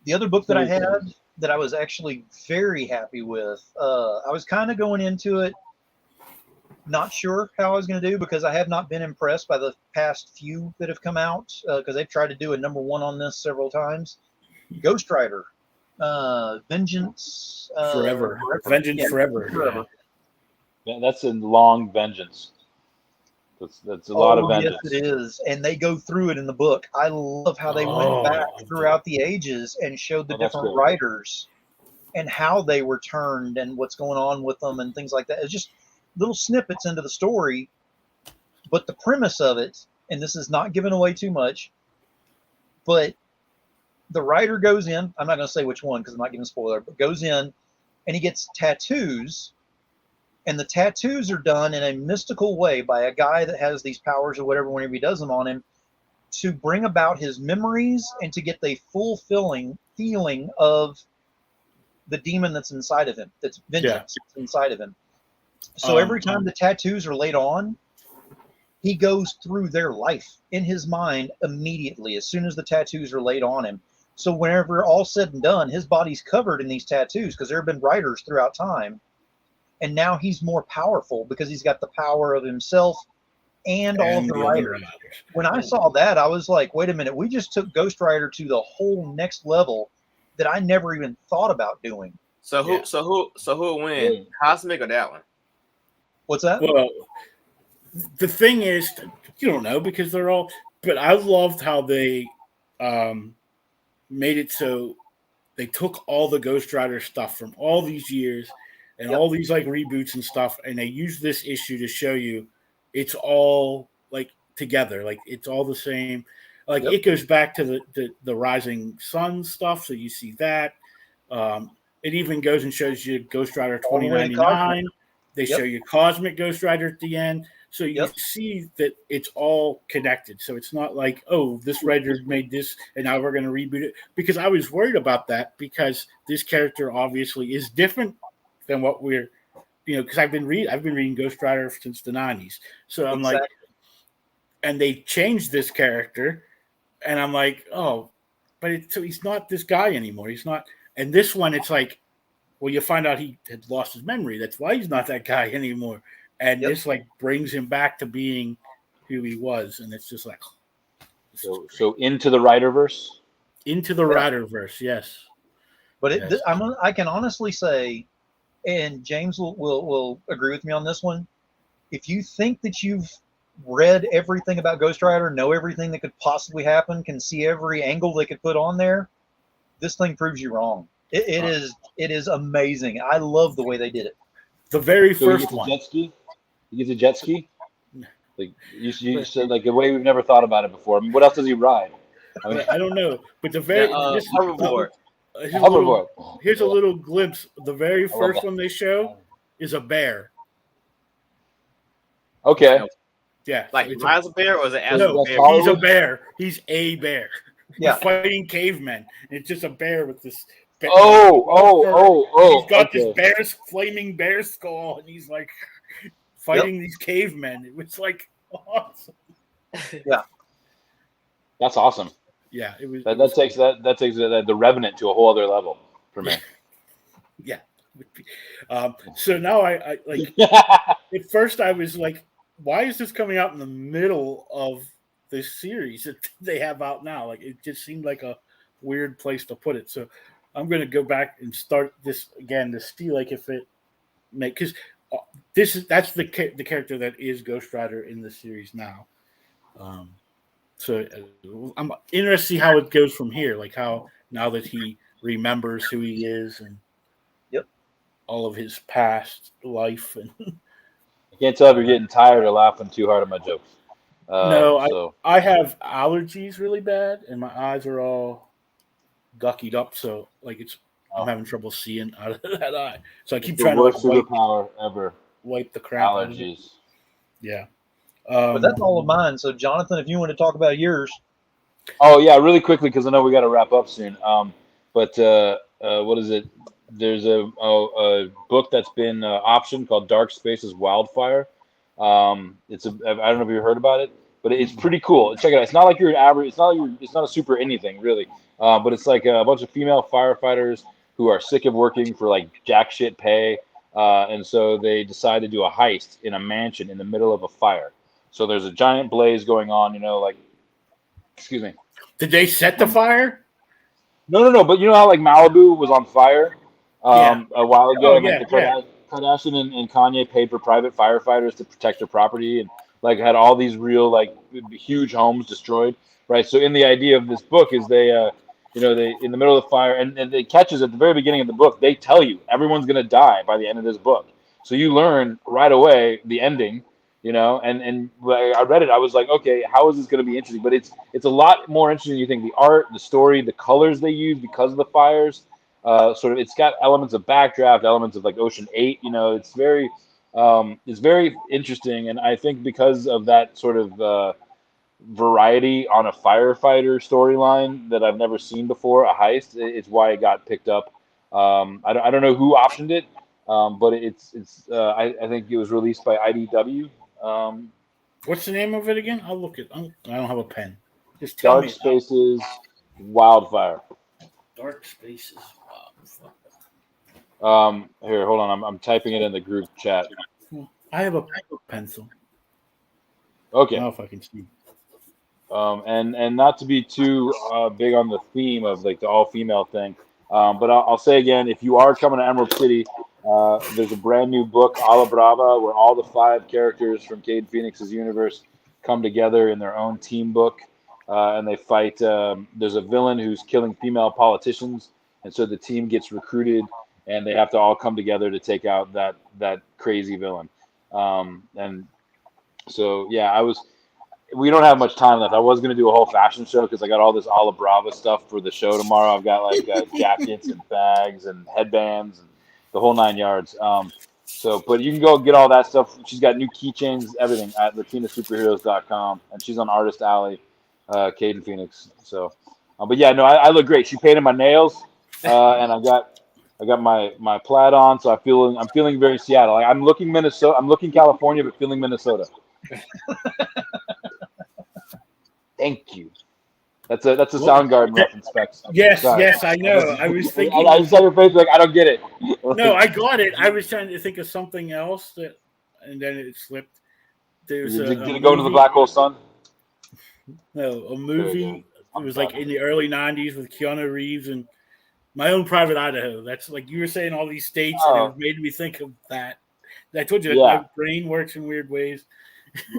the other book that I had that I was actually very happy with, I was kind of going into it not sure how I was going to do, because I have not been impressed by the past few that have come out, because they've tried to do a number 1 on this several times. Ghost Rider, Vengeance Forever. Vengeance Forever. Yeah, that's a long Vengeance. That's a lot of Vengeance. Yes, it is. And they go through it in the book. I love how they went back throughout the ages and showed the different writers and how they were turned and what's going on with them and things like that. It's just little snippets into the story, but the premise of it, and this is not giving away too much, but the writer goes in, I'm not going to say which one because I'm not giving a spoiler, but goes in and he gets tattoos, and the tattoos are done in a mystical way by a guy that has these powers or whatever whenever he does them on him, to bring about his memories and to get the fulfilling feeling of the demon that's inside of him, that's vengeance inside of him. So every time the tattoos are laid on, he goes through their life in his mind immediately as soon as the tattoos are laid on him. So whenever all's said and done, his body's covered in these tattoos because there have been writers throughout time. And now he's more powerful because he's got the power of himself and all of the writers. When I saw that, I was like, wait a minute, we just took Ghost Rider to the whole next level that I never even thought about doing. So who will win? Cosmic or that one? What's that? Well, the thing is, you don't know because they're all. But I loved how they made it so they took all the Ghost Rider stuff from all these years and all these like reboots and stuff, and they used this issue to show you it's all like together, like it's all the same. Like it goes back to the Rising Sun stuff, so you see that. It even goes and shows you Ghost Rider 2099. They show you Cosmic Ghost Rider at the end. So you see that it's all connected. So it's not like, oh, this writer made this and now we're going to reboot it. Because I was worried about that because this character obviously is different than what we're, because I've been reading Ghost Rider since the 90s. So I'm like, and they changed this character and I'm like, oh, but so he's not this guy anymore. He's not. And this one, it's like, well, you find out he had lost his memory. That's why he's not that guy anymore. And this like brings him back to being who he was. And it's just like, so into the Riderverse. Into the Riderverse, yes. But Yes. I can honestly say, and James will agree with me on this one. If you think that you've read everything about Ghost Rider, know everything that could possibly happen, can see every angle they could put on there, this thing proves you wrong. It is amazing. I love the way they did it. The very So first one. Jet ski? He gets a jet ski? Like you said, like a way we've never thought about it before. I mean, what else does he ride? I mean, I don't know, but the very hoverboard. Here's a little glimpse. The very love first that. one they show is a bear. Okay. Yeah, Like it's Miles a bear, or is it So actual that's bear? Hollywood? he's a bear. He's a bear. Yeah. He's fighting cavemen. It's just a bear with this. He's got okay. this flaming bear skull, and he's like fighting these cavemen. It was like awesome. That's awesome. Yeah, it was. That takes the Revenant to a whole other level for me. Yeah. So now I like. At first, I was like, "Why is this coming out in the middle of this series that they have out now?" Like, it just seemed like a weird place to put it. So I'm going to go back and start this again to see like if it because that's the character that is Ghost Rider in the series now. So I'm interested to see how it goes from here. Like how now that he remembers who he is and all of his past life and. I can't tell if you're getting tired or laughing too hard at my jokes. No, I have allergies really bad, and my eyes are all guckied up. So like I'm having trouble seeing out of that eye. So I keep trying to superpower ever. Wipe the crap out of it. Allergies. Yeah. But that's all of mine. So Jonathan, if you want to talk about yours. Oh yeah, really quickly because I know we got to wrap up soon. But what is it? There's a book that's been optioned called Dark Spaces Wildfire. I don't know if you heard about it, but it's pretty cool. Check it out. It's not like you're an average. It's not a super anything really. But it's like a bunch of female firefighters who are sick of working for like jack shit pay, and so they decide to do a heist in a mansion in the middle of a fire. So there's a giant blaze going on. Excuse me. Did they set the fire? No. But you know how like Malibu was on fire a while ago, and like Kardashian and Kanye paid for private firefighters to protect their property, and like had all these real like huge homes destroyed, right? So in the idea of this book is they in the middle of the fire, and it catches at the very beginning of the book. They tell you everyone's gonna die by the end of this book, so you learn right away the ending. And when I read it, I was like, okay, how is this going to be interesting? But it's a lot more interesting than you think. The art, the story, the colors they use because of the fires, it's got elements of Backdraft, elements of like Ocean 8. It's very interesting, and I think because of that sort of variety on a firefighter storyline that I've never seen before, a heist, it's why it got picked up. I don't know who optioned it, but I think it was released by IDW. What's the name of it again? I'll look it. I don't have a pen. Just tell me. Dark Spaces Wildfire. Dark Spaces Wildfire. Here, hold on. I'm typing it in the group chat. I have a pencil. Okay. Now if I can see. And not to be too big on the theme of like the all-female thing, but I'll say again, if you are coming to Emerald City, there's a brand new book, Ala Brava, where all the 5 characters from Cade Phoenix's universe come together in their own team book, and they fight. There's a villain who's killing female politicians, and so the team gets recruited, and they have to all come together to take out that crazy villain. And so, yeah, we don't have much time left. I was going to do a whole fashion show because I got all this Ala Brava stuff for the show tomorrow. I've got like jackets and bags and headbands and the whole 9 yards. But you can go get all that stuff. She's got new keychains, everything at latinasuperheroes.com, and she's on Artist Alley, Caden Phoenix. So, but yeah, no, I look great. She painted my nails, and I got my plaid on, so I'm feeling very Seattle. Like, I'm looking California, but feeling Minnesota. Thank you. That's a Soundgarden reference, Specs. Yes, Sorry. yes, I know. I was thinking. I just saw your face like I don't get it. No, I got it. I was trying to think of something else and then it slipped. There's Did it go into the black hole sun? No, a movie was like in the early '90s with Keanu Reeves and My Own Private Idaho. That's like you were saying all these states, and it made me think of that. I told you my brain works in weird ways.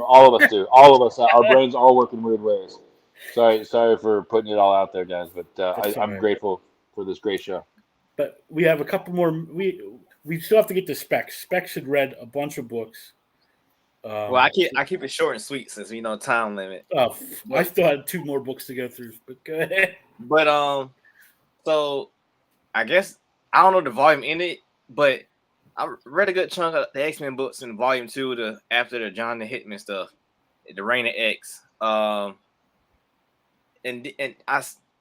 All of us do. All of us. Our brains all work in weird ways. Sorry for putting it all out there, guys. But I'm grateful for this great show. But we have a couple more. We still have to get to Specs. Specs had read a bunch of books. Well, I keep it short and sweet since we know time limit. Oh, I still had 2 more books to go through, but go ahead. But so I guess I don't know the volume in it, but I read a good chunk of the X-Men books in volume 2 after the John the Hitman stuff, the Reign of X. I think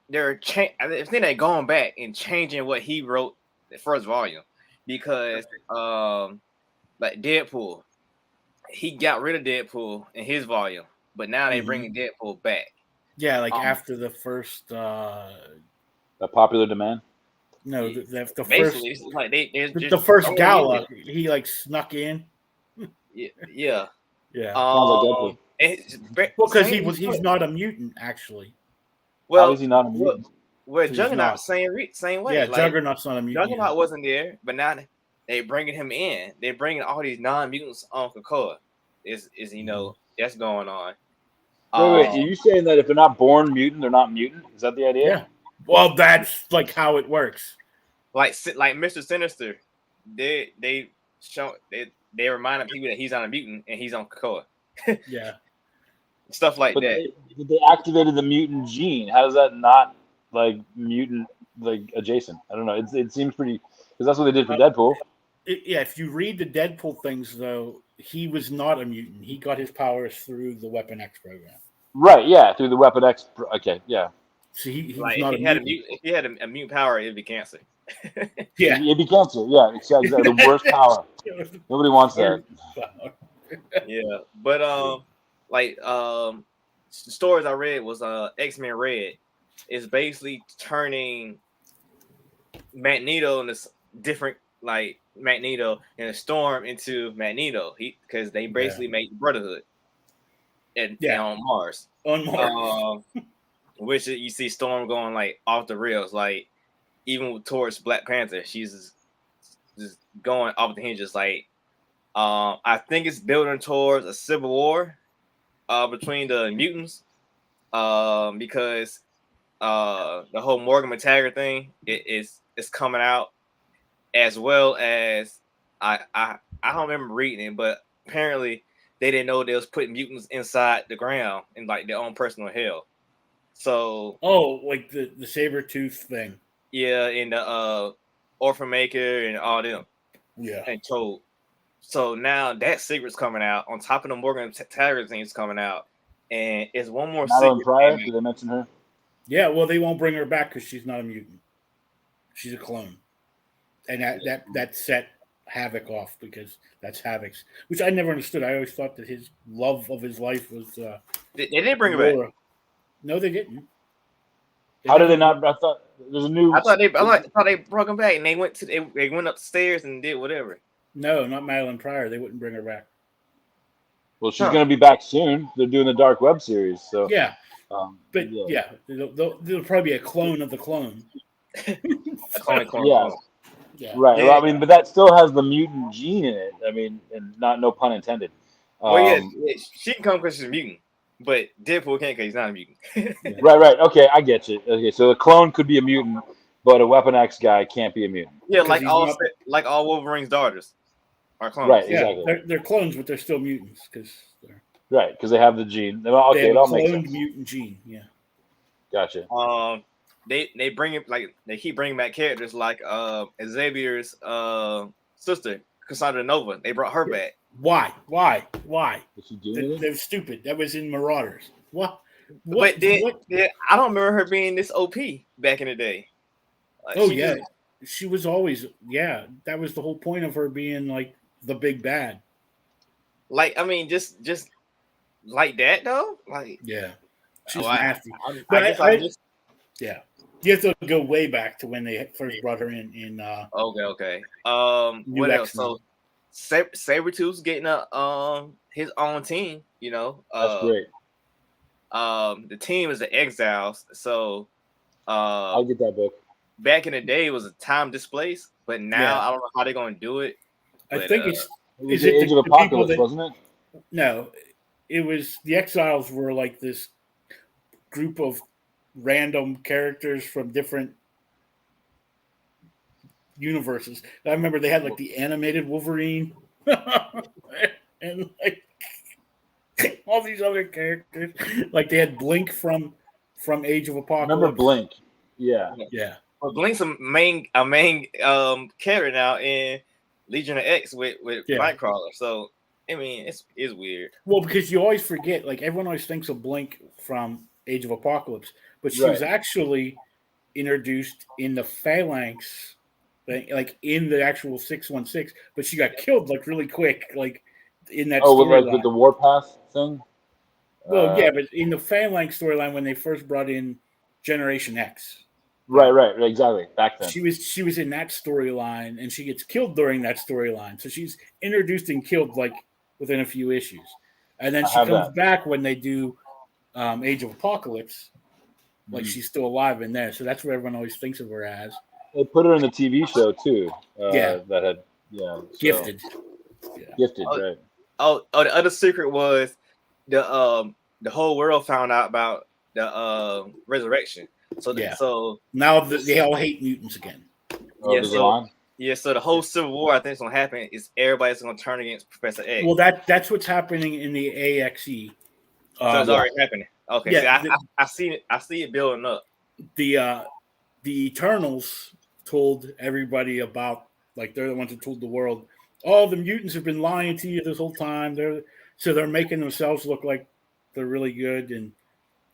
they're going back and changing what he wrote the first volume because like Deadpool. He got rid of Deadpool in his volume, but now they're bringing Deadpool back. Yeah, like after the first a popular demand. No, the basically, first like the first gala, he like snuck in. Yeah. Sounds like because he's not a mutant actually. Well, how is he not a mutant? Well, Juggernaut same way. Yeah, like, Juggernaut's not a mutant. Juggernaut wasn't there, but now they bringing him in. They're bringing all these non-mutants on Krakoa. Is that's going on. Wait, are you saying that if they're not born mutant, they're not mutant? Is that the idea? Yeah. Well, that's like how it works. Like Mr. Sinister, they remind people that he's not a mutant and he's on Krakoa. Yeah. Stuff like that. They activated the mutant gene. How does that not like mutant like adjacent? I don't know. It seems pretty because that's what they did for Deadpool. If you read the Deadpool things, though, he was not a mutant. He got his powers through the Weapon X program. Right, yeah, through the Weapon X. Okay, yeah. So he like, was not if he had a mutant power, it'd be cancer. Yeah. It'd be cancer, yeah. It's exactly the worst power. Nobody wants that. Yeah, but the stories I read was X-Men Red is basically turning Magneto into different like Magneto and Storm into Magneto because they basically make the Brotherhood and on Mars. Which you see Storm going like off the rails, like even towards Black Panther, she's just going off the hinges. Like I think it's building towards a civil war between the mutants because the whole Morgan McTaggart thing is coming out. As well as I don't remember reading it, but apparently they didn't know they was putting mutants inside the ground in like their own personal hell. So like the Sabretooth thing. Yeah, and the Orphan Maker and all them. Yeah. And Toad. So now that secret's coming out on top of the Morgan Taggart thing's coming out, and it's one more Madeline secret. Pryor, did they mention her? Yeah, well, they won't bring her back because she's not a mutant. She's a clone. And that set Havoc off because that's Havoc's, which I never understood. I always thought that his love of his life was. They didn't bring her back. No, they didn't. How did they not? I thought there's a new. I thought they brought him back and they went upstairs and did whatever. No, not Madeline Pryor. They wouldn't bring her back. Well, she's going to be back soon. They're doing the Dark Web series, so yeah. But there'll probably be a clone of the clone. A clone. Yeah. Yeah. Right. Well, I mean, but that still has the mutant gene in it. I mean, and no pun intended. She can come because she's a mutant, but Deadpool can't because he's not a mutant. Right. Okay, I get you. Okay, so the clone could be a mutant, but a Weapon X guy can't be a mutant. Yeah, like all Wolverine's daughters are clones. Right. Yeah, exactly. They're clones, but they're still mutants because because they have the gene. Okay, they have it all a makes cloned sense. mutant gene. Yeah. Gotcha. They bring it they keep bringing back characters like Xavier's sister Cassandra Nova. They brought her back. Why? Is she doing They're stupid. That was in Marauders. What? But I don't remember her being this OP back in the day. She was always that was the whole point of her being like the big bad. Like, I mean, just like that though. Like, she's nasty. Yeah, you have to go way back to when they first brought her in. Okay. What else? So Sabretooth's getting his own team. You know, that's great. the team is the Exiles. So I'll get that book. back in the day, it was a time displaced, but now I don't know how they're going to do it. I But, think it's It was is the it Age the of people Apocalypse, that wasn't it? no, it was the Exiles were like this group of random characters from different universes. I remember they had like the animated Wolverine and like all these other characters. Like they had Blink from Age of Apocalypse. Remember Blink? Yeah. Yeah. Well, Blink's a main character now in Legion of X with Nightcrawler. So I mean, it's weird. Well, because you always forget, like everyone always thinks of Blink from Age of Apocalypse, but she was actually introduced in the Phalanx, like in the actual 616, but she got killed like really quick, like in that storyline. With the Warpath thing. Well, yeah, but in the Phalanx storyline when they first brought in Generation X. Right, exactly. Back then, she was in that storyline, and she gets killed during that storyline. So she's introduced and killed like within a few issues, and then she comes back when they do Age of Apocalypse, like she's still alive in there. So that's what everyone always thinks of her as. They put her in the TV show too. That had Gifted. Gifted, right? Oh, the other secret was the whole world found out about the resurrection. So now they all hate mutants again. So the whole Civil War I think is gonna happen is everybody's gonna turn against Professor X. Well, that's what's happening in the AXE. So it's already happening. Okay, yeah, I see it. I see it building up. The Eternals told everybody about, like, they're the ones that told the world, oh, the mutants have been lying to you this whole time. They're making themselves look like they're really good and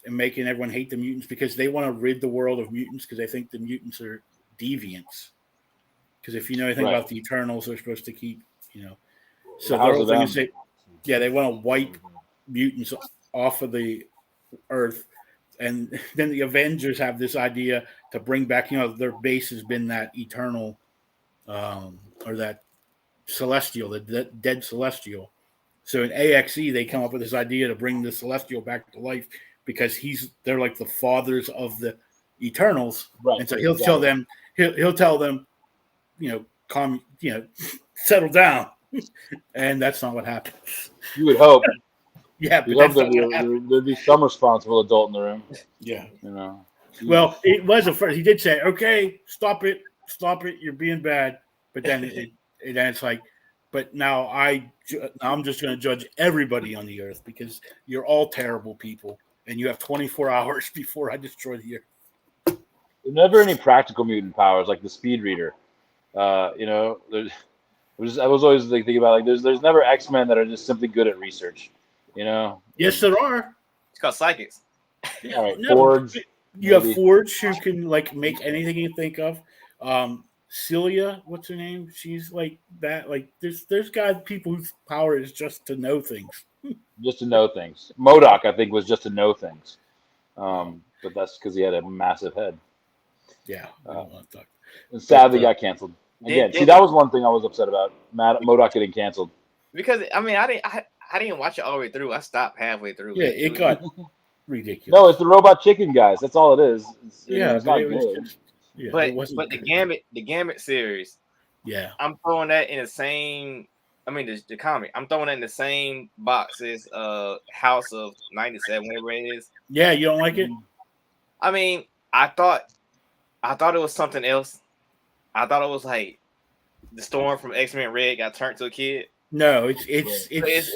making everyone hate the mutants because they want to rid the world of mutants because they think the mutants are deviants. Because if you know anything about the Eternals, they're supposed to keep, So the whole thing is they want to wipe mutants off of the Earth. And then the Avengers have this idea to bring back, their base has been that Eternal or that Celestial, the dead Celestial. So in AXE, they come up with this idea to bring the Celestial back to life because they're like the fathers of the Eternals. Right. And so he'll tell them, settle down. And that's not what happens. You would hope. Yeah, but there'd be some responsible adult in the room. Yeah. Well, it was a first. He did say, okay, stop it, you're being bad. But then it's like, but now I'm just going to judge everybody on the Earth because you're all terrible people and you have 24 hours before I destroy the Earth. There's never any practical mutant powers like the Speed Reader. I was always thinking about there's never X-Men that are just simply good at research. Yes, there are. It's called psychics. Yeah, all right, Forge. You have Forge who can make anything you think of. Celia, what's her name? She's like that. Like there's people whose power is just to know things. Just to know things. MODOK, I think, was just to know things. But that's because he had a massive head. Yeah. And sadly got canceled. Again, that was one thing I was upset about. MODOK getting canceled. Because I didn't watch it all the way through. I stopped halfway through. Yeah, it got ridiculous. No, it's the Robot Chicken guys. That's all it is. It's not good. But the Gambit series. Yeah, I'm throwing that in the same. I mean, the comic. I'm throwing it in the same box as House of 97, whatever it is. Yeah, you don't like it? I mean, I thought it was something else. I thought it was like the Storm from X-Men Red got turned to a kid. No, it's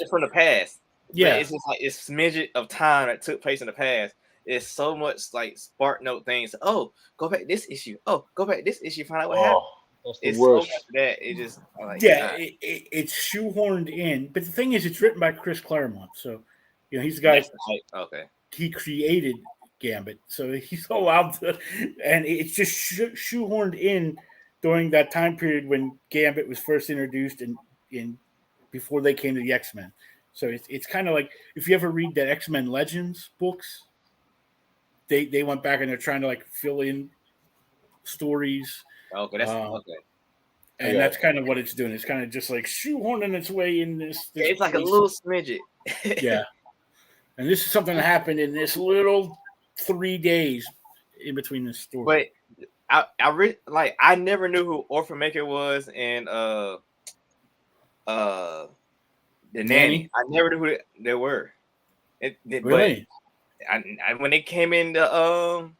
from the past. Yeah, but it's just like it's smidget of time that took place in the past. It's so much like spark note things. Oh, go back to this issue. Oh, go back to this issue. Find out what happened. That's the worst. So much of that it just it's shoehorned in. But the thing is, it's written by Chris Claremont, so he's the guy. Okay. He created Gambit, so he's allowed to, and it's just shoehorned in during that time period when Gambit was first introduced in before they came to the X-Men. So it's kind of like if you ever read the X-Men Legends books, they went back and they're trying to fill in stories. Okay, that's okay. And that's kind of what it's doing. It's kind of just like shoehorning its way in this it's like a little smidget. Yeah. And this is something that happened in this little 3 days in between the story. But I never knew who Orphan Maker was and the nanny. I never knew who they were. Really? But when they came in the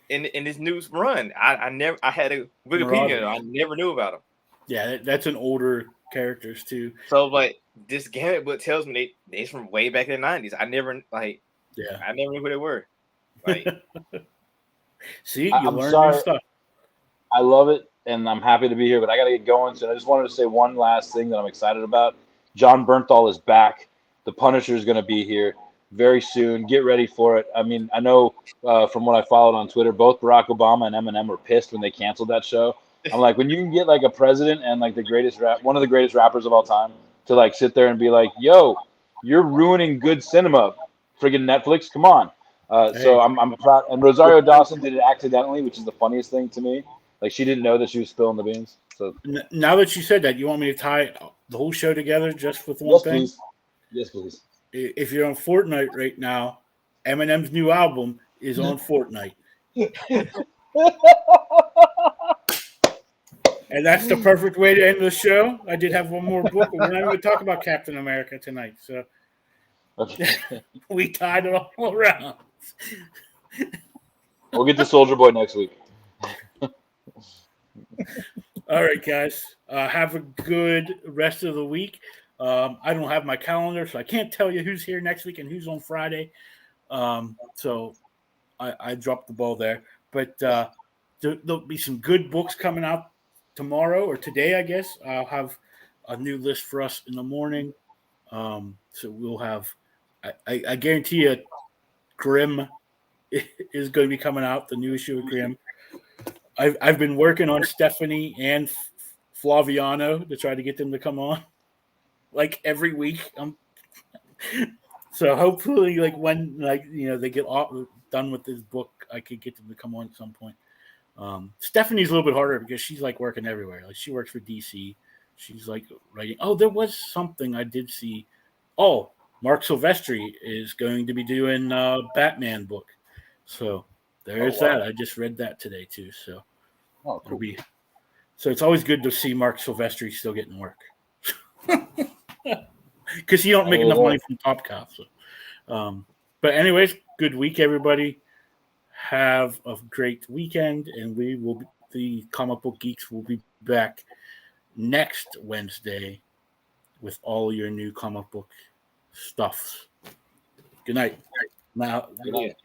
in this news run, I had a Wikipedia. I never knew about them. Yeah, that's an older characters too. So, but this Gambit book tells me they're from way back in the 90s. I never knew who they were. Like, see, you learn new stuff. I love it, and I'm happy to be here, but I got to get going. So I just wanted to say one last thing that I'm excited about. John Bernthal is back. The Punisher is going to be here very soon. Get ready for it. I mean, I know from what I followed on Twitter, both Barack Obama and Eminem were pissed when they canceled that show. I'm like, when you can get like a president and like one of the greatest rappers of all time to like sit there and be like, yo, you're ruining good cinema, friggin' Netflix, come on. So I'm proud. And Rosario Dawson did it accidentally, which is the funniest thing to me. Like, she didn't know that she was spilling the beans. So now that you said that, you want me to tie the whole show together just with one thing? Please. Yes, please. If you're on Fortnite right now, Eminem's new album is on Fortnite. And that's the perfect way to end the show. I did have one more book, but we're not going to talk about Captain America tonight. So we tied it all around. We'll get to Soldier Boy next week. All right, guys. Have a good rest of the week. I don't have my calendar, so I can't tell you who's here next week and who's on Friday. So I dropped the ball there. But there'll be some good books coming out tomorrow or today, I guess. I'll have a new list for us in the morning. So we'll have, I guarantee you, Grimm is going to be coming out, the new issue of Grimm. I've been working on Stephanie and Flaviano to try to get them to come on, like every week. So hopefully, like when they get done with this book, I could get them to come on at some point. Stephanie's a little bit harder because she's like working everywhere. Like she works for DC. She's like writing. Oh, there was something I did see. Oh, Mark Silvestri is going to be doing a Batman book. So there's that. I just read that today too. So cool. So it's always good to see Mark Silvestri still getting work. Because he don't make enough money from Top Cop. So. But anyways, good week, everybody. Have a great weekend, and the Comic Book Geeks will be back next Wednesday with all your new comic book stuffs. Good night. Good night.